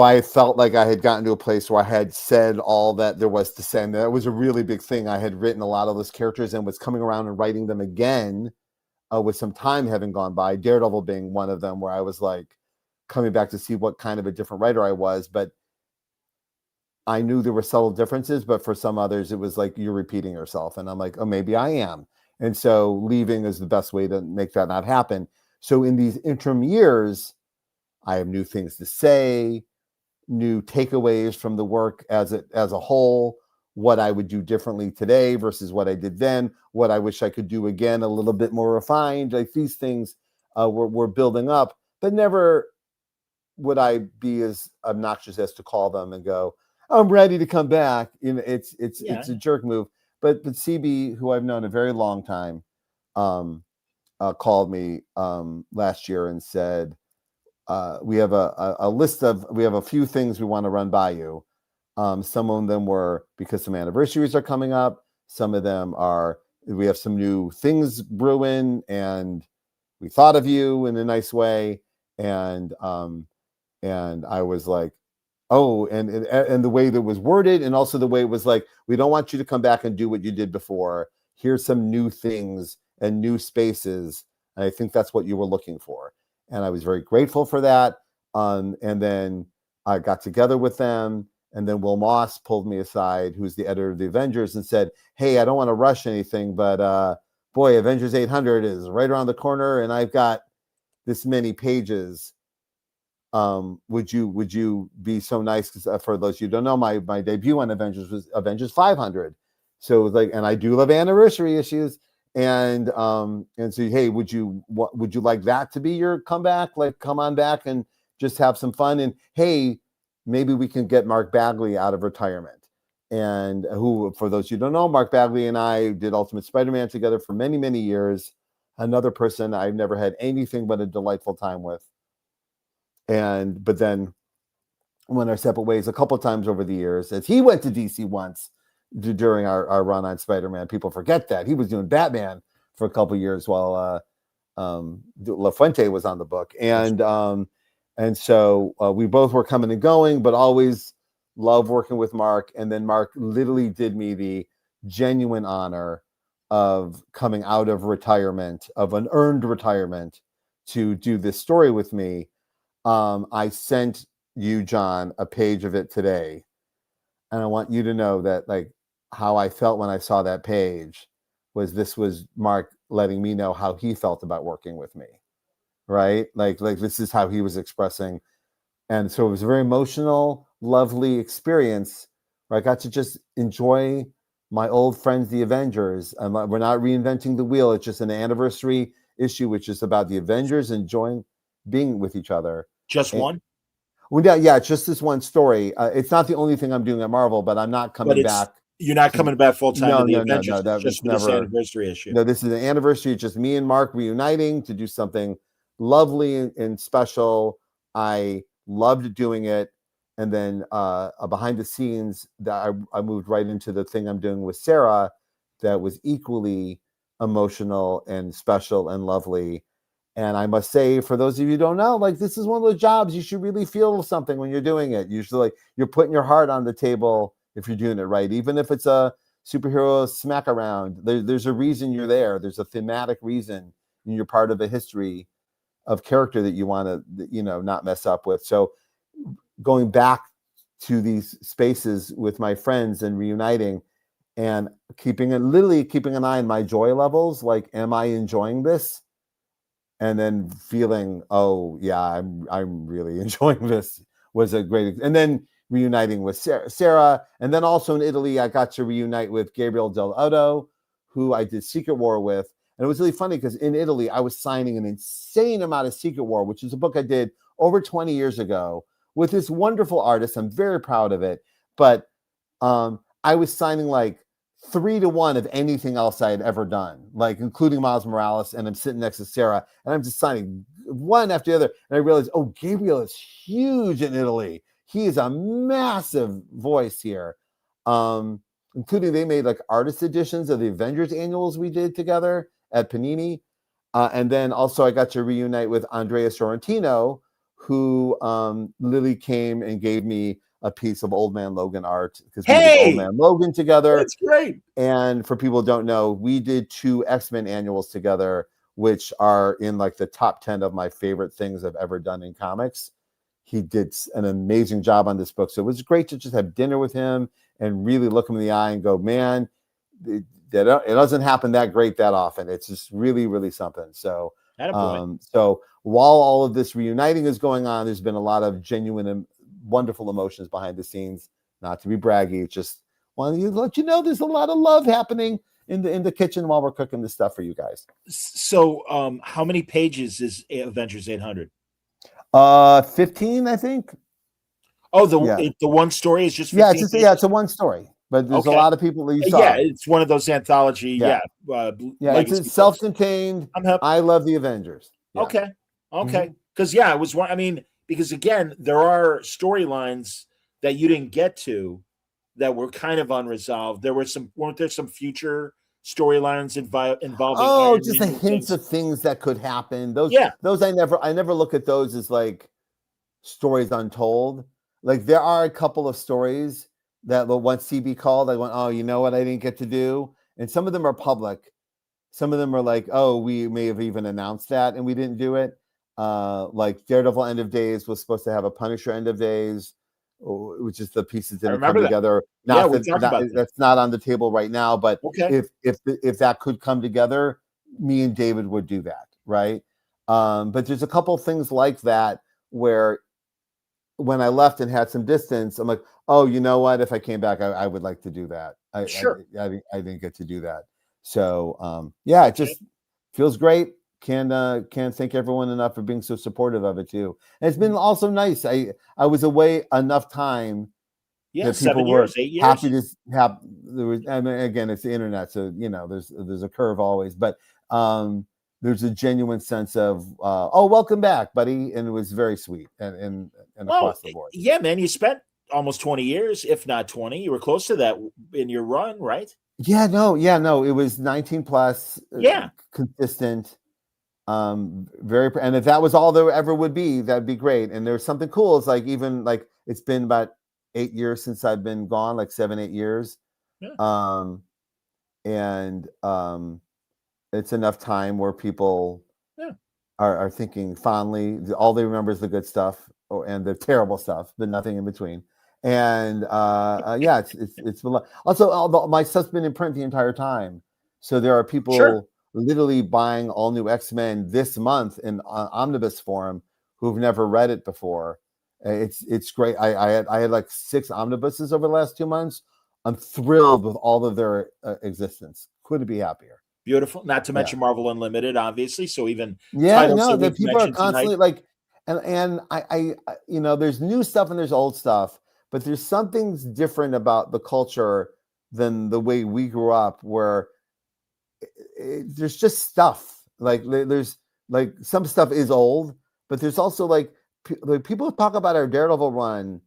G: I felt like I had gotten to a place where I had said all that there was to say. And that was a really big thing. I had written a lot of those characters and was coming around and writing them again with some time having gone by, Daredevil being one of them, where I was coming back to see what kind of a different writer I was. But I knew there were subtle differences, but for some others, it was like you're repeating yourself. And I'm like, oh, maybe I am. And so leaving is the best way to make that not happen. So in these interim years, I have new things to say, new takeaways from the work as a whole, what I would do differently today versus what I did then, what I wish I could do again, a little bit more refined. These things were building up, but never would I be as obnoxious as to call them and go, I'm ready to come back. It's a jerk move. But CB, who I've known a very long time, called me last year and said, we have a few things we want to run by you. Some of them were because some anniversaries are coming up. Some of them we have some new things brewing, and we thought of you in a nice way. And I was like, oh, and the way that was worded, and also the way it was we don't want you to come back and do what you did before. Here's some new things and new spaces. And I think that's what you were looking for. And I was very grateful for that. And then I got together with them, And then Will Moss pulled me aside, who's the editor of the Avengers, and said, "Hey, I don't want to rush anything, but boy, Avengers 800 is right around the corner, and I've got this many pages. Would you be so nice?" Because for those of you who don't know, my debut on Avengers was Avengers 500. So it was like, and I do love anniversary issues, and so hey, would you like that to be your comeback? Like, come on back and just have some fun, and hey, maybe we can get Mark Bagley out of retirement. And who, for those of you who don't know, Mark Bagley and I did Ultimate Spider-Man together for many, many years. Another person I've never had anything but a delightful time with. But then went our separate ways a couple of times over the years, as he went to DC once during our run on Spider-Man. People forget that he was doing Batman for a couple of years while La Fuente was on the book. And so we both were coming and going, but always loved working with Mark. And then Mark literally did me the genuine honor of coming out of retirement, of an earned retirement, to do this story with me. I sent you, John, a page of it today. And I want you to know that, like, how I felt when I saw that page was this was Mark letting me know how he felt about working with me. Right? Like this is how he was expressing. And so it was a very emotional, lovely experience where I got to just enjoy my old friends, the Avengers. We're not reinventing the wheel. It's just an anniversary issue, which is about the Avengers enjoying being with each other.
C: Just one?
G: Well, yeah, it's just this one story. It's not the only thing I'm doing at Marvel, but I'm not coming back.
C: You're not coming back full time to the Avengers.
G: No, that
C: just
G: was
C: for this anniversary issue.
G: No, this is an anniversary. It's just me and Mark reuniting to do something lovely and special. I loved doing it. And then behind the scenes, that I moved right into the thing I'm doing with Sarah that was equally emotional and special and lovely. And I must say, for those of you who don't know, like, this is one of those jobs you should really feel something when you're doing it. Usually, like, you're putting your heart on the table if you're doing it right. Even if it's a superhero smack around, there's a reason you're there. There's a thematic reason, and you're part of a history of character that you want to, not mess up with. So going back to these spaces with my friends and reuniting and keeping an eye on my joy levels. Like, am I enjoying this? And then feeling, oh yeah, I'm really enjoying this, was a great. And then reuniting with Sarah, and then also in Italy, I got to reunite with Gabriel Del Otto, who I did Secret War with. And it was really funny because in Italy, I was signing an insane amount of Secret War, which is a book I did over 20 years ago with this wonderful artist. I'm very proud of it. But I was signing like 3-1 of anything else I had ever done, like including Miles Morales. And I'm sitting next to Sarah, and I'm just signing one after the other. And I realized, oh, Gabriel is huge in Italy. He is a massive voice here. Including they made like artist editions of the Avengers annuals we did together at Panini. And then also I got to reunite with Andrea Sorrentino, who Lily came and gave me a piece of Old Man Logan art because we did Old Man Logan together.
C: That's great.
G: And for people who don't know, we did 2 X-Men annuals together, which are in like the top 10 of my favorite things I've ever done in comics. He did an amazing job on this book. So it was great to just have dinner with him and really look him in the eye and go, man, it doesn't happen that great that often. It's just really, really something. So, so while all of this reuniting is going on, there's been a lot of genuine and wonderful emotions behind the scenes. Not to be braggy, just wanted to let you know there's a lot of love happening in the kitchen while we're cooking this stuff for you guys.
C: So, how many pages is Avengers 800?
G: 15, I think.
C: Oh, the one story is just 15
G: it's a one story, but there's a lot of people that you saw.
C: Yeah, it's one of those anthology.
G: It's self-contained. I love the Avengers. Yeah.
C: Okay, because it was one. I mean, because again, there are storylines that you didn't get to that were kind of unresolved. Weren't there some future storylines involving?
G: Just the hints of things that could happen. Those I never look at those as like stories untold. Like, there are a couple of stories that once CB called, I went, oh, you know what I didn't get to do? And some of them are public. Some of them are like, oh, we may have even announced that and we didn't do it. Like Daredevil End of Days was supposed to have a Punisher End of Days. which is the pieces didn't come
C: remember that.
G: together.
C: Yeah,
G: Not
C: we
G: that,
C: talked about that.
G: that's not on the table right now, but
C: Okay.
G: if that could come together, me and David would do that, right? But there's a couple things like that where when I left and had some distance, I'm like, oh, you know what? If I came back, I would like to do that.
C: Sure.
G: I didn't get to do that. So yeah, it just feels great. Can't thank everyone enough for being so supportive of it too. And it's been also nice. I was away enough time
C: Yeah,
G: that people
C: 7
G: were
C: years, 8 years.
G: happy to have. There was, I mean, again, it's the internet, so there's a curve always, but there's a genuine sense of oh, welcome back, buddy, and it was very sweet and across the board.
C: Yeah, man, you spent almost 20 years, if not 20. You were close to that in your run, right?
G: Yeah, no, it was 19 plus.
C: Yeah,
G: consistent. Very, and if that was all there ever would be, that'd be great. And there's something cool. It's like even like it's been about 8 years since I've been gone, like 7-8 years.
C: Yeah.
G: It's enough time where people are thinking fondly. All they remember is the good stuff and the terrible stuff, but nothing in between. And yeah, it's also my stuff's been in print the entire time, so there are people literally buying all new X-Men this month in omnibus form who've never read it before. It's great. I had like 6 omnibuses over the last 2 months. I'm thrilled with all of their existence. Couldn't be happier.
C: Beautiful. Not to mention Marvel Unlimited, obviously. So even
G: the people are constantly like, and I there's new stuff and there's old stuff, but there's something different about the culture than the way we grew up, where there's just stuff like there's like some stuff is old, but there's also like people talk about our Daredevil run,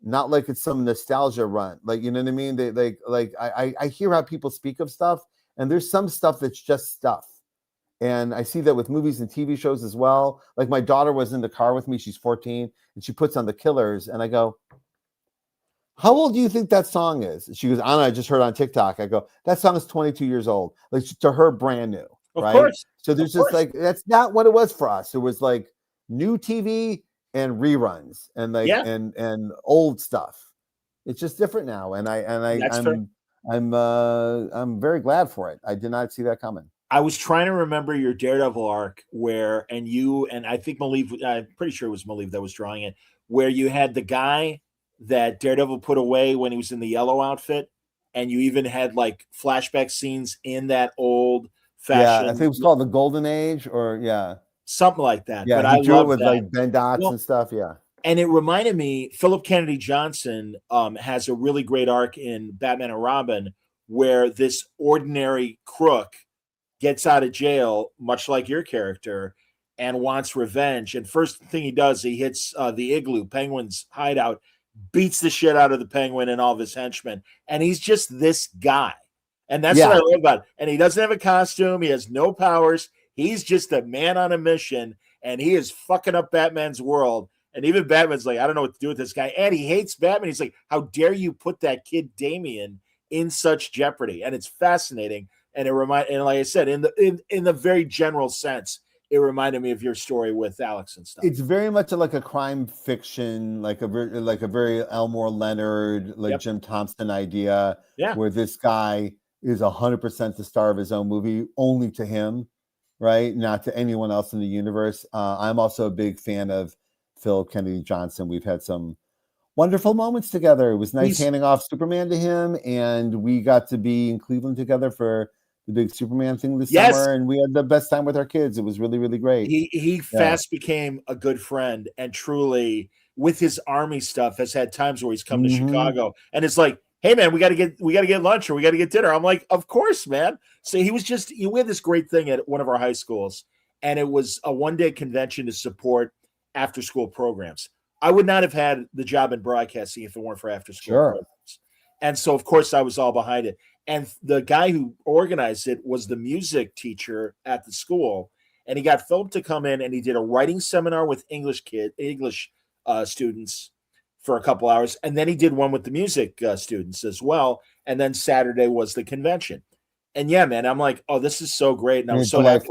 G: not like it's some nostalgia run, like, you know what I mean? They I hear how people speak of stuff, and there's some stuff that's just stuff. And I see that with movies and TV shows as well. Like my daughter was in the car with me, she's 14, and she puts on The Killers, and I go, how old do you think that song is? She goes, Anna, I just heard on TikTok. I go, that song is 22 years old. Like, to her, brand new. Right? Of course. So there's just like, that's not what it was for us. It was like new TV and reruns and like and old stuff. It's just different now. And I'm very glad for it. I did not see that coming.
C: I was trying to remember your Daredevil arc where, and you, and I think Maliv, I'm pretty sure it was Maliv that was drawing it, where you had the guy that Daredevil put away when he was in the yellow outfit, and you even had like flashback scenes in that old fashioned.
G: Yeah, I think it was called the Golden Age, or
C: something like that.
G: Yeah,
C: but I
G: drew
C: love
G: it with
C: that.
G: like Bendis and stuff. Yeah,
C: and it reminded me, Philip Kennedy Johnson has a really great arc in Batman and Robin where this ordinary crook gets out of jail, much like your character, and wants revenge. And first thing he does, he hits the Igloo, Penguin's hideout, beats the shit out of the Penguin and all of his henchmen. And he's just this guy. And that's what I love about it. And he doesn't have a costume. He has no powers. He's just a man on a mission. And he is fucking up Batman's world. And even Batman's like, I don't know what to do with this guy. And he hates Batman. He's like, how dare you put that kid Damian in such jeopardy? And it's fascinating. And and like I said, in the very general sense, it reminded me of your story with Alex and stuff.
G: It's very much like a crime fiction, like a very Elmore Leonard, like Jim Thompson idea, where this guy is 100% the star of his own movie, only to him, right? Not to anyone else in the universe. I'm also a big fan of Phil Kennedy Johnson. We've had some wonderful moments together. It was nice handing off Superman to him, and we got to be in Cleveland together for the big Superman thing this summer, and we had the best time with our kids. It was really, really great.
C: He fast became a good friend, and truly, with his army stuff, has had times where he's come to Chicago, and it's like, hey man, we got to get lunch or we got to get dinner. I'm like, of course, man. So we had this great thing at one of our high schools, and it was a one-day convention to support after-school programs. I would not have had the job in broadcasting if it weren't for after-school programs. And so, of course, I was all behind it. And the guy who organized it was the music teacher at the school. And he got Philip to come in, and he did a writing seminar with English students for a couple hours. And then he did one with the music students as well. And then Saturday was the convention. And yeah, man, I'm like, oh, this is so great. And I was so happy.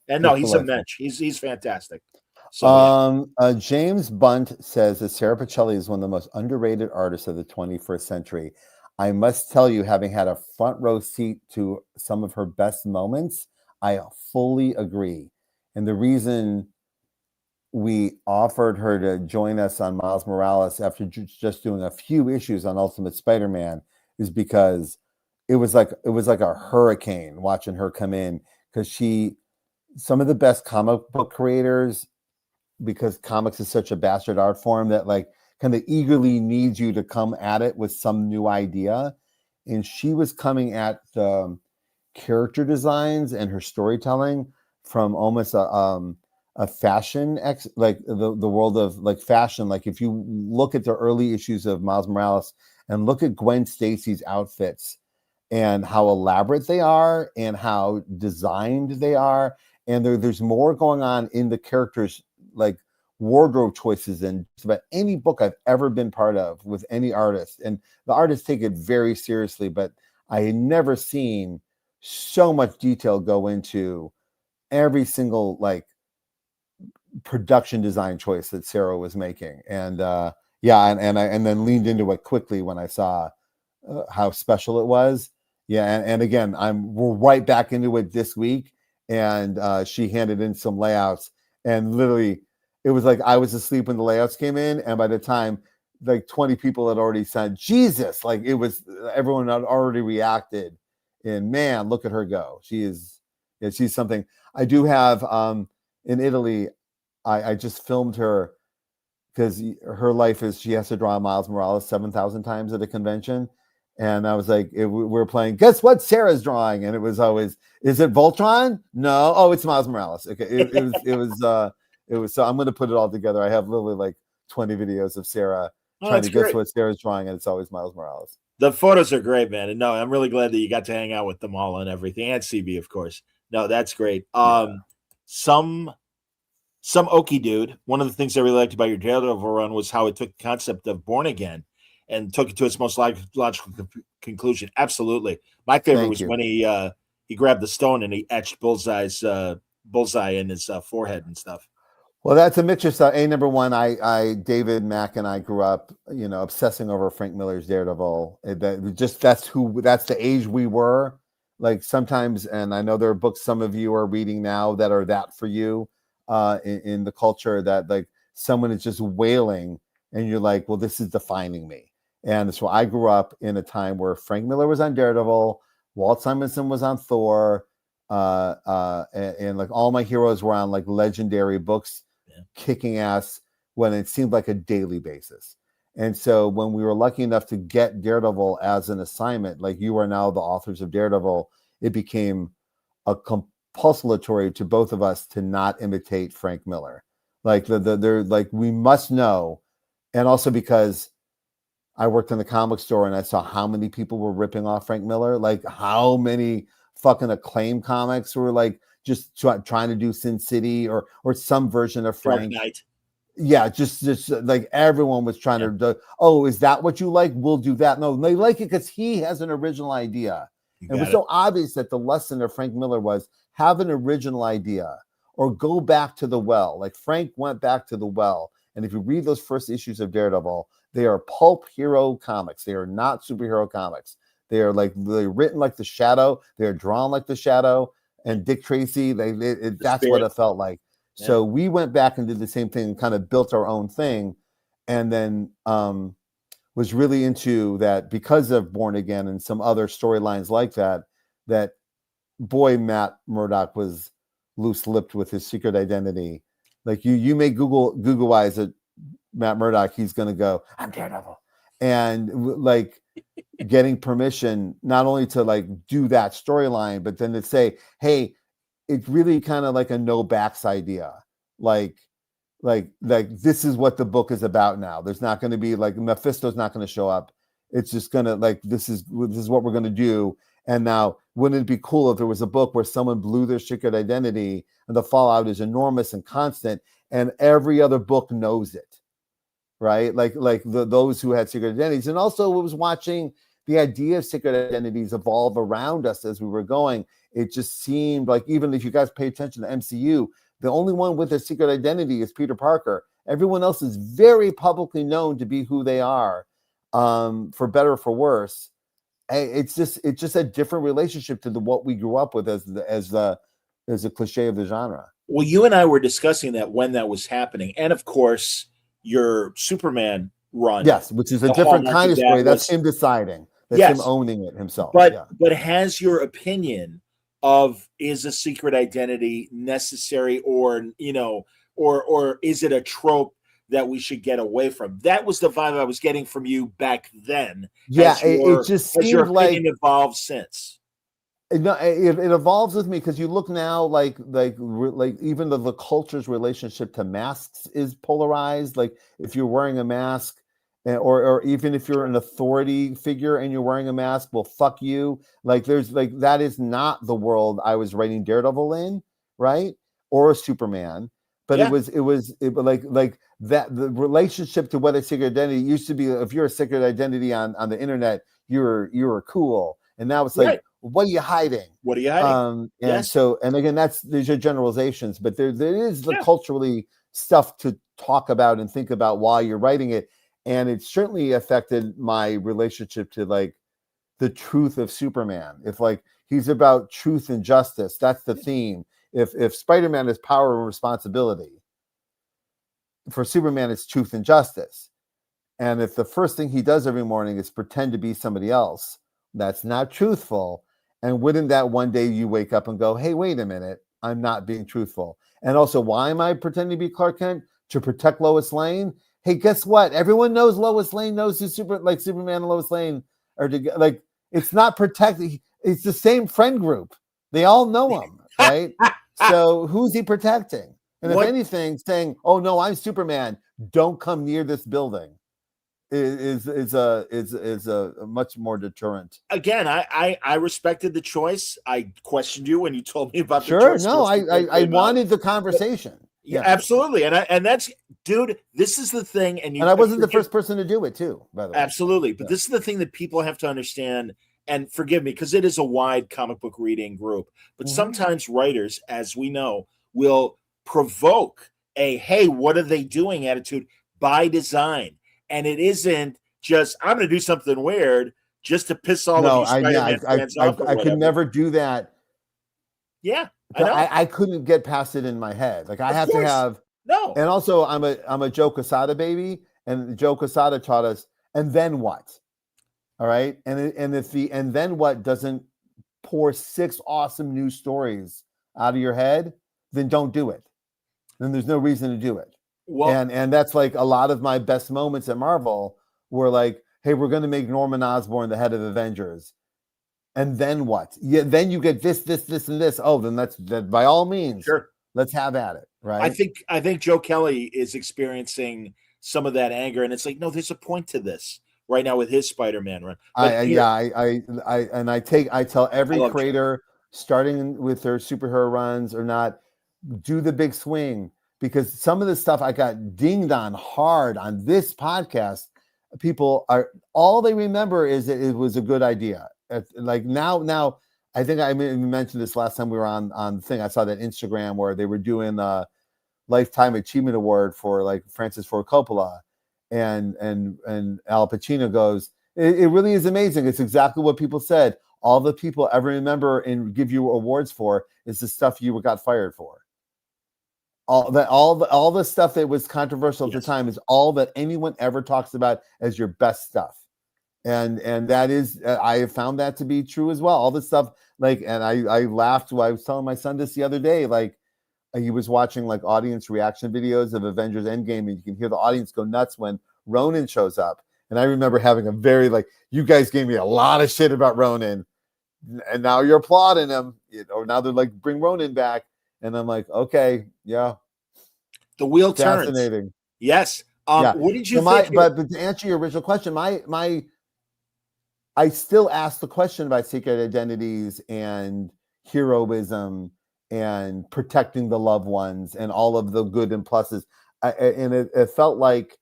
C: And no, he's a mensch. He's fantastic. So
G: James Bunt says that Sarah Pacelli is one of the most underrated artists of the 21st century. I must tell you, having had a front row seat to some of her best moments, I fully agree. And the reason we offered her to join us on Miles Morales after just doing a few issues on Ultimate Spider-Man is because it was like a hurricane watching her come in, because some of the best comic book creators, because comics is such a bastard art form that like kind of eagerly needs you to come at it with some new idea. And she was coming at the character designs and her storytelling from almost a fashion like the world of like fashion. Like if you look at the early issues of Miles Morales and look at Gwen Stacy's outfits and how elaborate they are and how designed they are, and there's more going on in the characters, like wardrobe choices, than just about any book I've ever been part of with any artist. And the artists take it very seriously, but I had never seen so much detail go into every single like production design choice that Sarah was making. And and then leaned into it quickly when I saw how special it was. Yeah, and again, we're right back into it this week, and she handed in some layouts, and literally, it was like I was asleep when the layouts came in, and by the time like 20 people had already said Jesus, like it was everyone had already reacted, and man, look at her go. She's something. I do have in Italy, I just filmed her because her life is she has to draw Miles Morales 7,000 times at a convention. And I was like, we were playing, guess what Sarah's drawing? And it was always, is it Voltron? No. Oh, it's Miles Morales. Okay. It was, so I'm going to put it all together. I have literally like 20 videos of Sarah trying to guess what Sarah's drawing, and it's always Miles Morales.
C: The photos are great, man. And no, I'm really glad that you got to hang out with them all and everything, and CB, of course. No, that's great. Some okie dude. One of the things I really liked about your Daredevil run was how it took the concept of Born Again and took it to its most logical conclusion. Absolutely. My favorite was when he grabbed the stone and he etched bullseye in his forehead and stuff.
G: Well, that's a mixture stuff. Number one, David Mack and I grew up, obsessing over Frank Miller's Daredevil. That's the age we were. Like sometimes, and I know there are books some of you are reading now that are that for you in the culture, that like someone is just wailing and you're like, well, this is defining me. And so I grew up in a time where Frank Miller was on Daredevil, Walt Simonson was on Thor, and like all my heroes were on like legendary books, kicking ass when it seemed like a daily basis. And so when we were lucky enough to get Daredevil as an assignment, like you are now the authors of Daredevil, it became a compulsory to both of us to not imitate Frank Miller. Like they're like, we must know. And also because I worked in the comic store and I saw how many people were ripping off Frank Miller, like how many fucking Acclaim comics were like just trying to do Sin City or some version of Frank.
C: Dark Knight.
G: Yeah, just like everyone was trying to do, oh, is that what you like? We'll do that. No, they like it because he has an original idea. And it was so obvious that the lesson of Frank Miller was have an original idea or go back to the well. Like Frank went back to the well. And if you read those first issues of Daredevil, they are pulp hero comics. They are not superhero comics. They are like they're written like the Shadow. They're drawn like the Shadow. And Dick Tracy, that's what it felt like. Yeah. So we went back and did the same thing and kind of built our own thing. And then was really into that because of Born Again and some other storylines like that, that boy, Matt Murdock was loose-lipped with his secret identity. Like you may Google eyes at Matt Murdock, he's going to go, I'm Daredevil. And like getting permission, not only to like do that storyline, but then to say, hey, it's really kind of like a no backs idea. Like this is what the book is about now. There's not going to be like Mephisto's not going to show up. It's just going to like, this is what we're going to do. And now, wouldn't it be cool if there was a book where someone blew their secret identity and the fallout is enormous and constant and every other book knows it, right? Like those who had secret identities. And also it was watching the idea of secret identities evolve around us as we were going. It just seemed like, even if you guys pay attention to MCU, The only one with a secret identity is Peter Parker. Everyone else is very publicly known to be who they are, for better or for worse. It's just a different relationship to what we grew up with as a cliche of the genre.
C: Well, you and I were discussing that when that was happening, and of course, your Superman run,
G: yes, which is a different kind of story. That's him deciding. That's him owning it himself.
C: But has your opinion of is a secret identity necessary, or or is it a trope that we should get away from? That was the vibe I was getting from you back then.
G: Yeah, it just seemed
C: your
G: like
C: evolved since.
G: It evolves with me because you look now like even the culture's relationship to masks is polarized. Like if you're wearing a mask, or even if you're an authority figure and you're wearing a mask, well, fuck you. Like there's like that is not the world I was writing Daredevil in, right? Or Superman. But it was like that. The relationship to what a secret identity used to be. If you're a secret identity on the internet, you're cool, and now it's like. Right. What are you hiding?
C: What are you hiding?
G: And again, these are generalizations, but there is the culturally stuff to talk about and think about while you're writing it. And it certainly affected my relationship to like the truth of Superman. If like he's about truth and justice, that's the theme. If Spider-Man is power and responsibility, for Superman it's truth and justice. And if the first thing he does every morning is pretend to be somebody else, that's not truthful. And wouldn't that one day you wake up and go, hey, wait a minute, I'm not being truthful. And also, why am I pretending to be Clark Kent? To protect Lois Lane? Hey, guess what? Everyone knows Lois Lane knows who Superman and Lois Lane are together. Like, it's not protecting. It's the same friend group. They all know him, right? So who's he protecting? And if anything, saying, oh, no, I'm Superman, don't come near this building. Is a much more deterrent.
C: Again, I respected the choice. I questioned you when you told me about the
G: choice.
C: Sure,
G: no, I wanted the conversation.
C: Yeah, absolutely. And that's, dude, this is the thing. And
G: I wasn't the first person to do it too, by the way.
C: Absolutely. But this is the thing that people have to understand, and forgive me, because it is a wide comic book reading group. But sometimes writers, as we know, will provoke a, hey, what are they doing attitude by design. And it isn't just, I'm going to do something weird just to piss all of you Spider-Man fans off.
G: I could never do that.
C: Yeah, I know.
G: I couldn't get past it in my head. Like I have to have
C: no.
G: And also, I'm a Joe Quesada baby, and Joe Quesada taught us. And then what? All right, and if the and then what doesn't pour 6 awesome new stories out of your head, then don't do it. Then there's no reason to do it. Well, and that's like a lot of my best moments at Marvel were like, hey, we're going to make Norman Osborn the head of Avengers. And then what? Yeah, then you get this, and this. Oh, then that by all means.
C: Sure.
G: Let's have at it. Right.
C: I think Joe Kelly is experiencing some of that anger. And it's like, no, there's a point to this right now with his Spider-Man run.
G: I tell every creator starting with their superhero runs or not, do the big swing. Because some of the stuff I got dinged on hard on this podcast, people are all they remember is it was a good idea. Like now, I think I mentioned this last time we were on the thing. I saw that Instagram where they were doing a Lifetime Achievement Award for like Francis Ford Coppola, and Al Pacino goes, it really is amazing. It's exactly what people said. All the people ever remember and give you awards for is the stuff you got fired for. All the stuff that was controversial at the time is all that anyone ever talks about as your best stuff, and that is I have found that to be true as well. All this stuff, like, and I laughed when I was telling my son this the other day, like he was watching like audience reaction videos of Avengers Endgame, and you can hear the audience go nuts when Ronan shows up. And I remember having a very like, you guys gave me a lot of shit about Ronan, and now you're applauding him, or now they're like, bring Ronan back. And I'm like, okay, yeah.
C: The wheel turns.
G: Fascinating.
C: Yes. What did you think?
G: But to answer your original question, I still ask the question about secret identities and heroism and protecting the loved ones and all of the good and pluses. And it felt like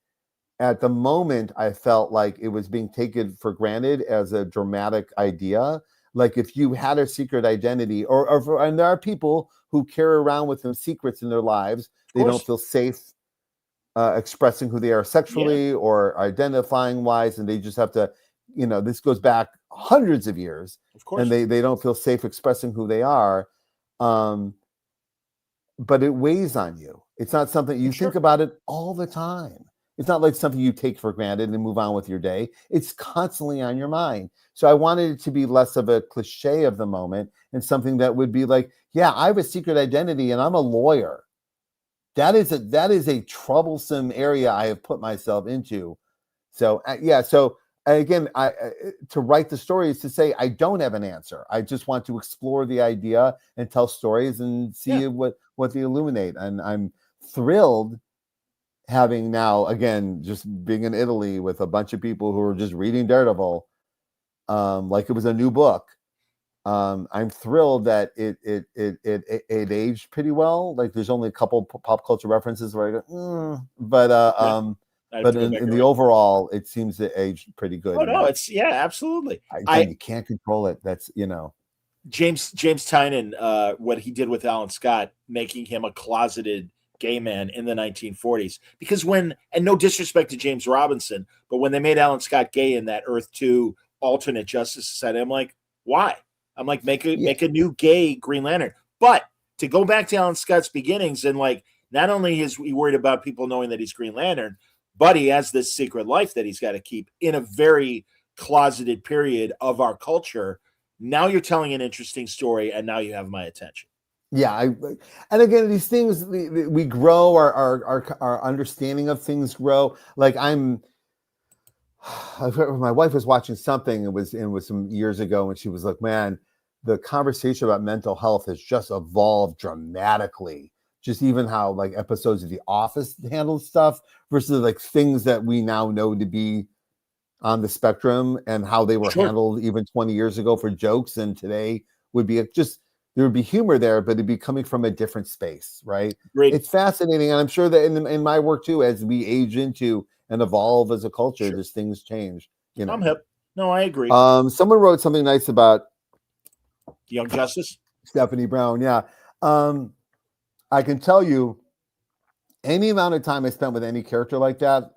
G: at the moment, I felt like it was being taken for granted as a dramatic idea. Like if you had a secret identity, and there are people who carry around with them secrets in their lives. They don't feel safe expressing who they are sexually or identifying wise, and they just have to, this goes back hundreds of years,
C: of course,
G: and they don't feel safe expressing who they are. But it weighs on you. It's not something you think about it all the time. It's not like something you take for granted and move on with your day. It's constantly on your mind. So I wanted it to be less of a cliche of the moment and something that would be like, yeah, I have a secret identity and I'm a lawyer. That is a troublesome area I have put myself into. So So again, to write the story is to say I don't have an answer. I just want to explore the idea and tell stories and see what they illuminate. And I'm thrilled having now, again, just being in Italy with a bunch of people who are just reading Daredevil like it was a new book. I'm thrilled that it aged pretty well. Like there's only a couple pop culture references where I go, but in the overall, it seems to age pretty good.
C: Oh no, it's absolutely.
G: You can't control it. That's
C: James Tynion, what he did with Alan Scott, making him a closeted gay man in the 1940s. Because and no disrespect to James Robinson, but when they made Alan Scott gay in that Earth 2 alternate Justice Society, I'm like, why? I'm like, make a new gay Green Lantern. But to go back to Alan Scott's beginnings, and like, not only is he worried about people knowing that he's Green Lantern, but he has this secret life that he's got to keep in a very closeted period of our culture. Now you're telling an interesting story, and now you have my attention.
G: Yeah, and again, these things we grow, our understanding of things grow. Like my wife was watching something. It was some years ago, and she was like, "Man, the conversation about mental health has just evolved dramatically. Just even how like episodes of The Office handled stuff versus like things that we now know to be on the spectrum, and how they were handled even 20 years ago for jokes, and today would be there would be humor there, but it'd be coming from a different space, right?
C: Great.
G: It's fascinating, and I'm sure that in my work too, as we age into and evolve as a culture, these things change.
C: I'm hip. No, I agree.
G: Someone wrote something nice about
C: Young Justice,
G: Stephanie Brown. Yeah, I can tell you, any amount of time I spent with any character like that,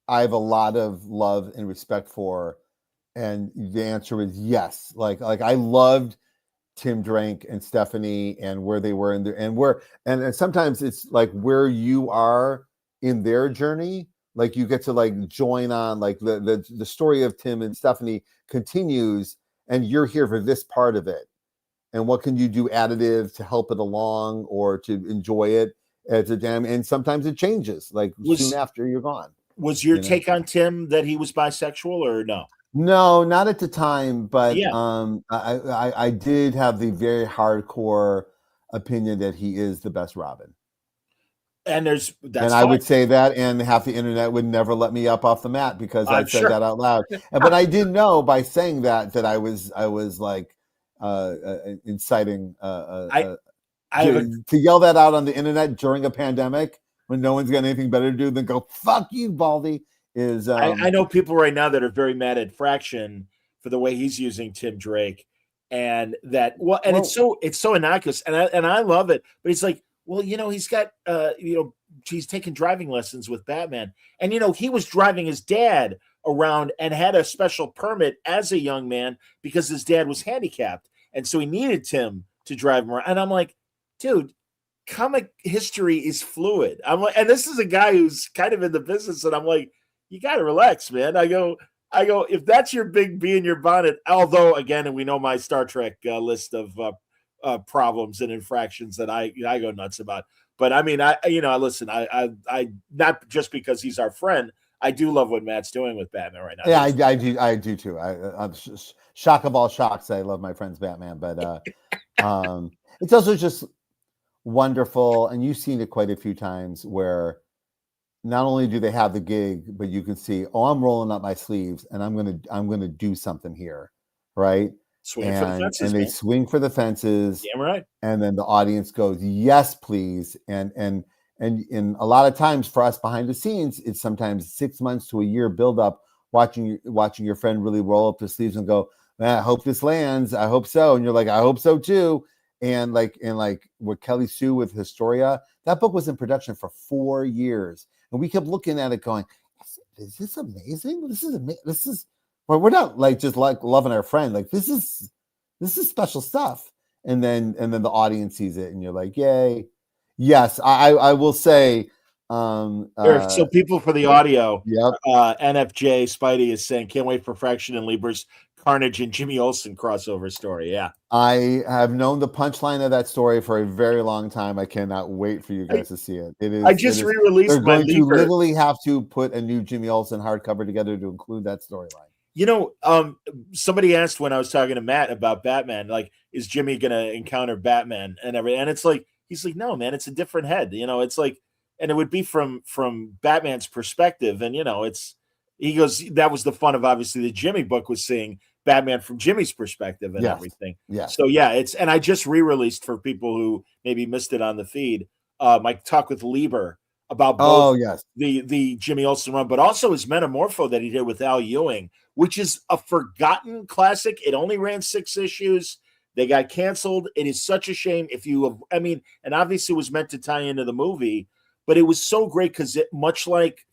G: I have a lot of love and respect for, and the answer is yes. Like I loved Tim Drake and Stephanie and where they were and sometimes it's like where you are in their journey, like you get to like join on, like the story of Tim and Stephanie continues, and you're here for this part of it, and what can you do additive to help it along or to enjoy it and sometimes it changes like soon after you're gone.
C: Was your take on Tim that he was bisexual or no?
G: No, not at the time, but I did have the very hardcore opinion that he is the best Robin.
C: And
G: I would say that, and half the internet would never let me up off the mat because I said that out loud. But I did know by saying that I was like inciting to yell that out on the internet during a pandemic when no one's got anything better to do than go, "Fuck you, Baldy."
C: I know people right now that are very mad at Fraction for the way he's using Tim Drake, and it's so innocuous, and I love it. But he's like, well, he's got he's taking driving lessons with Batman, and he was driving his dad around and had a special permit as a young man because his dad was handicapped, and so he needed Tim to drive him around. And I'm like, dude, comic history is fluid. I'm like, and this is a guy who's kind of in the business, and I'm like, you got to relax, man. I go, if that's your big bee in your bonnet, although again, and we know my Star Trek list of problems and infractions that I go nuts about. But I mean, I listen, I not just because he's our friend, I do love what Matt's doing with Batman right now.
G: Yeah, I do too. I'm shock of all shocks. I love my friend's Batman, but it's also just wonderful, and you've seen it quite a few times where not only do they have the gig, but you can see, I'm rolling up my sleeves and I'm gonna do something here, right?
C: Swing for the fences,
G: and they swing for the fences.
C: Damn right.
G: And then the audience goes, yes, please. And a lot of times for us behind the scenes, it's sometimes 6 months to a year build up, watching your friend really roll up the sleeves and go, man, I hope this lands. I hope so. And you're like, I hope so too. And like with Kelly Sue with Historia, that book was in production for 4 years. And we kept looking at it going, is this amazing? This is amazing. This is, well, we're not like just like loving our friend. Like this is special stuff. And then the audience sees it and you're like, yay. Yes, I will say,
C: So people for the audio,
G: yep.
C: NFJ Spidey is saying, can't wait for Fraction and Lieber's Carnage and Jimmy Olsen crossover story. Yeah.
G: I have known the punchline of that story for a very long time. I cannot wait for you guys to see it. It is.
C: I just re-released
G: They're
C: my
G: going to
C: Lieber.
G: literally have to put a new Jimmy Olsen hardcover together to include that storyline.
C: You know, somebody asked when I was talking to Matt about Batman, like, is Jimmy going to encounter Batman and everything? And it's like, he's like, no, man, it's a different head. You know, it's like, and it would be from Batman's perspective. And, you know, he goes, that was the fun of obviously the Jimmy book was seeing Batman from Jimmy's perspective and everything.
G: Yeah.
C: So yeah, and I just re-released for people who maybe missed it on the feed, my talk with Lieber about both the Jimmy Olsen run, but also his Metamorpho that he did with Al Ewing, which is a forgotten classic. It only ran 6 issues. They got canceled. It is such a shame if you have, I mean, and obviously it was meant to tie into the movie, but it was so great because it, much like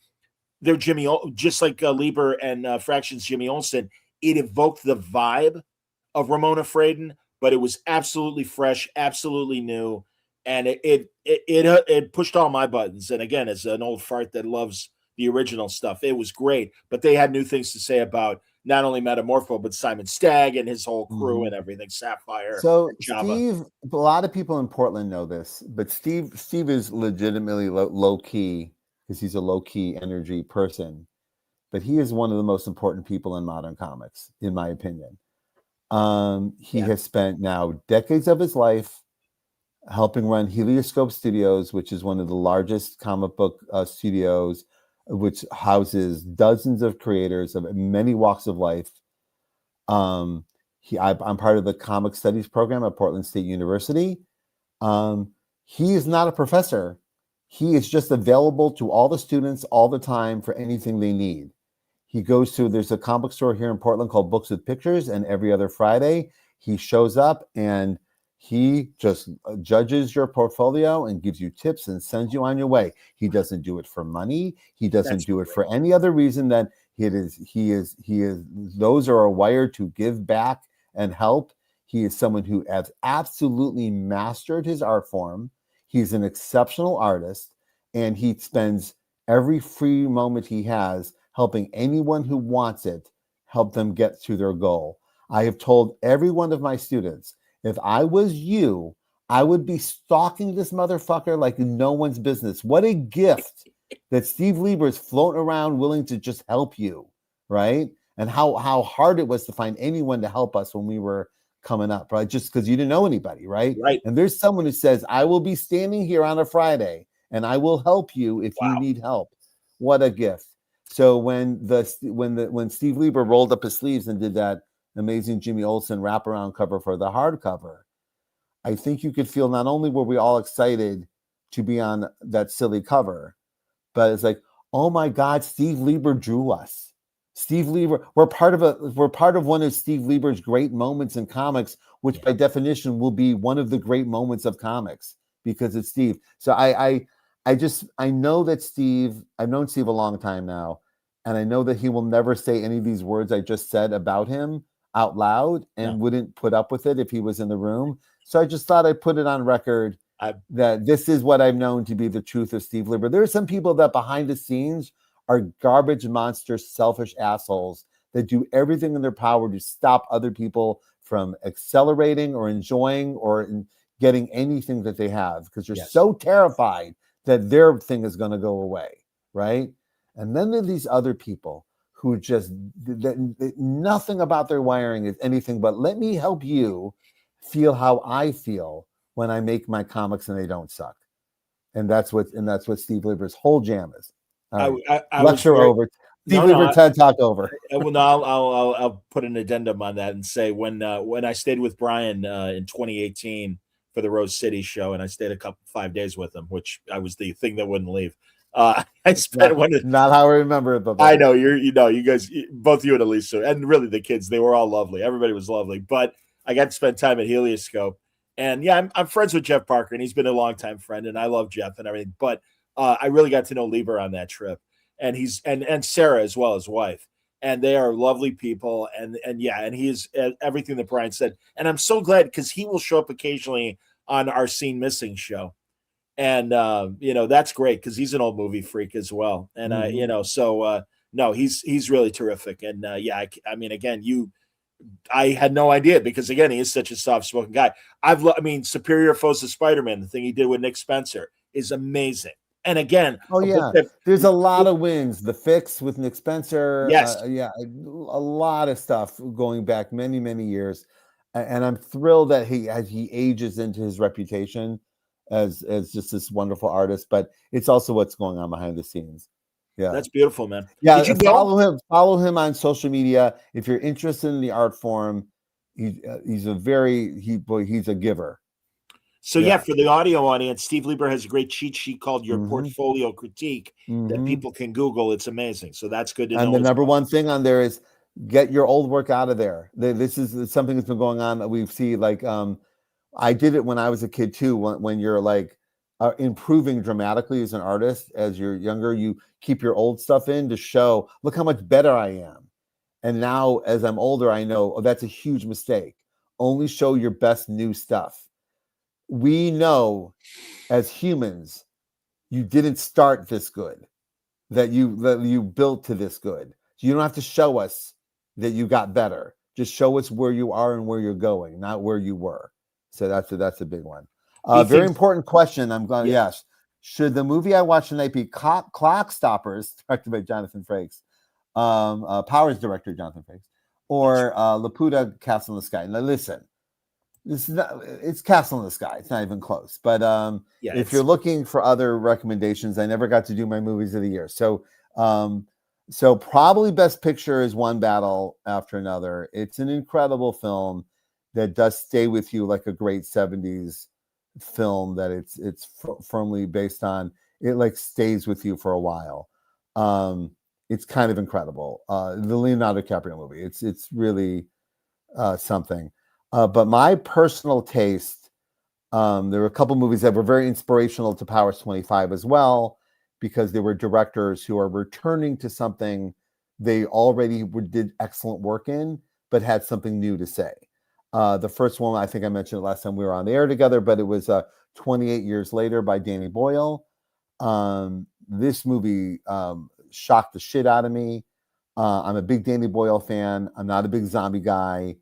C: their Jimmy, just like Lieber and Fraction's Jimmy Olsen, it evoked the vibe of Ramona Fradon, but it was absolutely fresh, absolutely new, and it pushed all my buttons. And again, as an old fart that loves the original stuff, it was great. But they had new things to say about not only Metamorpho, but Simon Stagg and his whole crew and everything. Sapphire.
G: So
C: Java.
G: Steve, a lot of people in Portland know this, but Steve is legitimately low key because he's a low key energy person. But he is one of the most important people in modern comics, in my opinion. He has spent now decades of his life helping run Helioscope Studios, which is one of the largest comic book studios, which houses dozens of creators of many walks of life. I'm part of the comic studies program at Portland State University. He is not a professor. He is just available to all the students all the time for anything they need. He goes to, there's a comic store here in Portland called Books with Pictures, and every other Friday he shows up and he just judges your portfolio and gives you tips and sends you on your way. He doesn't do it for money. He doesn't do it for any other reason than he is, those are wired to give back and help. He is someone who has absolutely mastered his art form. He's an exceptional artist, and he spends every free moment he has helping anyone who wants it, help them get to their goal. I have told every one of my students, if I was you, I would be stalking this motherfucker like no one's business. What a gift that Steve Lieber is floating around willing to just help you, right? And how hard it was to find anyone to help us when we were coming up, right? Just because you didn't know anybody, right?
C: Right.
G: And there's someone who says, I will be standing here on a Friday and I will help you if you need help. What a gift. So when Steve Lieber rolled up his sleeves and did that amazing Jimmy Olsen wraparound cover for the hardcover, I think you could feel not only were we all excited to be on that silly cover, but it's like, oh my God, Steve Lieber drew us. Steve Lieber, we're part of one of Steve Lieber's great moments in comics, which by definition will be one of the great moments of comics because it's Steve. So I know that Steve, I've known Steve a long time now, and I know that he will never say any of these words I just said about him out loud and wouldn't put up with it if he was in the room. So I just thought I'd put it on record that this is what I've known to be the truth of Steve Lieber. There are some people that behind the scenes are garbage monster, selfish assholes that do everything in their power to stop other people from accelerating or enjoying or getting anything that they have because they're so terrified that their thing is going to go away, right? And then there are these other people who just nothing about their wiring is anything but let me help you feel how I feel when I make my comics and they don't suck. And that's what Steve Lieber's whole jam is.
C: I
G: lecture over. Steve Lieber TED Talk over.
C: I'll put an addendum on that and say when I stayed with Brian in 2018 for the Rose City show, and I stayed 5 days with him, which I was the thing that wouldn't leave. I spent
G: not how I remember it, but
C: I know you guys, both you and Elisa, and really the kids, they were all lovely. Everybody was lovely, but I got to spend time at Helioscope, and yeah, I'm friends with Jeff Parker, and he's been a longtime friend, and I love Jeff and everything. But I really got to know Lieber on that trip, and he's and Sarah as well, his wife, and they are lovely people, and yeah, and he is everything that Brian said, and I'm so glad because he will show up occasionally on our Scene Missing show. And that's great because he's an old movie freak as well, and no, he's really terrific, and I mean, again, I had no idea because again, he is such a soft-spoken guy. Superior Foes of Spider-Man, the thing he did with Nick Spencer is amazing, and again,
G: there's a lot of wins. The Fix with Nick Spencer,
C: yes,
G: a lot of stuff going back many years, and I'm thrilled that as he ages into his reputation as just this wonderful artist, but it's also what's going on behind the scenes. Yeah,
C: that's beautiful, man.
G: Yeah, did you follow him on social media if you're interested in the art form. He's a giver.
C: So for the audio audience, Steve Lieber has a great cheat sheet called Your Portfolio Critique that people can Google. It's amazing. So that's good to know.
G: And the number one thing on there is get your old work out of there. This is something that's been going on that we see I did it when I was a kid too. When you're improving dramatically as an artist, as you're younger, you keep your old stuff in to show, look how much better I am. And now as I'm older, I know, that's a huge mistake. Only show your best new stuff. We know as humans, you didn't start this good, that you built to this good. So you don't have to show us that you got better. Just show us where you are and where you're going, not where you were. So that's a big one. Very important question. I'm going to ask: should the movie I watched tonight be Clock Stoppers, directed by Jonathan Frakes, Powers director Jonathan Frakes, or Laputa Castle in the Sky? Now listen, it's Castle in the Sky. It's not even close. But if you're looking for other recommendations, I never got to do my movies of the year. So probably Best Picture is One Battle After Another. It's an incredible film that does stay with you like a great 70s film that it's firmly based on. It stays with you for a while. It's kind of incredible. The Leonardo DiCaprio movie. It's really something. But my personal taste, there were a couple movies that were very inspirational to Powers 25 as well, because they were directors who are returning to something they already did excellent work in, but had something new to say. The first one, I think I mentioned it last time we were on the air together, but it was 28 Years Later by Danny Boyle. This movie shocked the shit out of me. I'm a big Danny Boyle fan. I'm not a big zombie guy.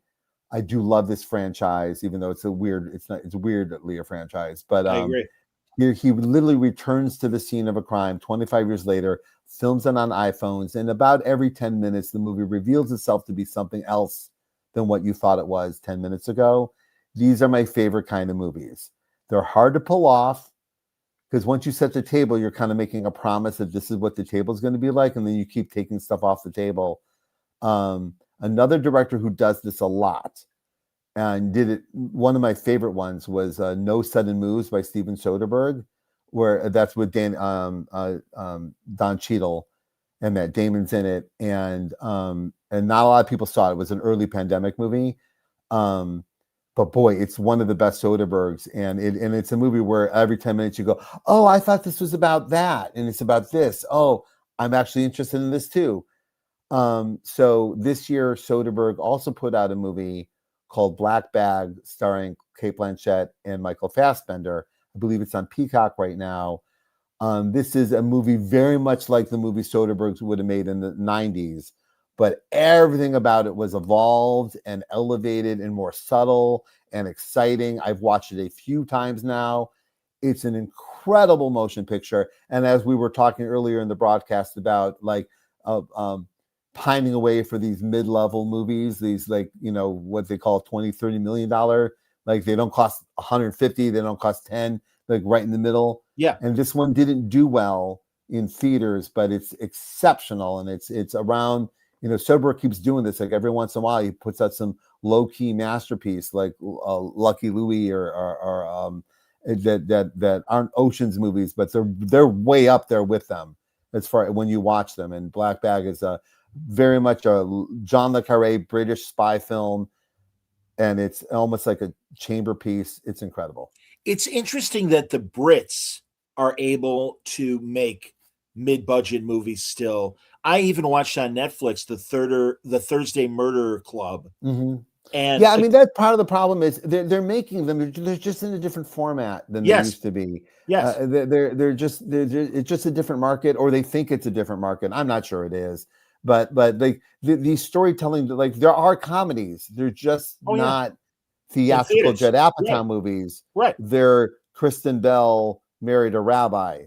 G: I do love this franchise, even though it's a weirdly a franchise. But
C: I agree.
G: He literally returns to the scene of a crime 25 years later, films it on iPhones, and about every 10 minutes, the movie reveals itself to be something else than what you thought it was 10 minutes ago. These are my favorite kind of movies. They're hard to pull off because once you set the table, you're kind of making a promise that this is what the table is going to be like, and then you keep taking stuff off the table. Another director who does this a lot and did it, one of my favorite ones was No Sudden Moves by Steven Soderbergh, where that's with Don Cheadle and Matt Damon's in it, and not a lot of people saw it. It was an early pandemic movie, but boy, it's one of the best Soderberghs, and it's a movie where every 10 minutes you go, oh, I thought this was about that, and it's about this. Oh, I'm actually interested in this too. So this year, Soderbergh also put out a movie called Black Bag, starring Cate Blanchett and Michael Fassbender. I believe it's on Peacock right now. This is a movie very much like the movie Soderbergh would have made in the 90s, but everything about it was evolved and elevated and more subtle and exciting. I've watched it a few times now. It's an incredible motion picture. And as we were talking earlier in the broadcast about pining away for these mid-level movies, these what they call $20-30 million, they don't cost 150, they don't cost 10, right in the middle.
C: Yeah.
G: And this one didn't do well in theaters, but it's exceptional, and it's around. Soderbergh keeps doing this. Every once in a while, he puts out some low-key masterpiece like Lucky Louie, that aren't Ocean's movies, but they're way up there with them as far when you watch them. And Black Bag is very much a John le Carré British spy film, and it's almost like a chamber piece. It's incredible.
C: It's interesting that the Brits are able to make mid-budget movies still. I even watched on Netflix the Thursday Murder Club.
G: Mm-hmm.
C: And
G: yeah, I mean, that's part of the problem is they're making them. They're just in a different format than they used to be.
C: Yes,
G: it's just a different market, or they think it's a different market. I'm not sure it is, but like these storytelling, like there are comedies. They're just not theatrical Judd Apatow movies.
C: Right.
G: They're Kristen Bell married a rabbi.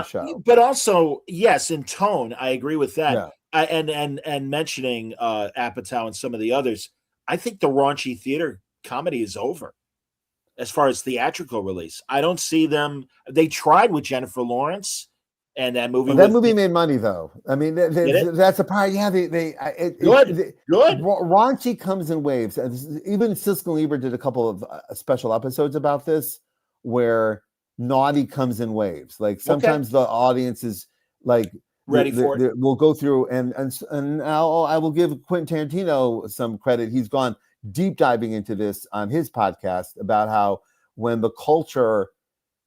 G: Show.
C: But also, yes, in tone, I agree with that.
G: Yeah.
C: And mentioning Apatow and some of the others, I think the raunchy theater comedy is over as far as theatrical release. I don't see them. They tried with Jennifer Lawrence and that movie.
G: That movie made money, though. I mean, that's a part. Yeah,
C: good.
G: Raunchy comes in waves. Even Siskel and Ebert did a couple of special episodes about this, where naughty comes in waves. Like sometimes the audience is like
C: ready for it.
G: We'll go through and I will give Quentin Tarantino some credit. He's gone deep diving into this on his podcast about how when the culture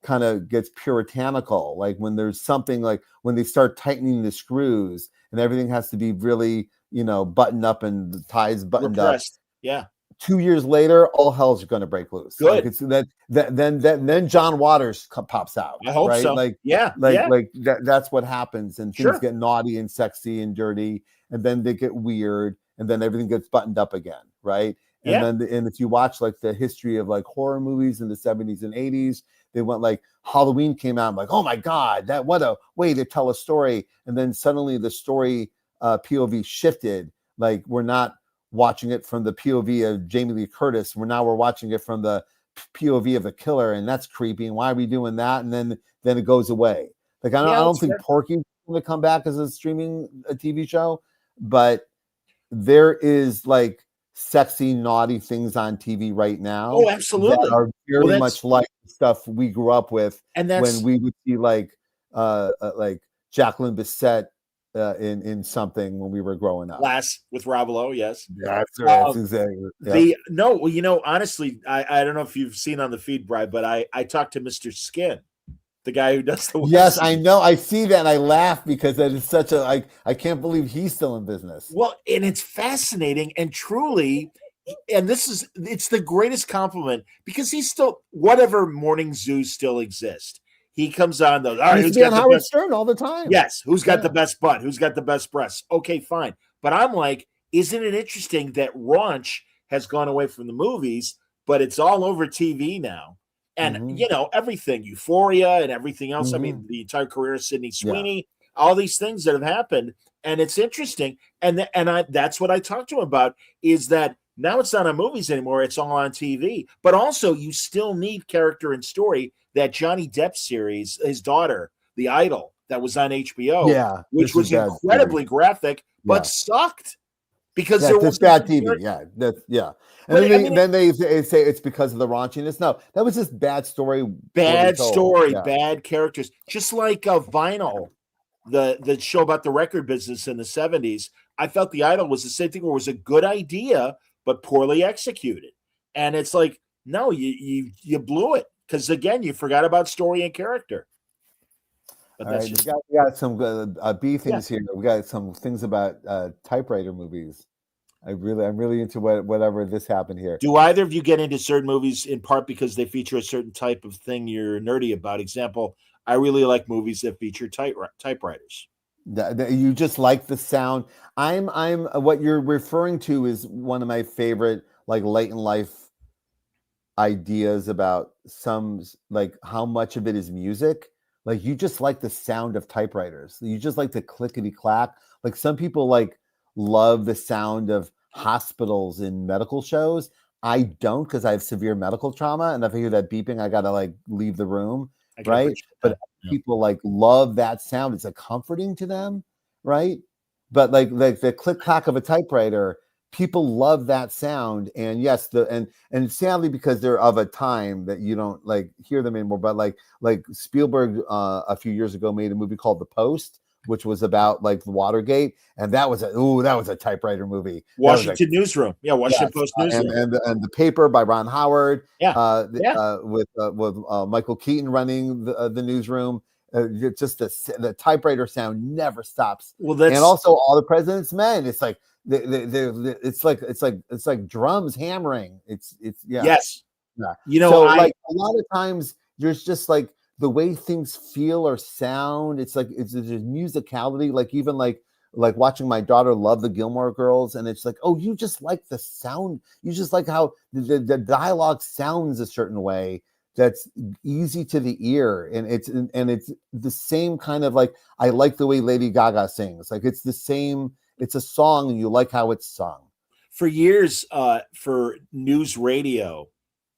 G: kind of gets puritanical, like when there's something like when they start tightening the screws and everything has to be really, buttoned up and the ties buttoned
C: repressed.
G: up.
C: Yeah.
G: 2 years later, all hell's going to break loose.
C: Good.
G: Like it's then John Waters pops out.
C: I hope so.
G: Like that's what happens, and things get naughty and sexy and dirty, and then they get weird, and then everything gets buttoned up again, right? And then if you watch like the history of like horror movies in the 70s and 80s, they went like Halloween came out, I'm like, oh my God, what a way to tell a story, and then suddenly the story POV shifted. Like we're not watching it from the POV of Jamie Lee Curtis. We're watching it from the POV of a killer, and that's creepy. And why are we doing that? And then it goes away. Like I don't think Porky's going to come back as a TV show, but there is like sexy, naughty things on TV right now.
C: Oh, absolutely.
G: That are very much like stuff we grew up with, and when we would see like Jacqueline Bisset in something when we were growing up.
C: Glass with Rob Lowe, yes.
G: That's exactly. Yeah.
C: Honestly, I don't know if you've seen on the feed, Brian, but I talked to Mr. Skin, the guy who does the
G: Yes, I know. I see that and I laugh because that is such a I can't believe he's still in business.
C: Well, and it's fascinating and truly, and it's the greatest compliment because he's still whatever morning zoos still exist. He comes on those. All right,
G: who's got Howard Stern all the time.
C: Yes, who's got the best butt? Who's got the best breasts? Okay, fine. But I'm like, isn't it interesting that raunch has gone away from the movies, but it's all over TV now? And everything, Euphoria and everything else. I mean, the entire career of Sydney Sweeney, all these things that have happened, and it's interesting. And that's what I talked to him about is that now it's not on movies anymore; it's all on TV. But also, you still need character and story. That Johnny Depp series, his daughter, The Idol, that was on HBO, which was incredibly graphic, but sucked because there was
G: bad TV. And then they say it's because of the raunchiness. No, that was just bad story.
C: Bad characters. Just like Vinyl, the show about the record business in the 70s. I felt The Idol was the same thing where it was a good idea, but poorly executed. And it's like, no, you blew it. Because again, you forgot about story and character. But
G: all right, we got some B things here. We got some things about typewriter movies. I'm really into whatever this happened here.
C: Do either of you get into certain movies in part because they feature a certain type of thing you're nerdy about? Example, I really like movies that feature typewriters.
G: You just like the sound. I'm what you're referring to is one of my favorite like late in life ideas about some like how much of it is music. Like you just like the sound of typewriters. You just like the clickety clack. Like some people like love the sound of hospitals in medical shows. I don't because I have severe medical trauma, and if I hear that beeping, I gotta like leave the room, right? But people like love that sound. It's like comforting to them, right? But like the click clack of a typewriter people love that sound. And yes, and sadly, because they're of a time that you don't like hear them anymore. But like Spielberg a few years ago made a movie called The Post, which was about like Watergate, and that was a typewriter movie.
C: Washington Newsroom, Washington Post Newsroom,
G: and The Paper by Ron Howard, with Michael Keaton running the newsroom. Just the typewriter sound never stops.
C: Well,
G: and also All the President's Men. It's like it's like drums hammering. It's
C: yes.
G: Yeah.
C: So
G: like a lot of times there's just like the way things feel or sound. It's like there's musicality. Like even like watching my daughter love the Gilmore Girls, and it's like, oh, you just like the sound. You just like how the dialogue sounds a certain way that's easy to the ear, and it's the same kind of like, I like the way Lady Gaga sings. Like it's the same. It's a song, and you like how it's sung.
C: For years, for news radio,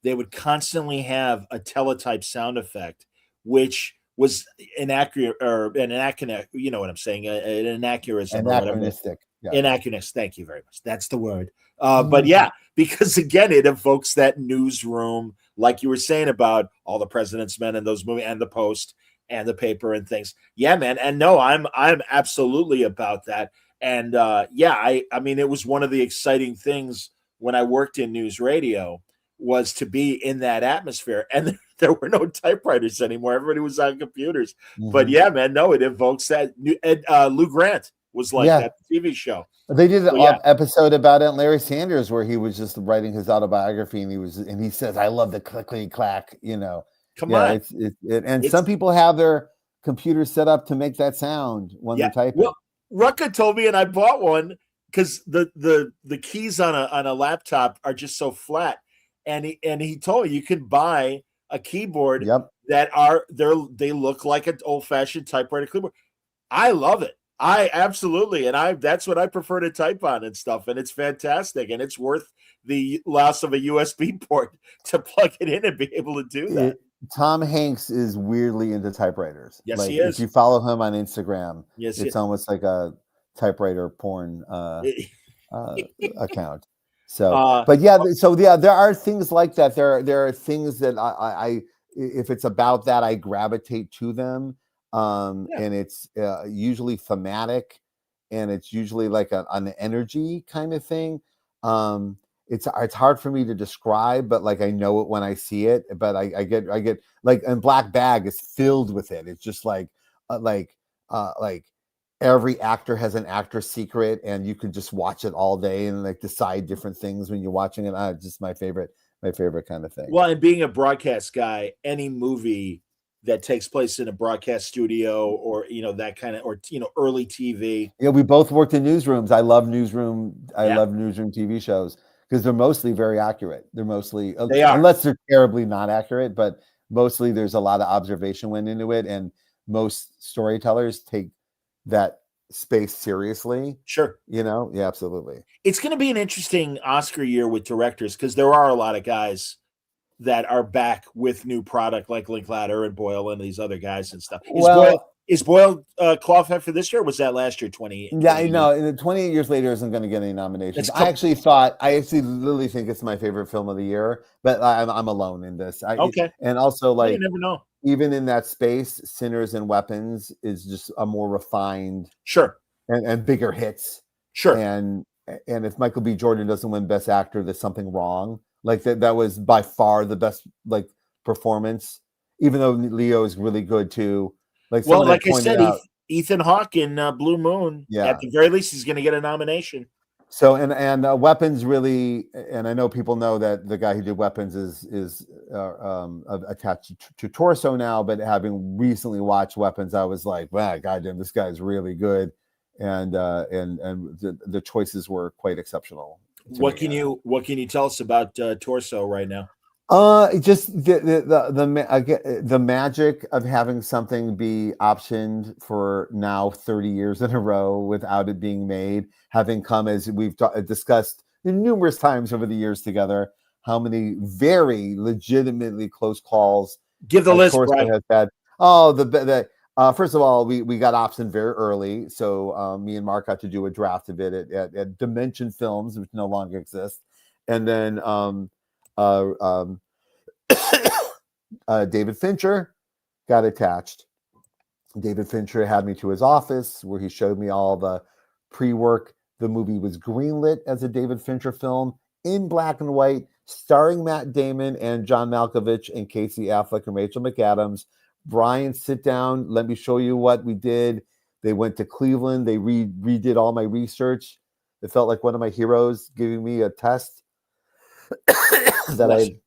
C: they would constantly have a teletype sound effect, which was inaccurate or an inaccurate. You know what I'm saying? An inaccurism.
G: Anachronistic.
C: Anachronistic. Thank you very much. That's the word. But yeah, because again, it evokes that newsroom, like you were saying about All the President's Men and those movies, and The Post and The Paper and things. Yeah, man. And no, I'm absolutely about that. And I mean, it was one of the exciting things when I worked in news radio was to be in that atmosphere. And there were no typewriters anymore. Everybody was on computers. But yeah, man, no, it evokes that. Lou Grant was like that TV show.
G: They did an episode about it, Larry Sanders, where he was just writing his autobiography, and he says, "I love the clickety clack."
C: Come on.
G: And some people have their computers set up to make that sound when they're typing.
C: Well, Rucka told me, and I bought one because the keys on a laptop are just so flat, and he told me you can buy a keyboard that they look like an old fashioned typewriter keyboard. I love it. I absolutely, and that's what I prefer to type on and stuff, and it's fantastic, and it's worth the loss of a USB port to plug it in and be able to do that.
G: Tom Hanks is weirdly into typewriters.
C: Yes, he is.
G: If you follow him on Instagram,
C: it's
G: almost like a typewriter porn account. So, there are things like that. There are things that I if it's about that, I gravitate to them. And it's usually thematic, and it's usually like an energy kind of thing. It's hard for me to describe, but like I know it when I see it. But I get like, and Black Bag is filled with it. It's just like every actor has an actor secret, and you can just watch it all day and like decide different things when you're watching it. It's just my favorite kind of thing.
C: Well, and being a broadcast guy, any movie that takes place in a broadcast studio or that kind of, or early TV.
G: Yeah, we both worked in newsrooms. I love newsroom TV shows because they're mostly very accurate. They are, unless they're terribly not accurate, but mostly there's a lot of observation went into it, and most storytellers take that space seriously.
C: Sure.
G: Absolutely.
C: It's going to be an interesting Oscar year with directors because there are a lot of guys that are back with new product like Linklater and Boyle and these other guys and stuff. Is Boyle qualified for this year? Or was that last year? 20?
G: Yeah, I know. And 28 years later isn't going to get any nominations. I actually literally think it's my favorite film of the year, but I'm alone in this.
C: Okay.
G: And also, like,
C: you never know.
G: Even in that space, Sinners and Weapons is just a more refined, and bigger hits.
C: Sure.
G: And if Michael B. Jordan doesn't win Best Actor, there's something wrong. Like that was by far the best performance, even though Leo is really good too. Like
C: I said, Ethan Hawke in Blue Moon. Yeah. At the very least, he's going to get a nomination.
G: So and Weapons really, and I know people know that the guy who did Weapons is attached to Torso now, but having recently watched Weapons, I was like, wow, goddamn, this guy's really good, and the choices were quite exceptional.
C: What can you tell us about Torso right now?
G: Just the magic of having something be optioned for now 30 years in a row without it being made, having come, as we've discussed numerous times over the years together, how many very legitimately close calls.
C: Give the list, Brian.
G: Has had. Oh, the First of all, we got optioned very early, so me and Mark got to do a draft of it at Dimension Films, which no longer exists, and then David Fincher got attached. David Fincher had me to his office where he showed me all the pre-work. The movie was greenlit as a David Fincher film in black and white, starring Matt Damon and John Malkovich and Casey Affleck and Rachel McAdams. Brian, sit down. Let me show you what we did. They went to Cleveland. They redid all my research. It felt like one of my heroes giving me a test that I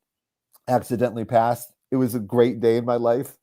G: accidentally passed. It was a great day in my life.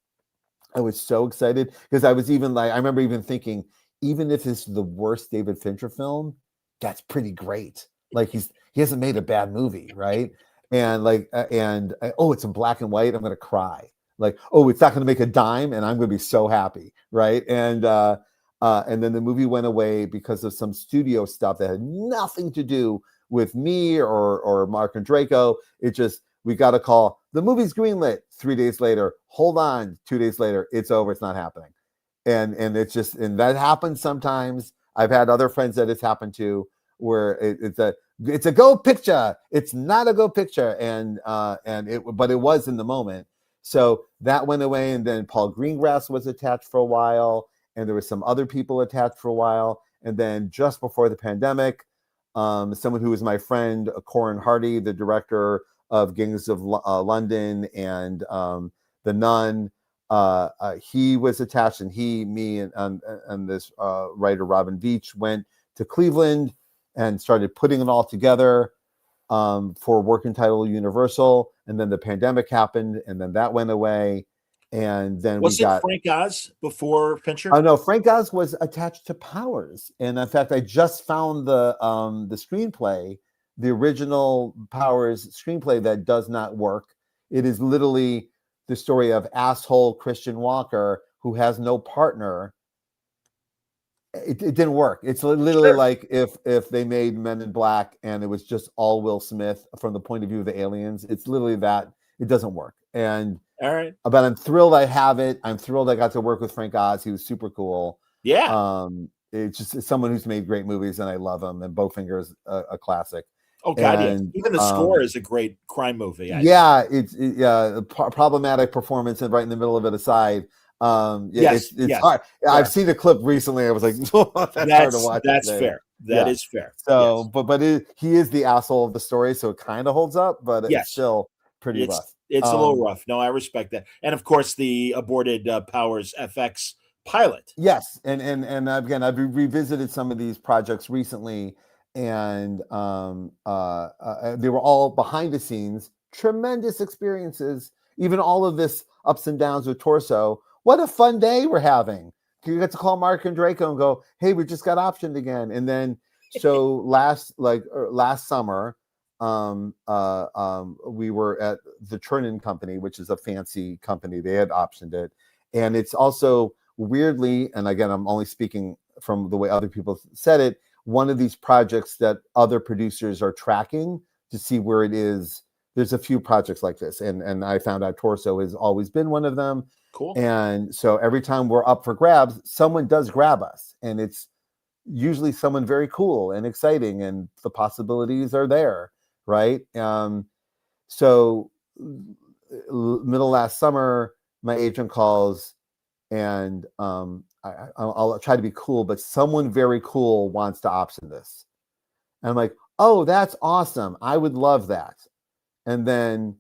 G: I was so excited because I was even like, I remember even thinking, even if this is the worst David Fincher film, that's pretty great. Like he hasn't made a bad movie, right? And it's in black and white. I'm gonna cry. Like, oh, it's not gonna make a dime, and I'm gonna be so happy, right? And then the movie went away because of some studio stuff that had nothing to do with me or Mark and Draco. It just, we got a call. The movie's greenlit. 3 days later, hold on. 2 days later, it's over. It's not happening. And it's just, and that happens sometimes. I've had other friends that it's happened to where it's a go picture. It's not a go picture. But it was in the moment. So that went away. And then Paul Greengrass was attached for a while. And there were some other people attached for a while. And then just before the pandemic, someone who was my friend, Corin Hardy, the director of Gangs of London and The Nun, he was attached, and me and this writer Robin Veach went to Cleveland and started putting it all together for working title Universal. And then the pandemic happened, and then that went away. And then
C: was it Frank Oz before Fincher?
G: Oh no, Frank Oz was attached to Powers, and in fact, I just found the screenplay, the original Powers screenplay that does not work. It is literally the story of asshole Christian Walker who has no partner. It didn't work. It's literally like if they made Men in Black and it was just all Will Smith from the point of view of the aliens. It's literally that. It doesn't work. And
C: all right,
G: but I'm thrilled I have it. I'm thrilled I got to work with Frank Oz. He was super cool.
C: Yeah.
G: It's someone who's made great movies, and I love him. And Bowfinger's a classic.
C: Oh God, yes. Even the score is a great crime movie.
G: It's problematic performance, and right in the middle of it aside. It's hard. Yeah. I've seen a clip recently. I was like, that's hard to watch.
C: That's fair. That is fair.
G: So, but he is the asshole of the story, so it kind of holds up, but it's still pretty rough.
C: It's a little rough. No, I respect that. And of course, the aborted Powers FX pilot.
G: Yes, and again, I've revisited some of these projects recently, and they were all behind the scenes, tremendous experiences. Even all of this ups and downs with Torso. What a fun day we're having. You get to call Mark and Draco and go, hey, we just got optioned again. And then so last summer, we were at the Turnin Company, which is a fancy company. They had optioned it. And it's also weirdly, and again, I'm only speaking from the way other people said it, one of these projects that other producers are tracking to see where it is. There's a few projects like this. And I found out Torso has always been one of them.
C: Cool.
G: And so every time we're up for grabs, someone does grab us. And it's usually someone very cool and exciting, and the possibilities are there. Right. So middle last summer, my agent calls, and I'll try to be cool, but someone very cool wants to option this. And I'm like, oh, that's awesome. I would love that. And then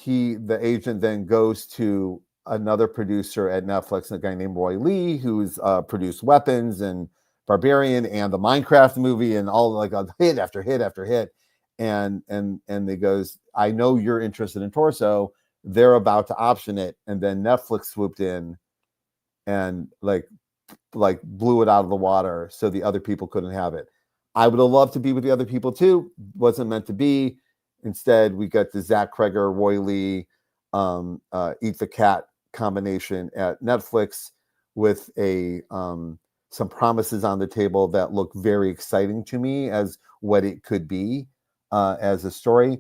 G: the agent then goes to another producer at Netflix, a guy named Roy Lee, who's produced Weapons and Barbarian and the Minecraft movie and all like a hit after hit after hit. And they goes, I know you're interested in Torso. They're about to option it. And then Netflix swooped in and like blew it out of the water so the other people couldn't have it. I would have loved to be with the other people too. Wasn't meant to be. Instead, we got the Zach Kreger, Roy Lee, Eat the Cat combination at Netflix with some promises on the table that look very exciting to me as what it could be as a story.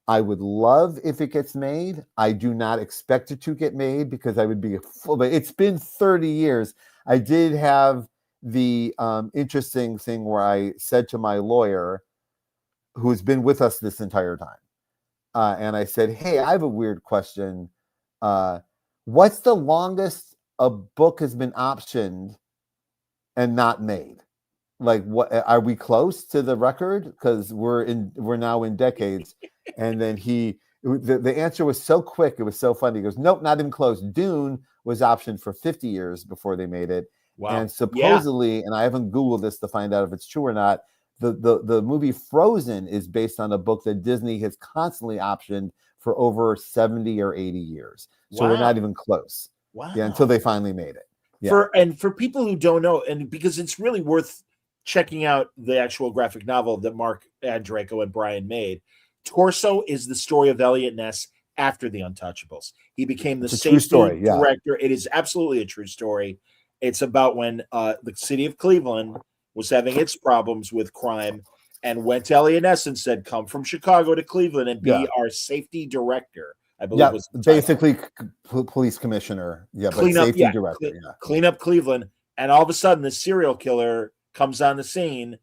G: I would love if it gets made. I do not expect it to get made because I would be full. But it's been 30 years. I did have the interesting thing where I said to my lawyer, who's been with us this entire time, and I said, "Hey, I have a weird question. What's the longest a book has been optioned and not made? Like, what are we close to the record? Because we're now in decades." And then the answer was so quick, it was so funny. He goes, "Nope, not even close. Dune was optioned for 50 years before they made it."
C: Wow.
G: And supposedly, and I haven't Googled this to find out if it's true or not, the movie Frozen is based on a book that Disney has constantly optioned for over 70 or 80 years. So we're not even close.
C: Wow.
G: Yeah, until they finally made it. Yeah.
C: For people who don't know, and because it's really worth checking out the actual graphic novel that Mark Andreyko and Brian made. Torso is the story of Elliot Ness after the Untouchables. He became the safety director. It is absolutely a true story. It's about when the city of Cleveland was having its problems with crime and went to Elliot Ness and said, "Come from Chicago to Cleveland and be our safety director." I believe was
G: basically police commissioner. Yeah,
C: clean
G: but
C: up,
G: safety director.
C: Clean up Cleveland. And all of a sudden, the serial killer comes on the scene.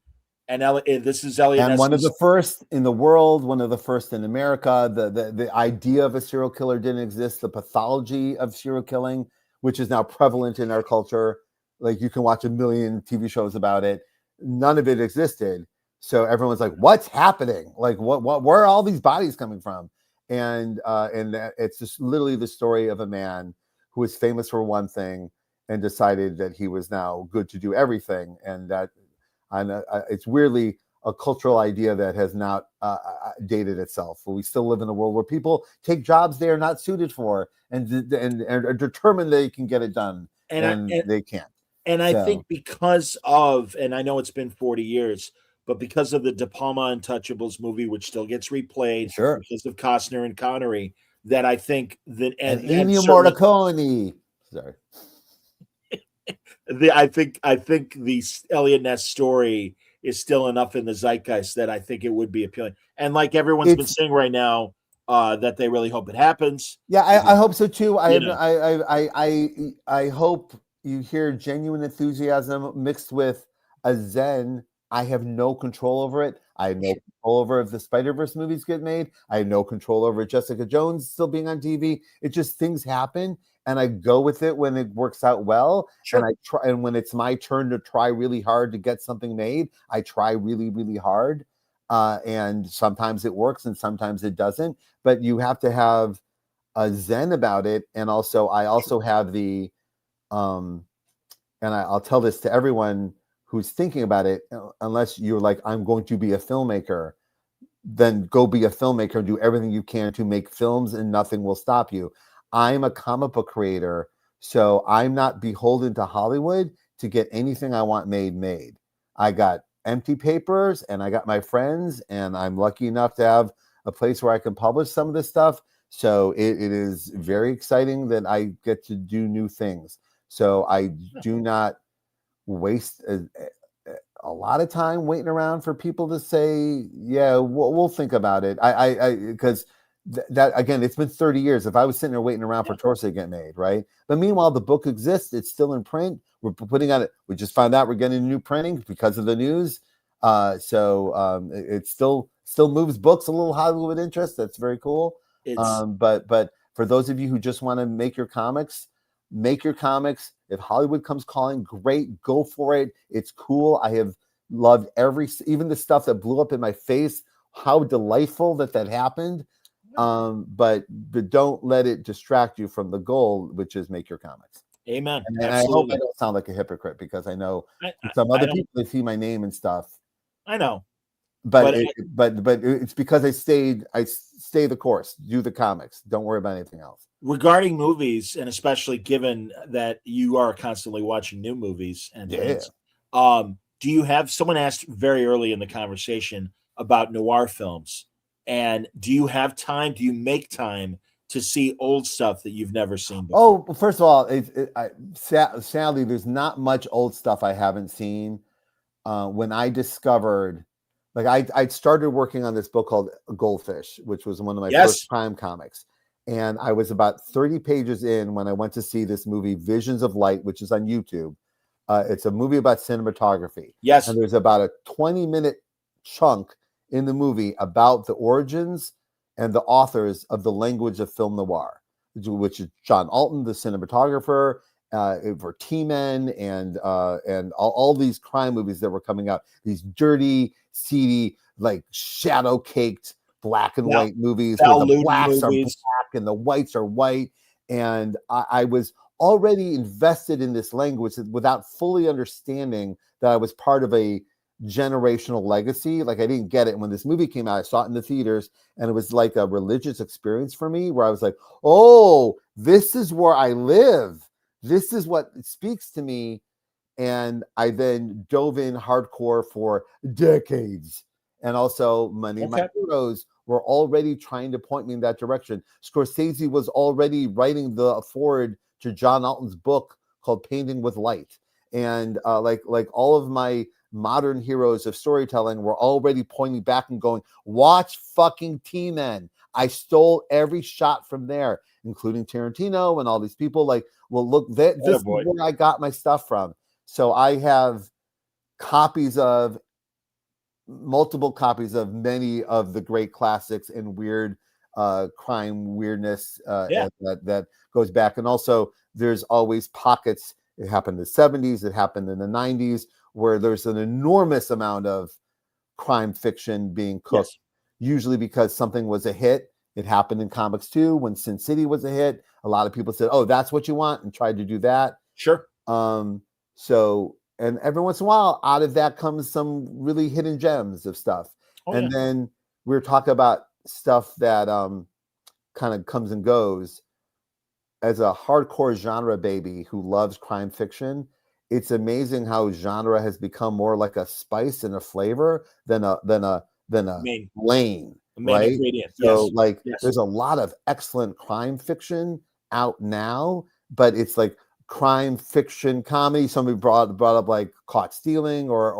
C: And this is Elliot
G: and
C: Ness's,
G: one of the first in the world, one of the first in America. The idea of a serial killer didn't exist. The pathology of serial killing, which is now prevalent in our culture, like you can watch a million TV shows about it. None of it existed. So everyone's like, "What's happening? Like, what? Where are all these bodies coming from?" And it's just literally the story of a man who was famous for one thing and decided that he was now good to do everything, and that. And it's weirdly a cultural idea that has not dated itself. We still live in a world where people take jobs they are not suited for and are determined they can get it done, and they can't.
C: And I think because of, and I know it's been 40 years, but because of the De Palma Untouchables movie, which still gets replayed because of Costner and Connery, that I think that
G: and Ennio Morricone. Sorry.
C: I think the Elliot Ness story is still enough in the zeitgeist that I think it would be appealing. And like everyone's been saying right now, that they really hope it happens.
G: Yeah, I hope so too. I hope you hear genuine enthusiasm mixed with a zen. I have no control over it. I have no control over if the Spider-Verse movies get made. I have no control over Jessica Jones still being on TV. It just things happen. And I go with it when it works out well. And I try, and when it's my turn to try really hard to get something made, I try really, really hard. And sometimes it works and sometimes it doesn't. But you have to have a zen about it. And also, I also have the, and I'll tell this to everyone who's thinking about it, unless you're like, "I'm going to be a filmmaker," then go be a filmmaker and do everything you can to make films and nothing will stop you. I'm a comic book creator, so I'm not beholden to Hollywood to get anything I want made. I got empty papers and I got my friends, and I'm lucky enough to have a place where I can publish some of this stuff. So it is very exciting that I get to do new things. So I do not waste a lot of time waiting around for people to say, "Yeah, we'll think about it." Because that again, it's been 30 years. If I was sitting there waiting around for Torso to get made, right? But meanwhile, the book exists. It's still in print. We're putting on it. We just found out we're getting a new printing because of the news. So it still moves books a little Hollywood interest. That's very cool. But for those of you who just want to make your comics. If Hollywood comes calling, great, go for it. It's cool. I have loved even the stuff that blew up in my face. How delightful that happened. But don't let it distract you from the goal, which is make your comics.
C: Amen.
G: And I hope I don't sound like a hypocrite, because I know some other people, they see my name and stuff.
C: I know.
G: But it's because I stay the course, do the comics. Don't worry about anything else.
C: Regarding movies, and especially given that you are constantly watching new movies and things, do you have, someone asked very early in the conversation about noir films, and do you have time? Do you make time to see old stuff that you've never seen before?
G: Oh, well, first of all, sadly, there's not much old stuff I haven't seen. When I discovered, I'd started working on this book called Goldfish, which was one of my
C: Yes.
G: first crime comics. And I was about 30 pages in when I went to see this movie, Visions of Light, which is on YouTube. It's a movie about cinematography.
C: Yes.
G: And there's about a 20-minute chunk in the movie about the origins and the authors of the language of film noir, which is John Alton, the cinematographer, for T-Men and all these crime movies that were coming out, these dirty, seedy, like shadow-caked black and white movies where the blacks are black and the whites are white. And I was already invested in this language without fully understanding that I was part of a generational legacy. Like, I didn't get it. When this movie came out, I saw it in the theaters, and it was like a religious experience for me, where I was like, oh, this is where I live. This is what speaks to me. And I then dove in hardcore for decades. And also many of my heroes were already trying to point me in that direction. Scorsese was already writing the foreword to John Alton's book called Painting with Light. And like all of my modern heroes of storytelling were already pointing back and going, watch fucking T-Men. I stole every shot from there, including Tarantino and all these people. Like, well, look, this is where I got my stuff from. So I have multiple copies of many of the great classics and weird crime weirdness that goes back. And also there's always pockets. It happened in the 70s, it happened in the 90s, where there's an enormous amount of crime fiction being cooked, usually because something was a hit. It happened in comics too. When Sin City was a hit, a lot of people said, oh, that's what you want, and tried to do that.
C: Sure.
G: So, and every once in a while, out of that comes some really hidden gems of stuff. Then we're talking about stuff that kind of comes and goes. As a hardcore genre baby who loves crime fiction, it's amazing how genre has become more like a spice and a flavor than a lane, right?
C: Ingredient.
G: So there's a lot of excellent crime fiction out now, but it's like crime fiction comedy. Somebody brought up like Caught Stealing or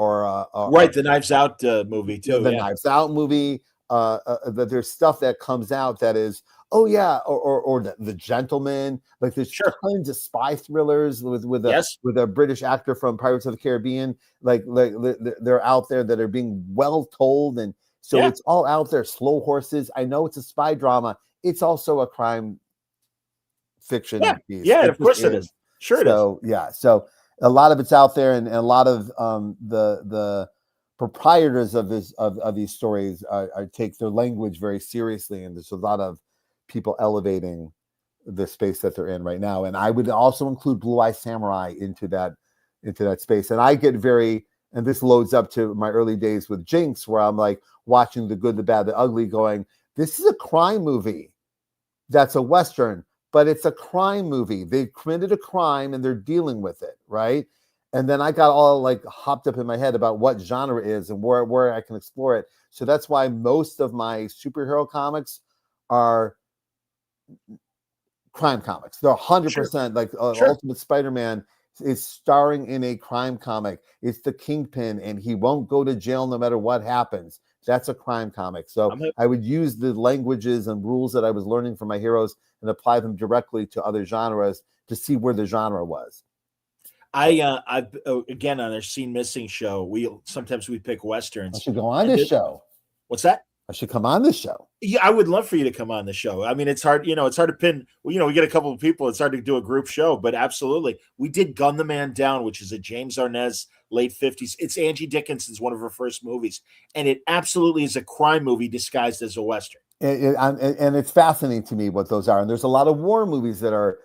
C: the Knives Out movie too.
G: The Knives Out movie. That there's stuff that comes out that is, or the Gentleman. Like, there's tons of spy thrillers with a British actor from Pirates of the Caribbean. Like they're out there that are being well told, and so it's all out there. Slow Horses. I know it's a spy drama. It's also a crime fiction piece.
C: Yeah, of course it is. Sure, it is.
G: So a lot of it's out there, and a lot of the proprietors of these stories take their language very seriously, and there's a lot of people elevating the space that they're in right now. And I would also include Blue Eye Samurai into that space. And I get and this loads up to my early days with Jinx, where I'm like watching The Good, the Bad, the Ugly, going, this is a crime movie that's a Western, but it's a crime movie. They committed a crime and they're dealing with it, right? And then I got all like hopped up in my head about what genre is and where I can explore it. So that's why most of my superhero comics are crime comics. They're 100% like Ultimate Spider-Man is starring in a crime comic. It's the Kingpin, and he won't go to jail no matter what happens. That's a crime comic. So I would use the languages and rules that I was learning from my heroes and apply them directly to other genres to see where the genre was.
C: I've again, on our Scene Missing show, sometimes we pick Westerns.
G: I should go on this show.
C: What's that?
G: I should come on this show.
C: Yeah, I would love for you to come on the show. I mean, it's hard, it's hard to pin, we get a couple of people. It's hard to do a group show, but absolutely. We did Gun the Man Down, which is a James Arnaz late 50s. It's Angie Dickinson's one of her first movies. And it absolutely is a crime movie disguised as a Western.
G: And it's fascinating to me what those are. And there's a lot of war movies that are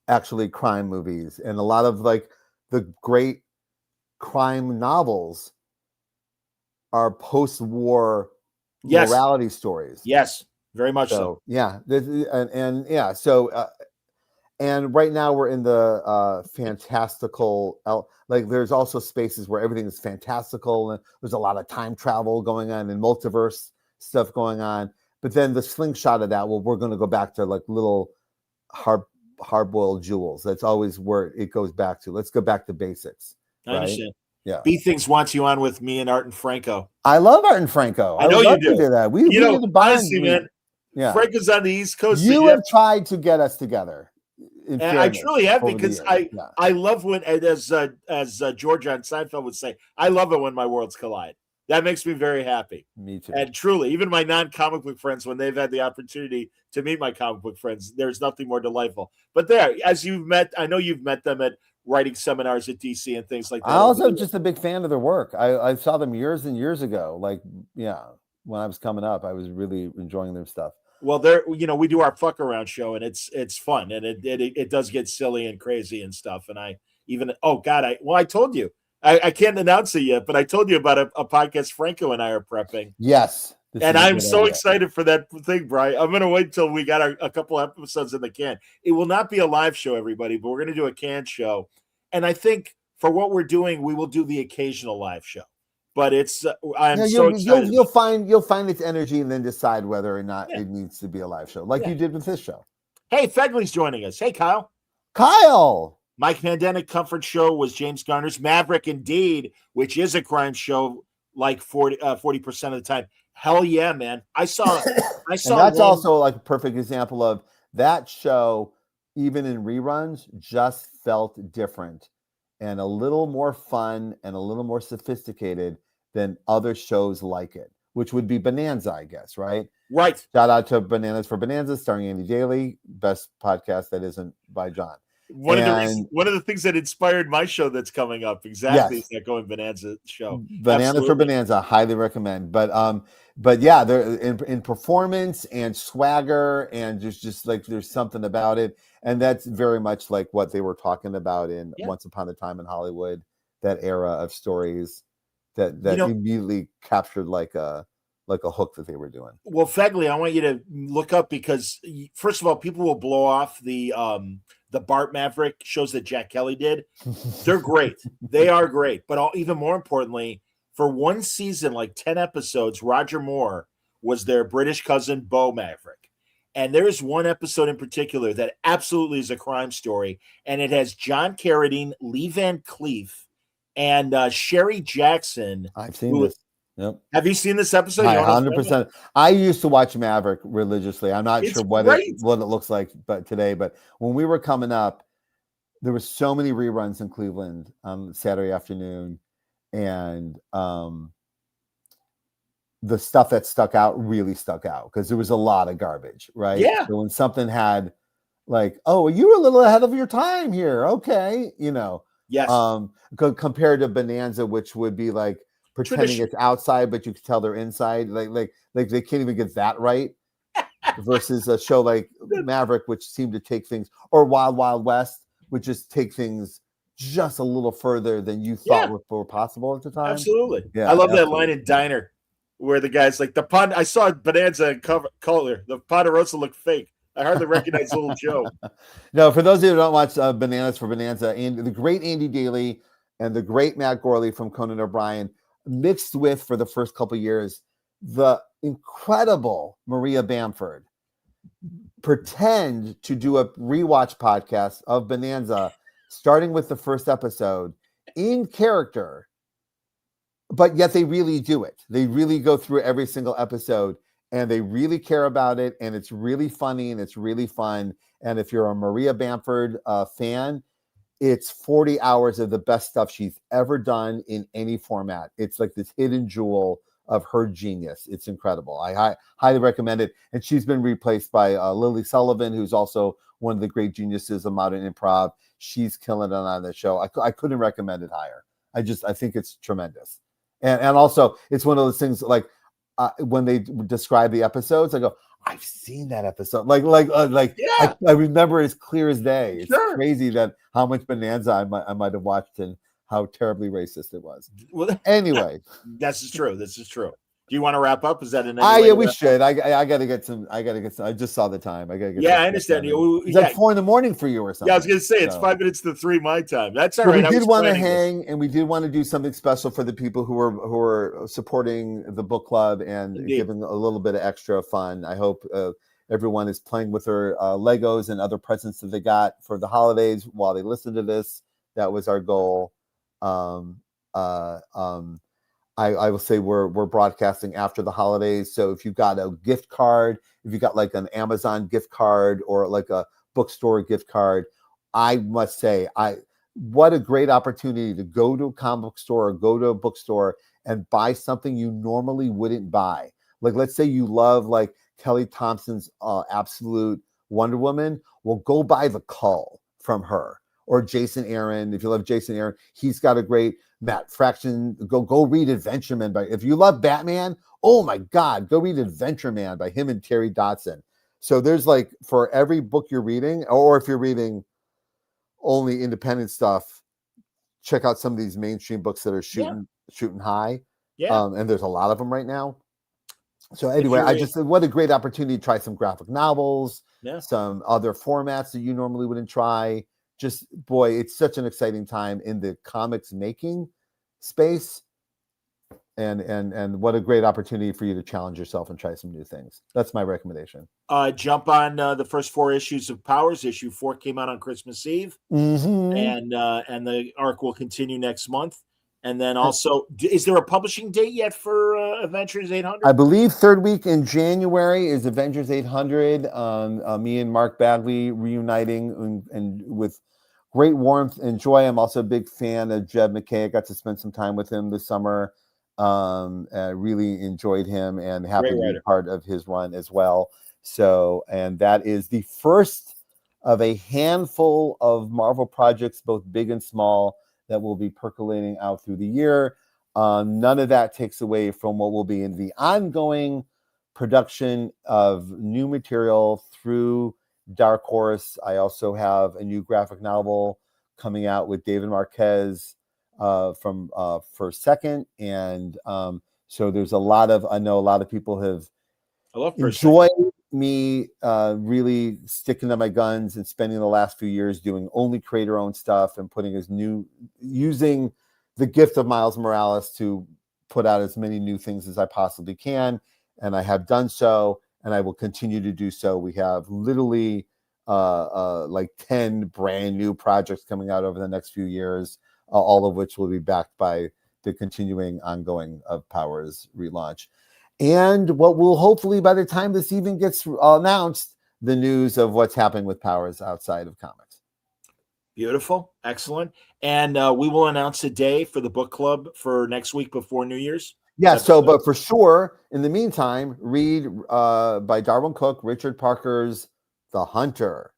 G: actually crime movies. And a lot of like the great crime novels are post-war morality stories.
C: Yes, very much so.
G: Yeah, and right now we're in the fantastical. Like, there's also spaces where everything is fantastical, and there's a lot of time travel going on and multiverse stuff going on. But then the slingshot of that, well, we're going to go back to like little hard-boiled jewels. That's always where it goes back to. Let's go back to basics.
C: I understand.
G: Yeah.
C: B Things wants you on with me and Art and Franco.
G: I love Art and Franco.
C: I know
G: would
C: you
G: love to
C: do.
G: that. We
C: You know,
G: need to bond.
C: honestly, man,
G: Yeah.
C: Franco's on the East Coast.
G: You have tried to get us together.
C: And I truly have,
G: over the
C: because
G: years.
C: I love when, as George on Seinfeld would say, I love it when my worlds collide. That makes me very happy.
G: Me too.
C: And truly, even my non-comic book friends, when they've had the opportunity to meet my comic book friends, there's nothing more delightful. But there, as you've met, I know you've met them at writing seminars at DC and things like that.
G: I also just a big fan of their work. I saw them years and years ago. Like, yeah, when I was coming up, I was really enjoying their stuff.
C: Well, there, we do our fuck around show, and it's fun, and it does get silly and crazy and stuff. And I told you. I can't announce it yet, but I told you about a podcast Franco and I are prepping.
G: Yes.
C: And I'm so excited for that thing, Brian. I'm going to wait till we got a couple episodes in the can. It will not be a live show, everybody, but we're going to do a can show. And I think for what we're doing, we will do the occasional live show. But it's so excited.
G: You'll find its energy and then decide whether or not it needs to be a live show, like you did with this show.
C: Hey, Fegley's joining us. Hey, Kyle. Mike Pandemic Comfort Show was James Garner's Maverick Indeed, which is a crime show like 40% of the time. Hell yeah, man. I saw
G: and that's also like a perfect example of that show, even in reruns, just felt different and a little more fun and a little more sophisticated than other shows like it, which would be Bonanza, I guess, right?
C: Right.
G: Shout out to Bananas for Bonanza, starring Andy Daly, best podcast that isn't by John.
C: One of the things that inspired my show that's coming up is that Going Bonanza show.
G: Bananas for Bonanza, highly recommend. But yeah, they're in performance and swagger, and just like there's something about it, and that's very much like what they were talking about in Once Upon a Time in Hollywood, that era of stories that immediately captured like a hook that they were doing.
C: Well, Fegley, I want you to look up, because first of all, people will blow off the Bart Maverick shows that Jack Kelly did. They're great. They are great. But even more importantly, for one season, like 10 episodes, Roger Moore was their British cousin, Bo Maverick. And there's one episode in particular that absolutely is a crime story. And it has John Carradine, Lee Van Cleef, and Sherry Jackson.
G: I've seen this. Yep.
C: Have you seen this episode?
G: 100%. I used to watch Maverick religiously. I'm not sure what it looks like today, but when we were coming up, there were so many reruns in Cleveland on Saturday afternoon, and the stuff that stuck out really stuck out because there was a lot of garbage, right?
C: Yeah.
G: So when something had like, oh, you were a little ahead of your time here, okay,
C: yes,
G: compared to Bonanza, which would be like pretending it's outside, but you can tell they're inside. Like they can't even get that right. Versus a show like Maverick, which seemed to take things, or Wild Wild West, which just take things just a little further than you thought were possible at the time.
C: Absolutely. Yeah, I love that line in Diner where the guy's like, I saw Bonanza in color. The Ponderosa looked fake. I hardly recognize Little Joe.
G: No, for those of you who don't watch Bananas for Bonanza, and the great Andy Daly and the great Matt Gorley from Conan O'Brien, mixed with, for the first couple of years, the incredible Maria Bamford, pretend to do a rewatch podcast of Bonanza, starting with the first episode in character, but yet they really do it. They really go through every single episode, and they really care about it, and it's really funny, and it's really fun. And if you're a Maria Bamford fan, it's 40 hours of the best stuff she's ever done in any format. It's like this hidden jewel of her genius. It's incredible. I highly recommend it. And she's been replaced by Lily Sullivan, who's also one of the great geniuses of modern improv. She's killing it on the show. I couldn't recommend it higher. I think it's tremendous. And also, it's one of those things like when they describe the episodes, I go, I've seen that episode. I remember it as clear as day. It's crazy that how much Bonanza I might have watched and how terribly racist it was. Well, anyway,
C: this is true. Do you want to wrap up? Is that an?
G: Yeah, we should. I gotta get some. I just saw the time. I gotta get.
C: Yeah, I understand.
G: Is that 4 a.m. for you or something?
C: Yeah, I was gonna say it's 5 minutes to 3 my time. That's all right.
G: We did want to hang, and we did want to do something special for the people who are supporting the book club and giving a little bit of extra fun. I hope everyone is playing with their Legos and other presents that they got for the holidays while they listen to this. That was our goal. I will say we're broadcasting after the holidays. So if you've got a gift card, if you got like an Amazon gift card or like a bookstore gift card, I must say, what a great opportunity to go to a comic book store or go to a bookstore and buy something you normally wouldn't buy. Like, let's say you love like Kelly Thompson's Absolute Wonder Woman. Well, go buy The Cull from her, or Jason Aaron. If you love Jason Aaron, he's got a great Matt Fraction. Go read Adventure Man if you love Batman. Oh my God, go read Adventure Man by him and Terry Dodson. So there's like, for every book you're reading, or if you're reading only independent stuff, check out some of these mainstream books that are shooting high.
C: Yeah.
G: And there's a lot of them right now. So anyway, what a great opportunity to try some graphic novels, some other formats that you normally wouldn't try. Just, boy, it's such an exciting time in the comics making space. And what a great opportunity for you to challenge yourself and try some new things. That's my recommendation.
C: Jump on the first 4 issues of Powers. Issue 4 came out on Christmas Eve, and the arc will continue next month. And then also, is there a publishing date yet for Avengers 800?
G: I believe third week in January is Avengers 800. Me and Mark Bagley reuniting and with great warmth and joy. I'm also a big fan of Jed McKay. I got to spend some time with him this summer. I really enjoyed him and happy to be part of his run as well. So, and that is the first of a handful of Marvel projects, both big and small, that will be percolating out through the year. None of that takes away from what will be in the ongoing production of new material through Dark Horse. I also have a new graphic novel coming out with David Marquez from First Second. And so there's I know a lot of people have enjoyed me really sticking to my guns and spending the last few years doing only creator-owned stuff and using the gift of Miles Morales to put out as many new things as I possibly can. And I have done so, and I will continue to do so. We have literally like 10 brand new projects coming out over the next few years, all of which will be backed by the continuing ongoing of Powers relaunch. And what will hopefully, by the time this even gets announced, the news of what's happening with Powers outside of comics.
C: Beautiful. Excellent. And we will announce a day for the book club for next week before New Year's.
G: Yeah, but for sure, in the meantime, read by Darwin Cook, Richard Parker's The Hunter.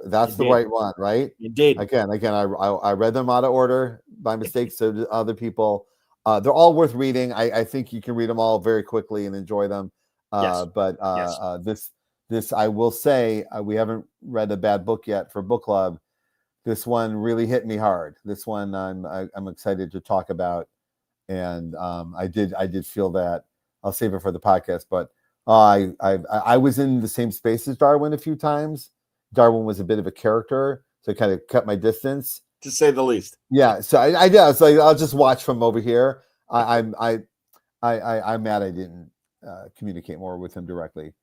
G: That's the right one, right?
C: Indeed.
G: Again, I read them out of order by mistake, so did other people. They're all worth reading. I think you can read them all very quickly and enjoy them. This I will say, we haven't read a bad book yet for book club. This one really hit me hard. This one I'm excited to talk about, and I did feel that. I'll save it for the podcast, but I was in the same space as Darwin a few times. Darwin was a bit of a character, so I kind of kept my distance,
C: to say the least.
G: Yeah, so I did. So I'll just watch from over here. I'm mad I didn't communicate more with him directly.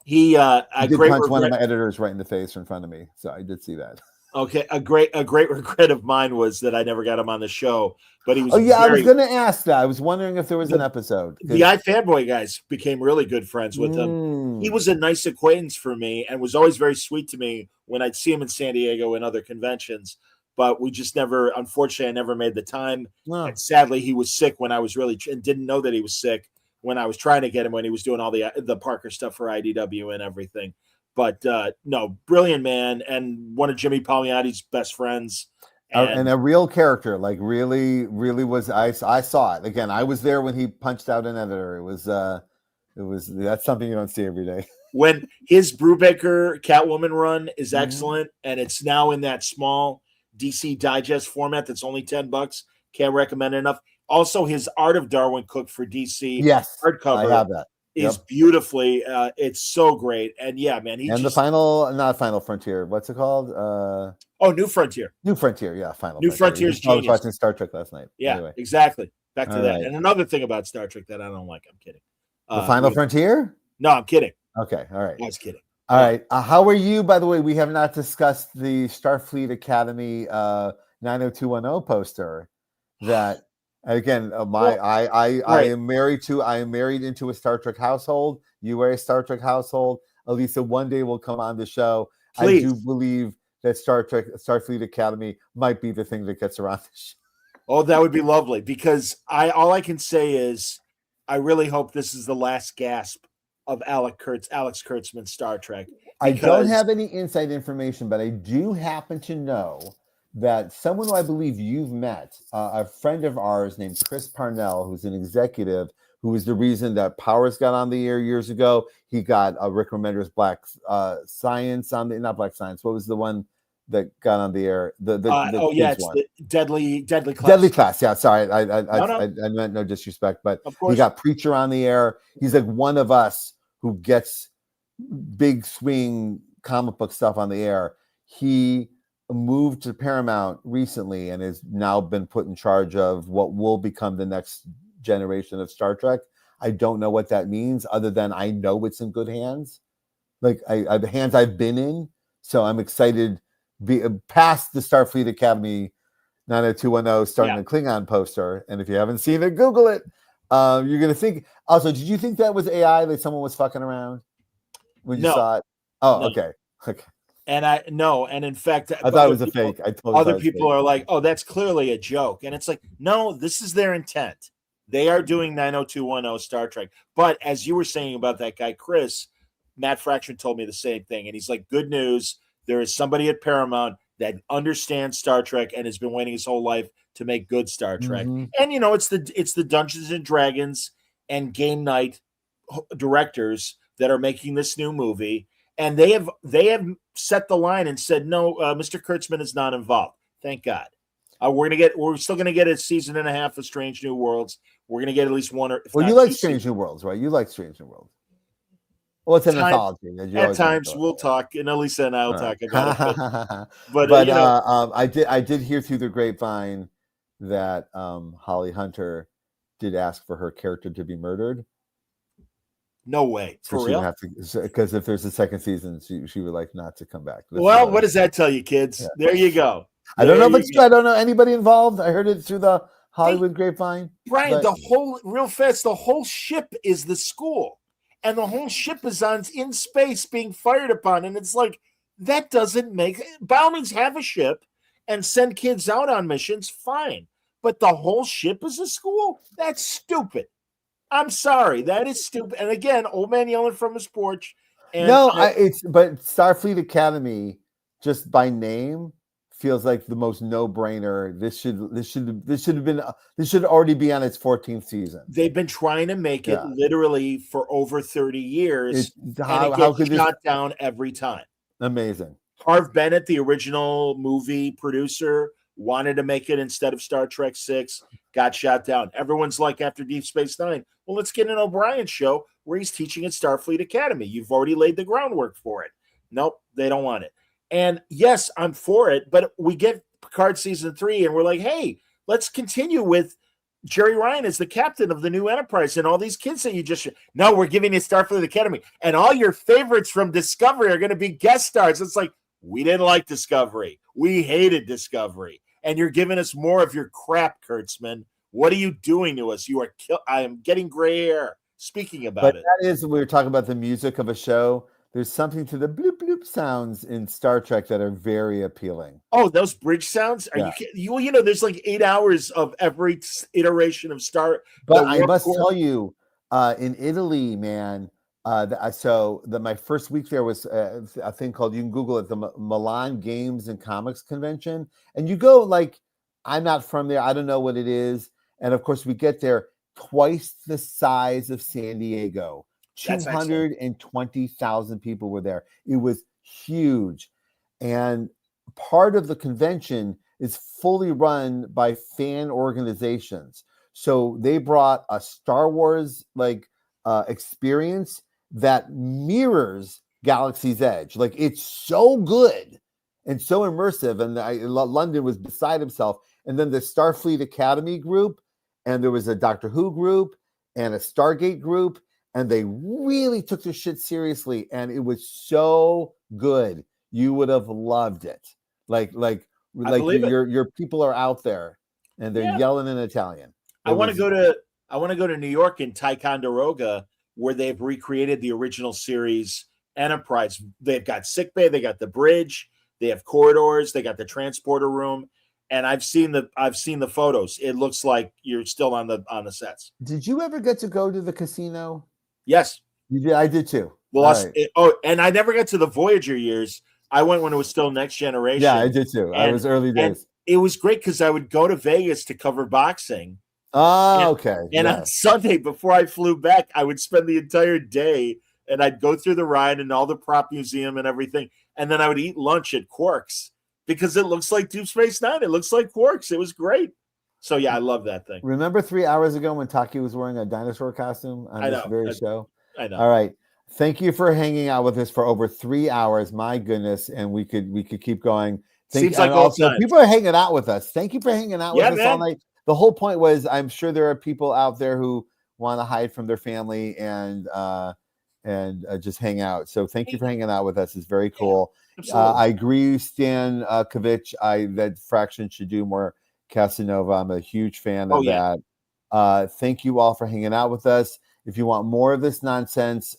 C: He
G: did punch one of my editors right in the face in front of me, so I did see that.
C: Okay, a great regret of mine was that I never got him on the show. But he was.
G: I was going to ask that. I was wondering if there was an episode.
C: The iFanboy guys became really good friends with him. He was a nice acquaintance for me and was always very sweet to me when I'd see him in San Diego and other conventions. But we just never, unfortunately, I never made the time. No. And sadly, he was sick when I was and didn't know that he was sick when I was trying to get him when he was doing all the Parker stuff for IDW and everything. But no, brilliant man, and one of Jimmy Palmiotti's best friends,
G: and a real character. Like really was. I saw it again. I was there when he punched out an editor. It was that's something you don't see every day.
C: When his Brubaker Catwoman run is excellent, and it's now in that small DC Digest format that's only $10. Can't recommend it enough. Also, his Art of Darwin Cook for DC hardcover.
G: I have that.
C: Is beautifully, it's so great, and yeah, man.
G: The Final Frontier. What's it called?
C: New Frontier.
G: New Frontier, yeah,
C: New Frontier's genius.
G: I was watching Star Trek last night.
C: Yeah,
G: anyway.
C: Exactly. Back to that. Right. And another thing about Star Trek that I don't like. I'm kidding.
G: The Final Frontier?
C: No, I'm kidding.
G: Okay, all right.
C: I was kidding.
G: All right. How are you? By the way, we have not discussed the Starfleet Academy 90210 poster. that again,
C: Well,
G: I
C: right.
G: am married into a Star Trek household. You are a Star Trek household. Elisa one day will come on the show. I do
C: Please.
G: believe that Starfleet Academy might be the thing that gets around the show.
C: Oh, that would be lovely, because all I can say is I really hope this is the last gasp of Alex Kurtzman's Star Trek.
G: I don't
C: because-
G: have any inside information, but I do happen to know that someone who I believe you've met, a friend of ours named Chris Parnell, who's an executive, who was the reason that Powers got on the air years ago. He got Rick Remender's Black Science on the, not Black Science. What was the one that got on the air? The
C: it's
G: one.
C: the Deadly Class.
G: Deadly Class. Yeah, sorry, I
C: No.
G: meant no disrespect, but
C: Of course.
G: he got Preacher on the air. He's like one of us who gets big swing comic book stuff on the air. He moved to Paramount recently and has now been put in charge of what will become the next generation of Star Trek. I don't know what that means, other than I know it's in good hands, like the hands I've been in. So I'm excited. Past the Starfleet Academy 90210 starting a Klingon poster, and if you haven't seen it, Google it. You're gonna think. Also, did you think that was AI? Like someone was fucking around when you saw it? Oh,
C: No.
G: okay.
C: And in fact,
G: I thought it was a fake. I totally
C: other people are like, "Oh, that's clearly a joke," and it's like, no, this is their intent. They are doing 90210 Star Trek. But as you were saying about that guy Chris, Matt Fraction told me the same thing, and he's like, "Good news. There is somebody at Paramount that understands Star Trek and has been waiting his whole life to make good Star Trek."
G: Mhm.
C: And it's the Dungeons and Dragons and Game Night directors that are making this new movie, and they have set the line and said, "No, Mr. Kurtzman is not involved." Thank God. We're still gonna get a season and a half of Strange New Worlds. We're gonna get at least one or.
G: Well, you like Strange New Worlds, right? You like Strange New Worlds. Well, it's an anthology.
C: At times we'll talk, and Elisa and I will talk about it. But
G: I did hear through the grapevine that Holly Hunter did ask for her character to be murdered.
C: No way, for real?
G: Because if there's a second season, she would like not to come back.
C: Well, what does that tell you, kids? Yeah. There you go.
G: I don't know if it's true. I don't know anybody involved. I heard it through the Hollywood grapevine.
C: Brian, the whole ship is the school, and the whole ship is in space being fired upon, and it's like, that doesn't make. By all means, have a ship and send kids out on missions, fine. But the whole ship is a school? That's stupid. I'm sorry, that is stupid. And again, old man yelling from his porch. And
G: but Starfleet Academy, just by name, feels like the most no-brainer. This should already be on its 14th season.
C: They've been trying to make it literally for over 30 years. How could shot down every time?
G: Amazing.
C: Harv Bennett, the original movie producer, wanted to make it instead of Star Trek 6, got shot down. Everyone's like, after Deep Space Nine, well, let's get an O'Brien show where he's teaching at Starfleet Academy. You've already laid the groundwork for it. Nope, they don't want it. And yes, I'm for it, but we get Picard season 3, and we're like, hey, let's continue with Jerry Ryan as the captain of the new Enterprise and all these kids that you just... No, we're giving you Starfleet Academy. And all your favorites from Discovery are going to be guest stars. It's like, we didn't like Discovery. We hated Discovery. And you're giving us more of your crap, Kurtzman. What are you doing to us? I am getting gray hair speaking about it.
G: That is, we were talking about the music of a show. There's something to the bloop bloop sounds in Star Trek that are very appealing.
C: Oh, those bridge sounds? There's like 8 hours of every iteration of Star.
G: But I must tell you, in Italy, man, my first week there was a thing called, you can Google it, the Milan Games and Comics Convention. And you go, like, I'm not from there. I don't know what it is. And of course, we get there twice the size of San Diego. 220,000 people were there. It was huge. And part of the convention is fully run by fan organizations. So they brought a Star Wars experience that mirrors Galaxy's Edge. Like, it's so good and so immersive. And London was beside himself. And then the Starfleet Academy group, and there was a Doctor Who group and a Stargate group, and they really took their shit seriously. And it was so good. You would have loved it. Like your people are out there. and they're yelling in Italian.
C: I want to go to New York in Ticonderoga, where they've recreated the original series Enterprise. They've got sickbay, they got the bridge, they have corridors, they got the transporter room, and I've seen the photos. It looks like you're still on the sets.
G: Did you ever get to go to the casino?
C: Yes,
G: you did. I did too.
C: And I never got to the Voyager years. I went when it was still Next Generation.
G: Yeah, I did too. I was early days.
C: It was great because I would go to Vegas to cover boxing.
G: Okay.
C: And on Sunday, before I flew back, I would spend the entire day and I'd go through the ride and all the prop museum and everything. And then I would eat lunch at Quark's because it looks like Deep Space Nine. It looks like Quark's. It was great. So, yeah, I love that thing.
G: Remember 3 hours ago when Taki was wearing a dinosaur costume on this very show?
C: I know.
G: All right. Thank you for hanging out with us for over 3 hours. My goodness. And we could keep going.
C: Seems like also
G: people are hanging out with us. Thank you for hanging out with us all night. The whole point was I'm sure there are people out there who want to hide from their family and just hang out. So thank you for hanging out with us. It's very cool. I agree, Stan Kovich. That Fraction should do more Casanova. I'm a huge fan of that. Thank you all for hanging out with us. If you want more of this nonsense,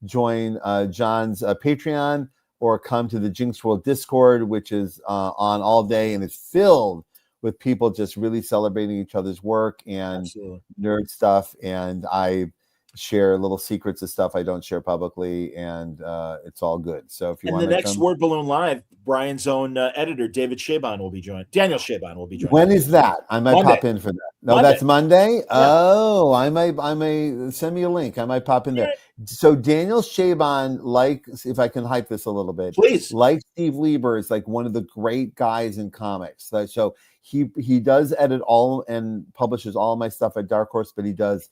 G: join John's Patreon or come to the Jinx World Discord, which is on all day and it's filled with people just really celebrating each other's work and nerd stuff. And I share little secrets of stuff I don't share publicly, and it's all good. So if you want
C: the next Word Balloon Live, Brian's own editor, David Shaban, will be joined. Daniel Shaban will be joined.
G: When is that? I might pop in for that. No, Monday. That's Monday. Yeah. Oh, I may send me a link. I might pop in there. So Daniel Shaban, if I can hype this a little bit,
C: please.
G: Like Steve Lieber, is like one of the great guys in comics. So he does edit all and publishes all of my stuff at Dark Horse, but he does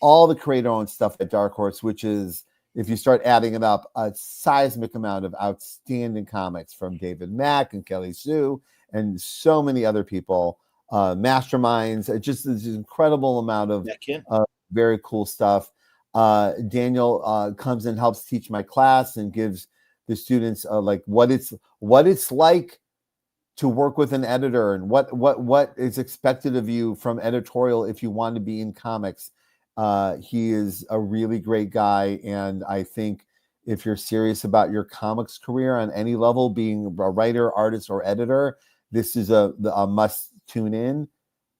G: all the creator-owned stuff at Dark Horse, which is, if you start adding it up, a seismic amount of outstanding comics from David Mack and Kelly Sue and so many other people, masterminds. Just this incredible amount of very cool stuff. Daniel comes and helps teach my class and gives the students what it's like to work with an editor and what is expected of you from editorial if you want to be in comics. He is a really great guy, and I think if you're serious about your comics career on any level, being a writer, artist, or editor, this is a must tune in.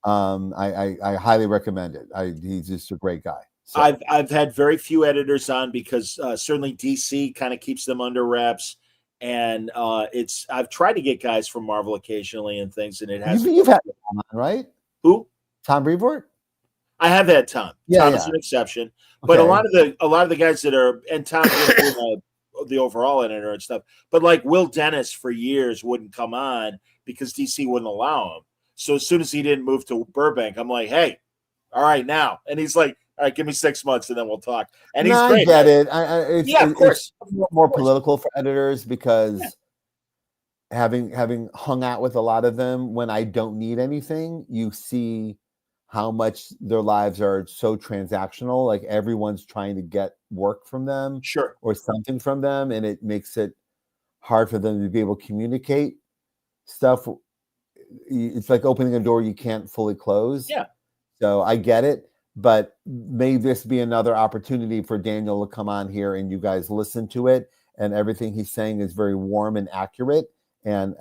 G: I highly recommend it. He's just a great guy. So.
C: I've had very few editors on because certainly DC kind of keeps them under wraps, and I've tried to get guys from Marvel occasionally and things, and it has.
G: You've had Tom on, right?
C: Who?
G: Tom Brevoort.
C: I have had Tom. Tom is an exception, but a lot of the guys that are, and Tom the overall editor and stuff, but like Will Dennis for years wouldn't come on because DC wouldn't allow him. So as soon as he didn't move to Burbank, I'm like, hey, all right now, and he's like, all right, give me 6 months and then we'll talk. And he's great.
G: I get it.
C: Of course,
G: it's more political for editors because having hung out with a lot of them when I don't need anything, you see how much their lives are so transactional. Like everyone's trying to get work from them, or something from them, and it makes it hard for them to be able to communicate stuff. It's like opening a door you can't fully close.
C: Yeah.
G: So I get it, but may this be another opportunity for Daniel to come on here and you guys listen to it, and everything he's saying is very warm and accurate. And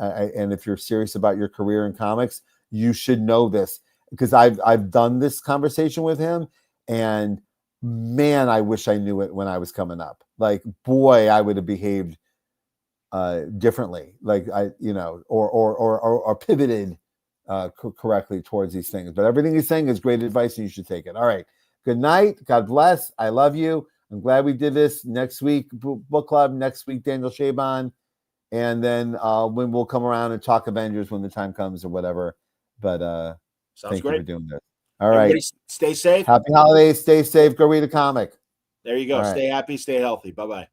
G: if you're serious about your career in comics, you should know this. Because I've done this conversation with him, and man, I wish I knew it when I was coming up. Like, boy, I would have behaved differently. Like or pivoted correctly towards these things. But everything he's saying is great advice, and you should take it. All right. Good night. God bless. I love you. I'm glad we did this. Next week, book club. Next week, Daniel Shaban, and then when we'll come around and talk Avengers when the time comes or whatever. But
C: sounds
G: thank
C: great.
G: You for doing this. All right.
C: Everybody stay safe.
G: Happy holidays. Stay safe. Go read a comic.
C: There you go.
G: All
C: Stay
G: right.
C: happy. Stay healthy. Bye-bye.